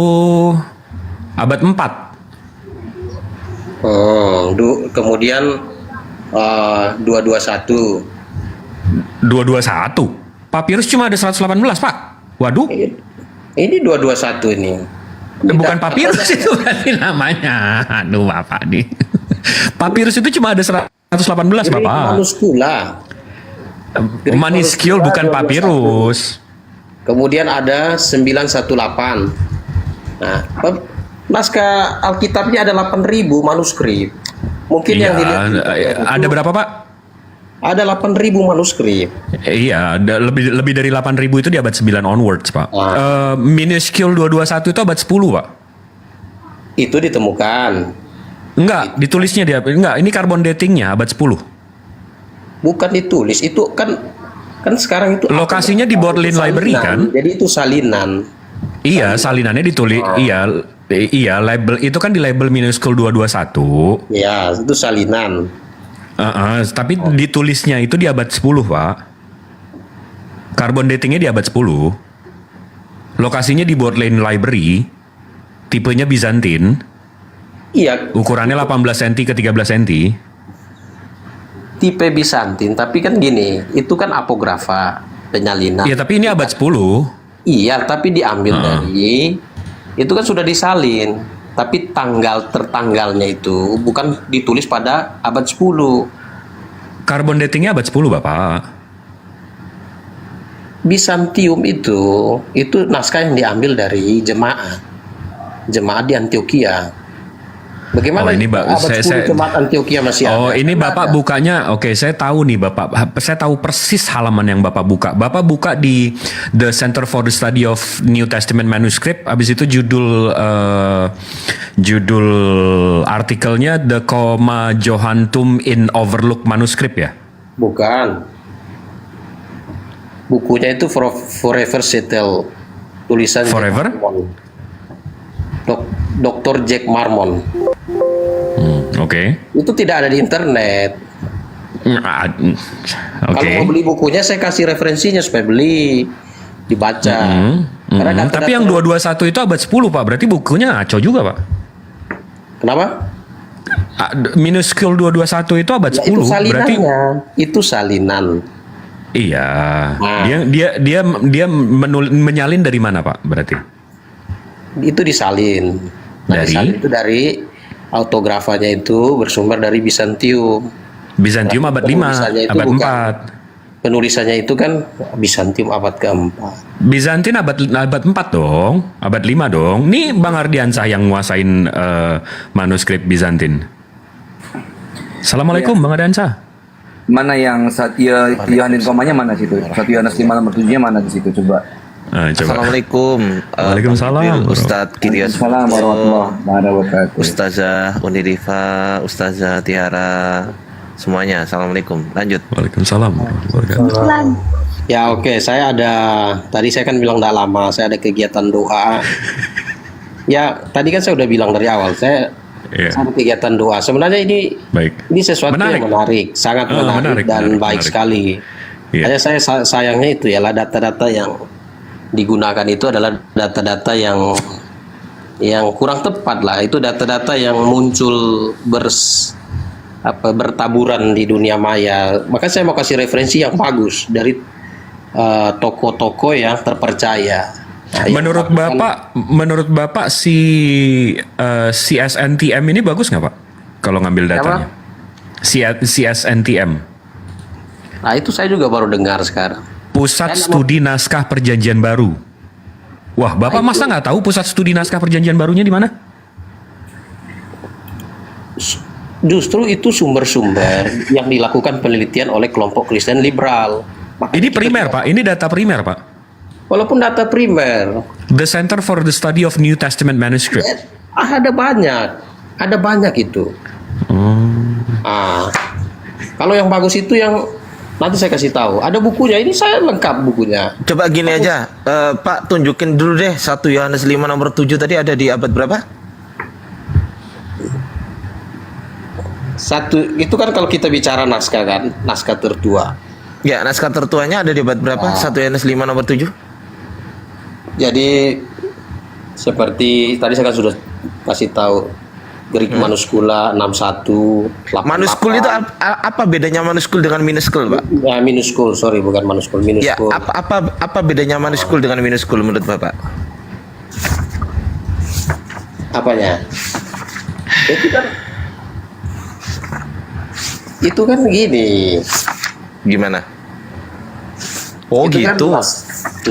abad 4. Kemudian 221. 221. Papirus cuma ada 118, Pak. Waduh. Ini 221 ini. Bukan papirus itu berarti namanya. Aduh, Bapak nih. Papirus itu cuma ada 118, Bapak. Manuskula. Maniskul bukan papirus. Kemudian ada 918. Nah, naskah Alkitabnya ada 8.000 manuskrip. Mungkin Iya, yang dilihat ada berapa, Pak? Ada 8.000 manuskrip. Iya, lebih dari 8.000 itu di abad 9 onwards, Pak. Minuscule 221 itu abad 10, Pak. Itu ditemukan. Enggak, ditulisnya enggak, ini carbon datingnya abad 10. Bukan ditulis, itu kan sekarang itu lokasinya di Bodleian Library kan? Jadi itu salinan. Iya, salinannya ditulis. Iya, label itu kan di label minuscule 221. Ya, itu salinan. Tapi ditulisnya itu di abad 10, Pak. Carbon datingnya di abad 10. Lokasinya di Bodleian Library. Tipenya Bizantin. Iya. Ukurannya 18 cm ke 13 cm. Tipe Bizantin, tapi kan gini, itu kan apografa, penyalinan. Iya, tapi ini abad 10. Iya, tapi diambil dari itu kan sudah disalin, tapi tertanggalnya itu bukan ditulis pada abad 10. Carbon datingnya abad 10, Bapak. Bizantium itu naskah yang diambil dari jemaat di Antioquia. Bagaimana ini abad 10 jemaat Antioquia masih ada? Oh, ini Bapak bukanya. Oke, saya tahu nih Bapak. Saya tahu persis halaman yang Bapak buka. Bapak buka di The Center for the Study of New Testament Manuscript. Habis itu judul artikelnya The Comma Johantum in Overlooked Manuscript ya? Bukan. Bukunya itu Forever Settle. Tulisan Forever? Dr. Jack Marmon. Oke. Itu tidak ada di internet. Kalau mau beli bukunya saya kasih referensinya supaya beli, dibaca. Tapi yang 221 itu abad 10, Pak. Berarti bukunya ngaco juga, Pak. Kenapa? Minuscule 221 itu abad 10. Itu salinannya. Berarti itu salinan. Iya. Dia menyalin dari mana, Pak? Berarti itu disalin. Disalin itu dari autografanya itu bersumber dari Bizantium. Bizantium abad 5, abad 4. Penulisannya itu kan Bizantium abad ke-4. Bizantin abad 4 dong, abad 5 dong. Nih Bang Ardiansah yang nguasain manuskrip Bizantin. Assalamualaikum Bang Ardiansah. Mana yang Yohanes komanya mana situ? 1 Yohanes 5 nomor 7-nya mana di situ coba? Assalamualaikum. Waalaikumsalam. Ustadz Kiryan. Ustazah Unirifa, Ustazah Tiara, semuanya. Assalamualaikum. Lanjut. Waalaikumsalam. Ya oke, saya ada tadi saya kan bilang tidak lama, saya ada kegiatan doa. Ya tadi kan saya udah bilang dari awal saya ada kegiatan doa. Sebenarnya ini sesuatu yang menarik, sangat menarik dan baik sekali. Hanya saya sayangnya itu ya data-data yang digunakan itu adalah data-data yang kurang tepat lah. Itu data-data yang muncul bertaburan di dunia maya. Maka saya mau kasih referensi yang bagus dari toko-toko yang terpercaya. Nah, menurut Bapak si CSNTM ini bagus nggak Pak? Kalau ngambil datanya. CSNTM. Nah itu saya juga baru dengar sekarang. Pusat Studi Naskah Perjanjian Baru. Wah, Bapak masa nggak tahu Pusat Studi Naskah Perjanjian Barunya di mana? Justru itu sumber-sumber yang dilakukan penelitian oleh kelompok Kristen liberal. Ini primer Pak, ini data primer Pak. Walaupun data primer. The Center for the Study of New Testament Manuscript. Ada banyak itu. Kalau yang bagus itu yang nanti saya kasih tahu. Ada bukunya, ini saya lengkap bukunya. Coba gini aja, Pak tunjukin dulu deh 1 Yohanes 5 nomor 7 tadi ada di abad berapa? Itu kan kalau kita bicara naskah kan, naskah tertua. Ya, naskah tertuanya ada di abad berapa? 1 Yohanes 5 nomor 7. Jadi seperti tadi saya kan sudah kasih tahu. Greek manuskula 61 88. Manuskul itu apa bedanya manuskul dengan minuskul, Pak? Ya, minuskul, sorry bukan manuskul, minuskul. Ya, apa bedanya manuskul dengan minuskul menurut Bapak? Apanya? Itu kan gini. Gimana? Oh itu gitu. Kan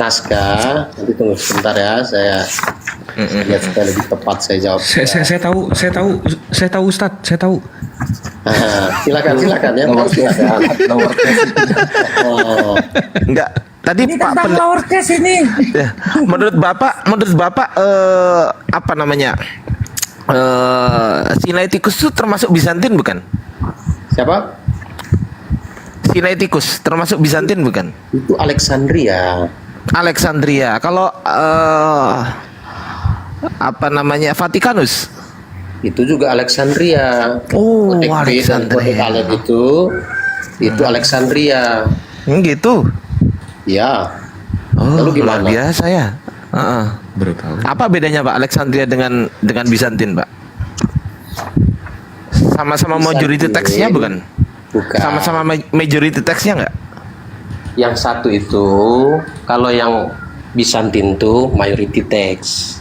naskah. Nanti tunggu sebentar ya, saya lihat supaya lebih tepat saya jawab. Saya tahu Ustadz, saya tahu. Silakan ya. Silakan. Enggak. Tadi Ini Pak tentang lower case ini. Ya, menurut Bapak apa namanya? Sinaiticus itu termasuk Bizantin bukan? Siapa? Sinaiticus termasuk Bizantin bukan? Itu Alexandria. Kalau apa namanya Vatikanus? Itu juga Alexandria. Oh, Alexandria. Alep itu Alexandria. Gitu. Ya. Oh, lalu luar gimana? biasa ya. Baru tahu. Apa bedanya Pak Alexandria dengan Bizantin, Pak? Sama-sama majority text-nya bukan? Bukan. Sama-sama majority text-nya enggak? Yang satu itu kalau yang Bizantin itu majority text.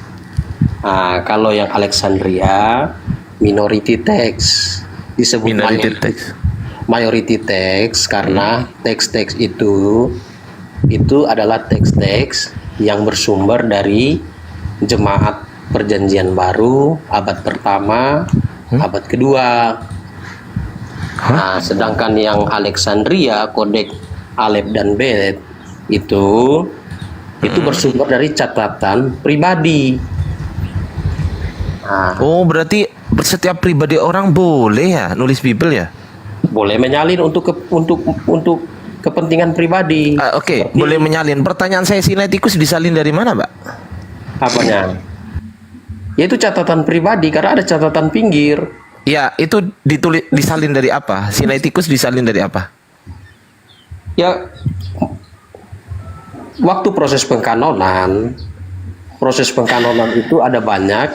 Nah, kalau yang Alexandria minority text. Disebut majority text karena teks-teks itu adalah teks-teks yang bersumber dari jemaat perjanjian baru abad pertama, abad kedua. Nah, sedangkan yang Alexandria, kodeks Alef dan Bet itu bersumber dari catatan pribadi. Nah, oh, berarti setiap pribadi orang boleh ya nulis Bible ya? Boleh menyalin untuk kepentingan pribadi. Oke, boleh menyalin. Pertanyaan saya, Sinaiticus disalin dari mana, Pak? Apanya? Yaitu catatan pribadi karena ada catatan pinggir. Ya, itu disalin dari apa? Sinaiticus disalin dari apa? Ya, waktu proses pengkanonan itu ada banyak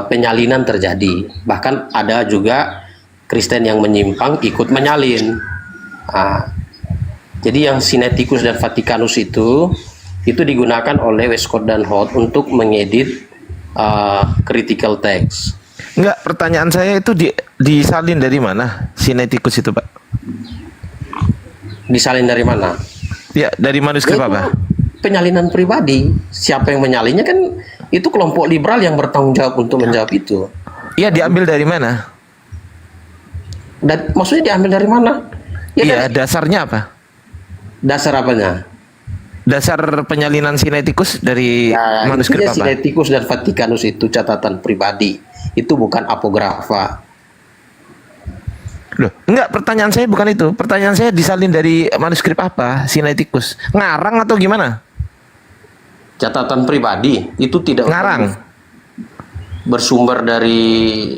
penyalinan terjadi. Bahkan ada juga Kristen yang menyimpang ikut menyalin. Jadi yang Sinaiticus dan Vatikanus itu digunakan oleh Westcott dan Hort untuk mengedit critical text. Enggak, pertanyaan saya itu disalin dari mana Sinaiticus itu, Pak? Disalin dari mana? Ya, dari manuskrip apa? Penyalinan pribadi. Siapa yang menyalinnya kan itu kelompok liberal yang bertanggung jawab untuk menjawab itu. Iya, diambil dari mana? Maksudnya diambil dari mana? Iya, dasarnya apa? Dasar apanya? Dasar penyalinan Sinaiticus dari manuskrip apa? Sinaiticus dan Vatikanus itu catatan pribadi. Itu bukan apografa. Loh, enggak, pertanyaan saya bukan itu. Pertanyaan saya disalin dari manuskrip apa? Sinaiticus. Ngarang atau gimana? Catatan pribadi itu tidak ngarang. Bersumber dari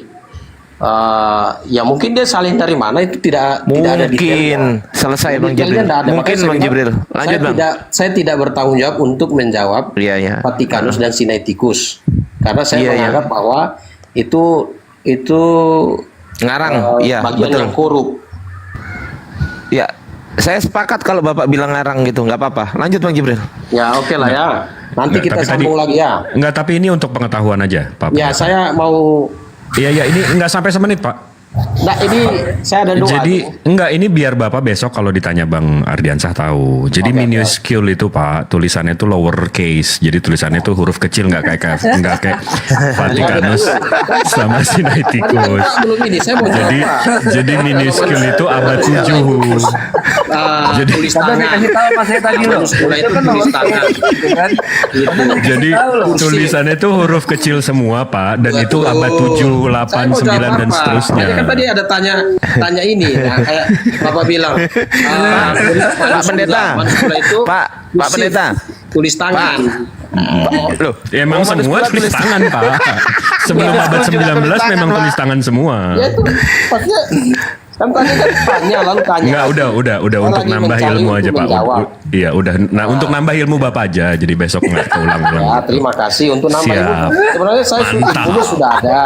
ya mungkin dia salin dari mana itu tidak ada detailnya. Selesai Bang Jibril. Mungkin Bang Jibril. Lanjut Bang. Saya tidak bertanggung jawab untuk menjawab Vatikanus dan Sinaiticus karena saya menganggap bahwa itu Ngarang, iya bagian betul. yang korup. Ya, saya sepakat kalau Bapak bilang ngarang gitu, nggak apa-apa. Lanjut Bang Jibril. Ya oke lah ya. Nanti Nggak, kita tapi sambung lagi ya. Enggak, tapi ini untuk pengetahuan aja, Pak. Ya saya mau. Iya, ini enggak sampai semenit, Pak. Nah ini saya ada doa. Jadi tuh. enggak, ini biar Bapak besok kalau ditanya Bang Ardiansah tahu. Jadi minuscule itu Pak, tulisannya itu lower case. Jadi tulisannya itu huruf kecil, enggak kayak Vatikanus sama Sinaiticus. Belum ini saya mau Jadi minuscule itu abad 7. Jadi tulis tangan. Kasih tahu Mas saya tadi loh. Minuscule itu tulis tangan. Jadi tulisannya itu huruf kecil semua Pak, dan itu abad 7, 8, 9 dan seterusnya. Kan tadi ada tanya ini, nah, kayak Bapak bilang, Pak Pendeta, Pak Pendeta, tulis tangan. Loh, ya, emang semua tulis tangan Pak. Sebelum abad 19 memang tulis tangan semua. Ya itu maksudnya kan tadi kan tanya lalu tanya. Enggak, udah untuk lagi nambah mencari ilmu untuk aja Pak. menjawab. Iya, udah. Nah, untuk nambah ilmu Bapak aja, jadi besok nggak keulang-ulang. Ya, terima kasih untuk nambah Siap. ilmu. Sebenarnya saya ilmu sudah ada.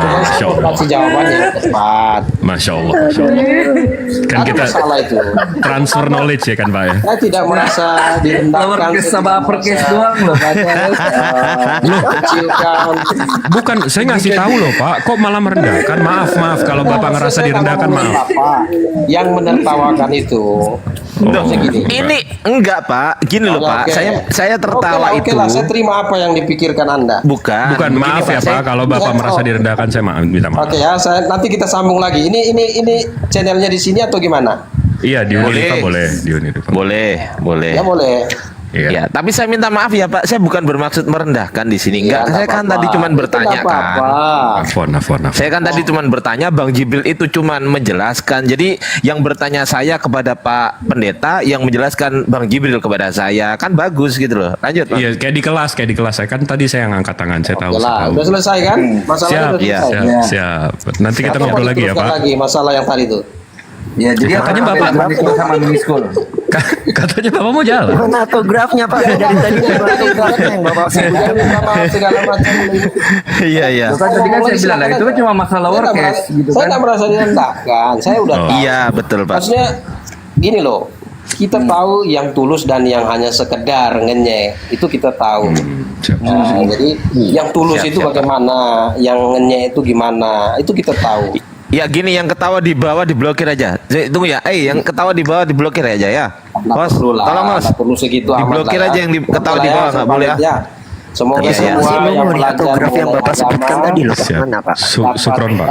Cuma saya mau kasih jawaban yang tepat. Masya Allah, Masya Allah. Kan Ada kita masalah itu. transfer knowledge ya kan Pak ya. Saya tidak merasa direndahkan. Sama uppercase doang loh. Kecilkan. Bukan, saya ngasih tahu loh Pak. Kok malah merendahkan? Maaf kalau Bapak ngerasa direndahkan, maaf. Yang menertawakan itu. Ini enggak Pak, gini loh Pak. Saya tertawa Oke itu. lah, saya terima apa yang dipikirkan Anda. Bukan Bukan, maaf ya Pak. Kalau Bapak merasa direndahkan, saya minta maaf. Oke ya, nanti kita sambung lagi. Ini channelnya di sini atau gimana? Iya, di Unifa boleh. Di Unifa. Boleh. Ya boleh. Iya. Ya, tapi saya minta maaf ya Pak, saya bukan bermaksud merendahkan di sini. Enggak, Ya, saya kan tadi cuma bertanya kan. Afwan. Saya kan tadi cuma bertanya, Bang Jibril itu cuma menjelaskan. Jadi yang bertanya saya kepada Pak Pendeta, yang menjelaskan Bang Jibril kepada saya, kan bagus gitu loh. Lanjut Pak. Iya, kayak di kelas. Saya kan tadi saya ngangkat tangan, saya tahu. Udah selesai kan? Masalahnya Siap, udah selesai. siap. Nanti kita Atau mau ngobrol lagi ya diteruskan Pak. lagi masalah yang tadi itu. Ya, jadi Katanya Bapak sama miniskul. Katanya Bapak mau jalan. Mana autografnya Pak? Dari tadi autografnya yang Bapak segala macam. Iya. Kan tadi kan saya bilang lah itu kan cuma masalah lowercase gitu Saya kan. nggak merasa direndahkan. Saya udah tahu. Iya, betul Pak. Maksudnya gini loh. Kita tahu yang tulus dan yang hanya sekedar ngenyek itu kita tahu. Nah, jadi yang tulus itu bagaimana, yang ngenyek itu gimana, itu kita tahu. Ya gini, yang ketawa di bawah diblokir aja. Tunggu ya, yang ketawa di bawah diblokir aja ya. Bos, tolong Mas. Perlu segitu diblokir aja yang ketawa di bawah, nggak boleh ya. Semoga Iya, semua yang belajar autograf yang Bapak sebutkan tadi loh, Siap. mana Pak? Sukron Pak.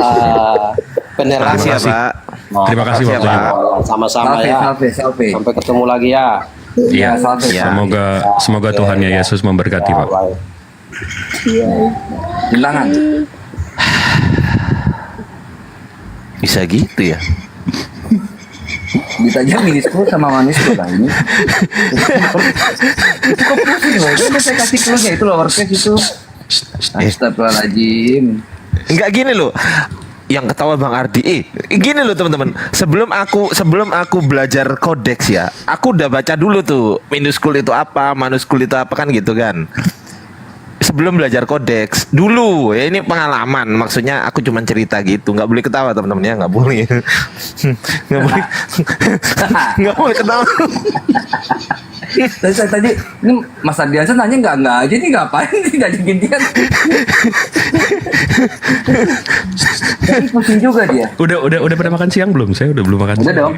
penerangan. Terima kasih ya Pak. Terima kasih waktunya Pak. Sama-sama ya. Sampai ketemu lagi ya. Iya. Semoga Tuhan Yesus memberkati Pak. Bilangan. Bisa gitu ya. Ditanya miniskul sama maniskul lah ini. Itu kok pusing loh. Itu udah saya kasih clue-nya itu lowercase itu. Astagfirullahaladzim. Enggak gini loh. Yang ketawa Bang Ardi. Gini loh teman-teman. Sebelum aku belajar kodeks ya, aku udah baca dulu tuh minuskul itu apa, manuskul itu apa kan gitu kan. Sebelum belajar kodeks dulu ya, ini pengalaman, maksudnya aku cuma cerita gitu, nggak boleh ketawa teman-teman ya, nggak boleh. Nggak boleh ketawa. Tadi ini Mas Ardiansyah nanya nggak aja nih, ngapain nih nggak gantian? Tapi pusing juga dia. Udah pada makan siang belum? Saya udah belum makan Udah siang. dong.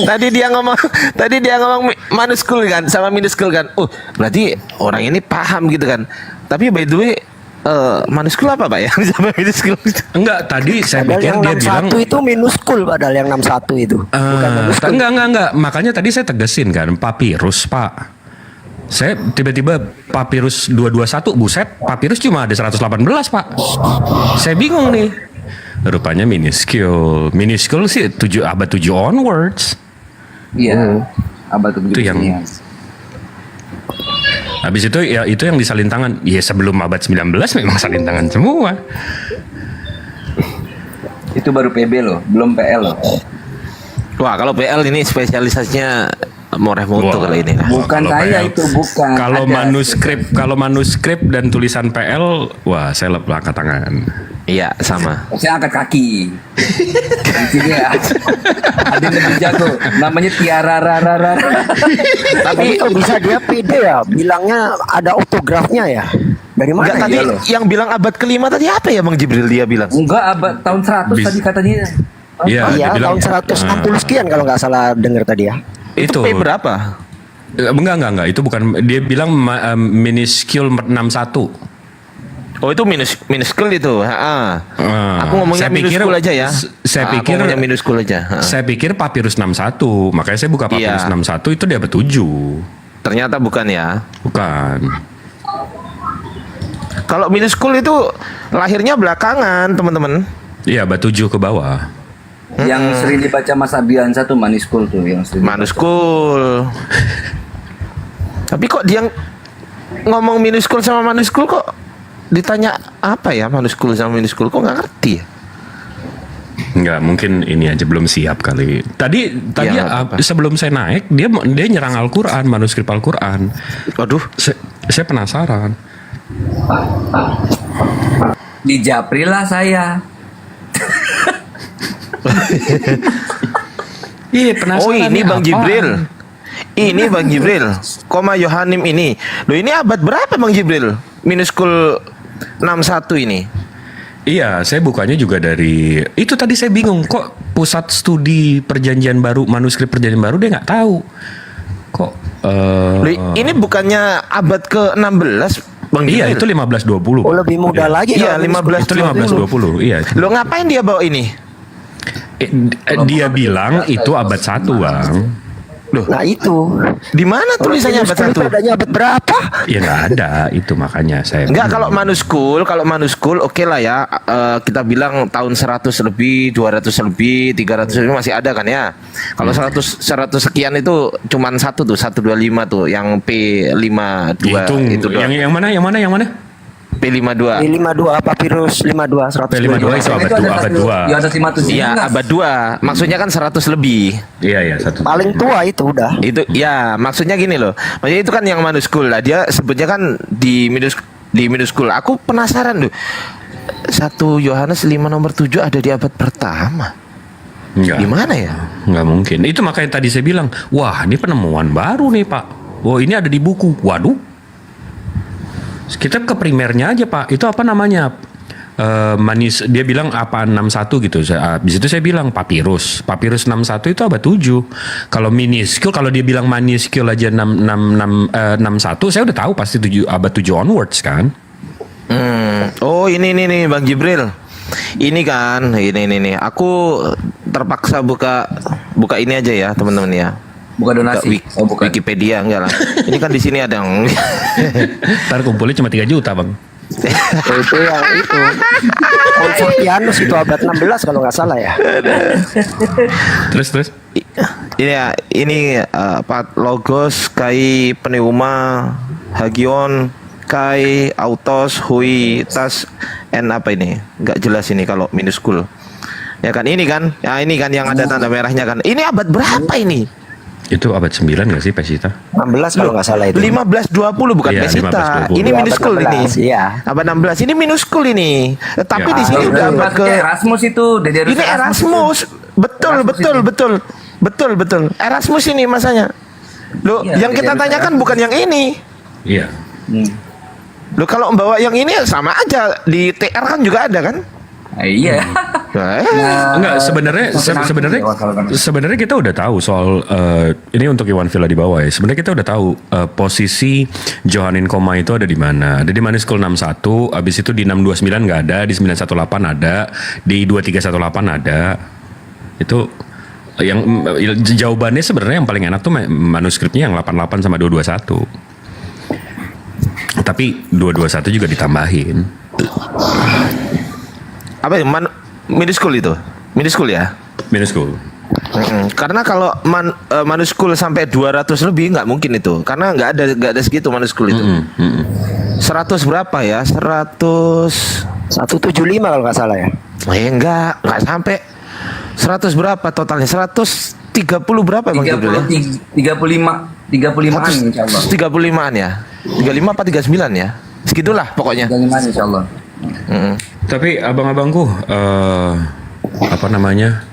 Tadi dia ngomong manuskul kan sama minuskul kan. Berarti orang ini paham gitu kan. Tapi by the way, manuskul apa Pak ya? Sama minuskul. Enggak, tadi saya pikir Padahal yang dia bilang 61 itu minuskul, padahal yang 61 itu. Bukan minuskul. enggak. Makanya tadi saya tegesin kan, papirus Pak. Saya tiba-tiba papirus 221, buset, papirus cuma ada 118 Pak. Saya bingung nih. Rupanya minuscule. Minuscule sih abad 7 onwards. Iya. Abad 7 itu yang habis itu ya, itu yang disalin tangan. Ya sebelum abad 19 memang salin tangan semua. Itu baru PB loh, belum PL loh. Wah, kalau PL ini spesialisasinya Moreh Mutu kali ini. Bukan saya itu, bukan. Kalau manuskrip dan tulisan PL, wah saya angkat tangan. Iya, sama. Saya angkat kaki. Di sini ya. Ada yang lebih jago. Namanya Tiara Rara. Tapi kok bisa dia pede ya? Bilangnya ada autografnya ya? Dari mana? Enggak, tadi Iya loh. yang bilang abad kelima tadi apa ya Bang Jibril dia bilang? Enggak, abad tahun 100 tadi katanya. Iya, Iya, dia bilang, tahun 160 sekian kalau nggak salah dengar tadi ya. Itu P berapa? Enggak, itu bukan, dia bilang minuscule 61. Oh itu minuskul itu. Aku ngomongnya minuskul aja ya. Saya pikir ngomongnya minuskul aja. Saya pikir papirus 61, makanya saya buka papirus 61 itu dia abad 7. Ternyata bukan ya. Bukan. Kalau minuskul itu lahirnya belakangan, teman-teman. Iya, abad 7 ke bawah. Yang sering dibaca Mas Abiansa tuh maniskul tuh yang sering. Manuskul. Tapi kok dia ngomong minuskul sama manuskul kok ditanya apa ya manuskul sama minuskul kok nggak ngerti ya? Enggak, mungkin ini aja belum siap kali. Tadi Ya, sebelum saya naik dia nyerang Al-Qur'an, manuskrip Al-Qur'an. Waduh, saya penasaran. Di Japri lah saya. Iya, penasaran. Oh, ini Bang apa? Jibril. Ini Bang Jibril. Koma Yohanim ini. Loh, ini abad berapa Bang Jibril? Minuskul 61 ini. Iya, saya bukanya juga dari itu tadi saya bingung kok pusat studi perjanjian baru, manuskrip perjanjian baru dia nggak tahu. Kok Loh, ini bukannya abad ke-16 Bang Jibril? Iya, itu 1520. Oh, lebih muda lagi. Iya, kalau 15 Itu 1520. Iya. Lo ngapain dia bawa ini? Dia bilang itu abad 1, Bang. Loh, Nah itu. di mana tulisannya abad 1? Adanya abad berapa? Ya nggak ada, itu makanya saya. Enggak, kalau manuskul oke lah ya. Kita bilang tahun 100 lebih, 200 lebih, 300 lebih masih ada kan ya. Kalau 100 sekian itu cuman satu tuh, 125 tuh yang P52 Hitung, itu doang. yang mana? P52. P52 papirus 52 100. P52 itu abad 2. Di atas 500. Iya, abad 2. Maksudnya kan 100 lebih. Iya, satu. Paling tua itu udah. Itu ya, maksudnya gini loh. Maksudnya itu kan yang manuskul lah. Dia sebutnya kan di minuskul. Aku penasaran loh. 1 Yohanes 5 nomor 7 ada di abad pertama. Enggak. Gimana ya? Nggak mungkin. Itu makanya tadi saya bilang, wah ini penemuan baru nih Pak. Wah ini ada di buku. Waduh. Kita ke primernya aja Pak. Itu apa namanya? Dia bilang apa 61 gitu. Habis itu saya bilang papirus 61 itu abad 7. Kalau miniskul, kalau dia bilang maniskul aja 61, saya udah tahu pasti abad 7 onwards kan. Oh ini nih Bang Jibril. Ini kan, ini. Aku terpaksa buka ini aja ya teman-teman ya. Buka donasi. Buka Wikipedia enggak lah. Ini kan di sini ada yang Ntar kumpulnya cuma 3 juta Bang. Itu yang itu. Confortianus itu abad 16 kalau nggak salah ya. Terus. Ini logos kai pneuma hagion kai autos hui tas n apa ini? Enggak jelas ini kalau minuskul. Ya kan ini kan? Ya ini kan yang ada tanda merahnya kan. Ini abad berapa ini? Itu abad 9 nggak sih Pesita? 16 kalau nggak salah itu. 1520 bukan Iya, Pesita. 1520. Ini Iya, minuskul abad ini. 16, iya. Abad 16 ini minuskul ini. Tapi Ya. di sini udah abad ke Erasmus itu. ini Erasmus. Betul. Erasmus ini masanya. Loh, Iya, yang kita tanyakan bukan yang ini. Iya. Loh, kalau bawa yang ini sama aja di TR kan juga ada kan? Iya. Enggak, sebenarnya kita udah tahu soal ini untuk Iwan Villa di bawah ya. Sebenarnya kita udah tahu posisi Johanin Koma itu ada di mana. Ada di Maniskul 61, habis itu di 629 nggak ada, di 918 ada, di 2318 ada. Itu yang jawabannya sebenarnya yang paling enak tuh manuskripnya yang 88 sama 221. Tapi 221 juga ditambahin. Apa ya? Minuskul itu? Minuskul ya? Minuskul. Karena kalau manuskul sampai 200 lebih nggak mungkin itu. Karena nggak ada segitu manuskul itu. 100 berapa ya? 175 kalau nggak salah ya. Enggak sampai 100 berapa totalnya? 130 berapa Bang Jibril? 35-an insyaallah. 35-an ya? 35 apa 39 ya? Segitulah pokoknya. 35 insyaallah. Tapi abang-abangku, apa namanya?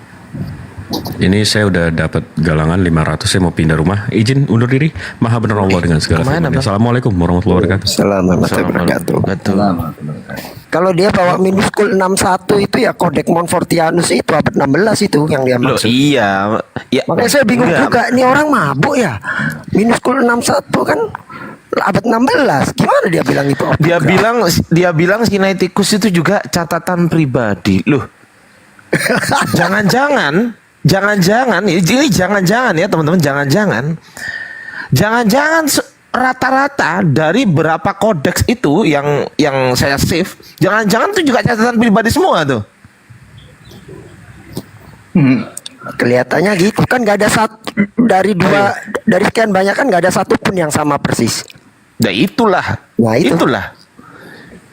Ini saya udah dapat galangan 500, saya mau pindah rumah. Izin undur diri. Maha benar Allah dengan segala firman. Assalamualaikum warahmatullahi wabarakatuh. Assalamualaikum warahmatullahi wabarakatuh. Kalau dia bawa minuskul 61 itu ya kodek Montfortianus itu abad 16 itu yang dia Loh, maksud. iya. Ya, Makanya saya bingung enggak. juga, ini orang mabuk ya. Minuskul 61 kan abad 16. Gimana dia bilang itu? Dia bilang Sinaiticus itu juga catatan pribadi. Loh. Jangan-jangan ini jangan-jangan ya teman-teman, jangan-jangan rata-rata dari berapa kodeks itu yang saya save, jangan-jangan itu juga catatan pribadi semua tuh. Kelihatannya gitu kan, nggak ada satu dari sekian banyak kan nggak ada satupun yang sama persis. Nah itulah.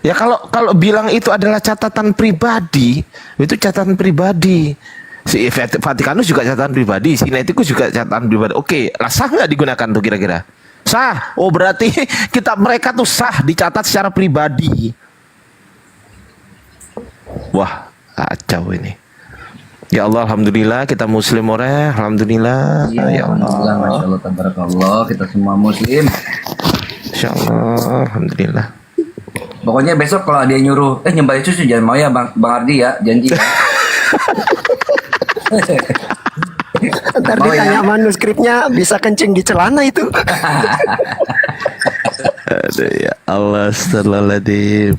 Ya kalau bilang itu adalah catatan pribadi, itu catatan pribadi. Si Vatikanus juga catatan pribadi, Sinaiticus juga catatan pribadi. Oke, lah sah nggak digunakan tuh kira-kira? Sah. Oh berarti mereka tuh sah dicatat secara pribadi. Wah, kacau ini. Ya Allah, alhamdulillah kita muslim oreh, alhamdulillah. Ya Allah, Masya Allah, tabarakallah, kita semua muslim. Insya Allah, alhamdulillah. Pokoknya besok kalau ada yang nyuruh, nyembah Yesus jangan mau ya Bang Ardi ya, janji. Ntar ditanya manuskripnya bisa kencing di celana itu. Aduh ya Allah, astagfirullahaladzim.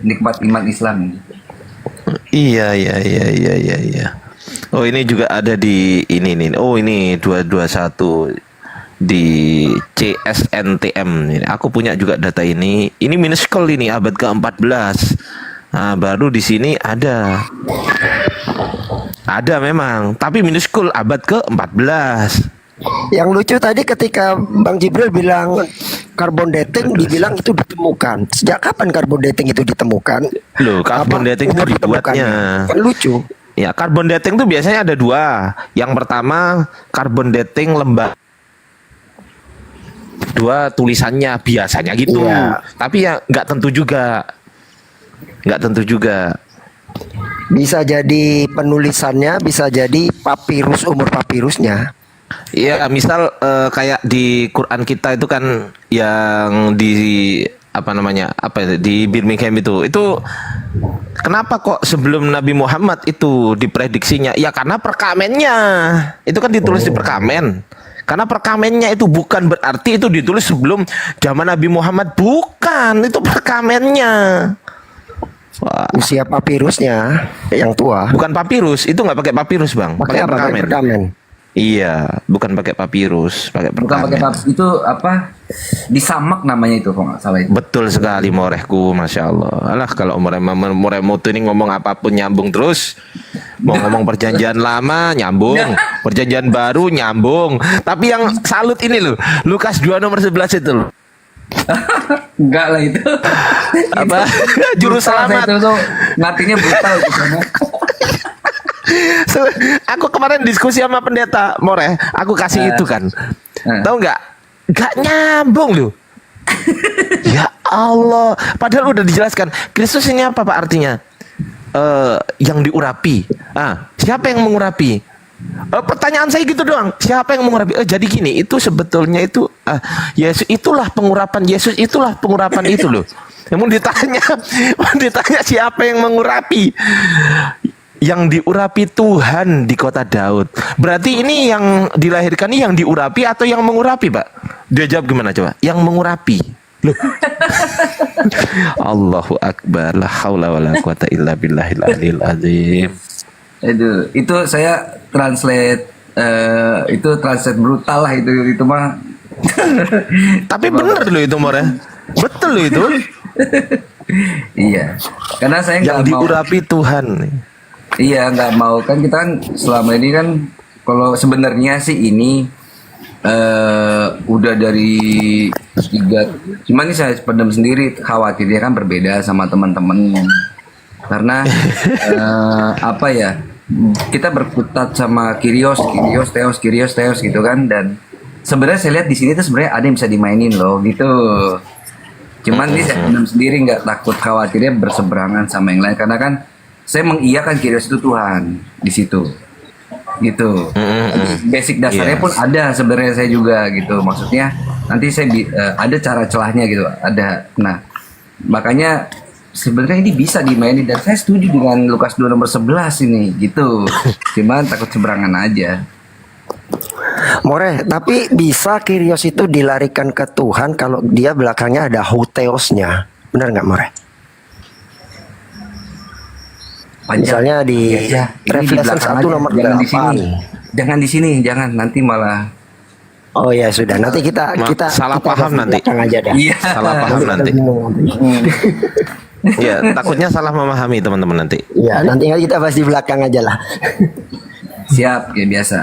Nikmat iman Islam. Iya. Oh ini juga ada di ini nih. Oh ini 221 di CSNTM. Aku punya juga data ini. Ini minuskul ini abad ke-14. Nah, baru di sini ada memang, tapi minuskul abad ke-14. Yang lucu tadi ketika Bang Jibril bilang carbon dating, dibilang itu ditemukan. Sejak kapan carbon dating itu ditemukan? Loh, carbon dating itu dibuatnya. Kan lucu. Ya, carbon dating itu biasanya ada dua. Yang pertama, carbon dating lembar. Dua tulisannya biasanya gitu. Iya. Tapi ya nggak tentu juga. Bisa jadi penulisannya, bisa jadi papirus, umur papirusnya. Iya, misal kayak di Quran kita itu kan yang di di Birmingham itu kenapa kok sebelum Nabi Muhammad itu diprediksinya? Ya karena perkamennya itu kan ditulis di perkamen. Karena perkamennya itu bukan berarti itu ditulis sebelum zaman Nabi Muhammad, bukan, itu perkamennya. Wah. Usia papirusnya yang tua. Bukan papirus, itu nggak pakai papirus bang, pakai perkamen. Iya, bukan pakai papirus, pakai perkamen. Bukan pakai papirus, itu apa? Disamak namanya itu kalau nggak salah itu. Betul sekali morehku, masya Allah. Alah kalau moremu tuh ini ngomong apapun nyambung terus. Mau ngomong perjanjian lama nyambung, perjanjian baru nyambung. Tapi yang salut ini loh, Lukas 2 nomor 11 itu loh. Enggak lah itu. Apa? Juru selamat. Itu tuh ngatinya brutal di sana. Aku kemarin diskusi sama pendeta Moreh, aku kasih itu kan. Tahu nggak? Nggak nyambung loh. Ya Allah, padahal udah dijelaskan. Kristus ini apa Pak artinya? Yang diurapi. Siapa yang mengurapi? Pertanyaan saya gitu doang. Siapa yang mengurapi? Jadi gini, itu sebetulnya itu Yesus itulah pengurapan. Yesus itulah pengurapan itu loh. Namun ditanya siapa yang mengurapi? Yang diurapi Tuhan di kota Daud. Berarti ini yang dilahirkan ini yang diurapi atau yang mengurapi, Pak? Dia jawab gimana coba? Yang mengurapi. Loh. Allahu Akbar, la haula wala quwata illa billahil aliyil azim. Itu saya translate itu translate brutal lah itu mah. Tapi bener loh itu More. Betul loh itu. Iya. Karena saya yang diurapi Tuhan. Iya, nggak mau kan kita kan selama ini kan kalau sebenarnya sih ini udah dari 3, cuman ini saya pendam sendiri, khawatirnya kan berbeda sama teman-teman karena apa ya, kita berkutat sama Kyrios Theos gitu kan, dan sebenarnya saya lihat di sini tuh sebenarnya ada yang bisa dimainin loh gitu. Cuman ini saya pendam sendiri, nggak takut khawatirnya berseberangan sama yang lain, karena kan saya mengiyakan Kyrios itu Tuhan di situ, gitu. Basic dasarnya pun ada sebenarnya saya juga gitu. Maksudnya nanti saya ada cara celahnya gitu, ada. Nah makanya sebenarnya ini bisa dimainin dan saya setuju dengan Lukas 2 nomor 11 ini gitu. Cuman takut seberangan aja. More, tapi bisa Kyrios itu dilarikan ke Tuhan kalau dia belakangnya ada Huteosnya. Benar nggak, More? Misalnya di Revelation 1 nomor 8. Jangan di sini, jangan nanti malah. Oh ya sudah, nanti kita salah paham nanti. Aja dah. Iya. Salah paham nanti. Iya, takutnya salah memahami teman-teman nanti. Iya, nanti kita bahas di belakang aja lah. Siap, ya biasa.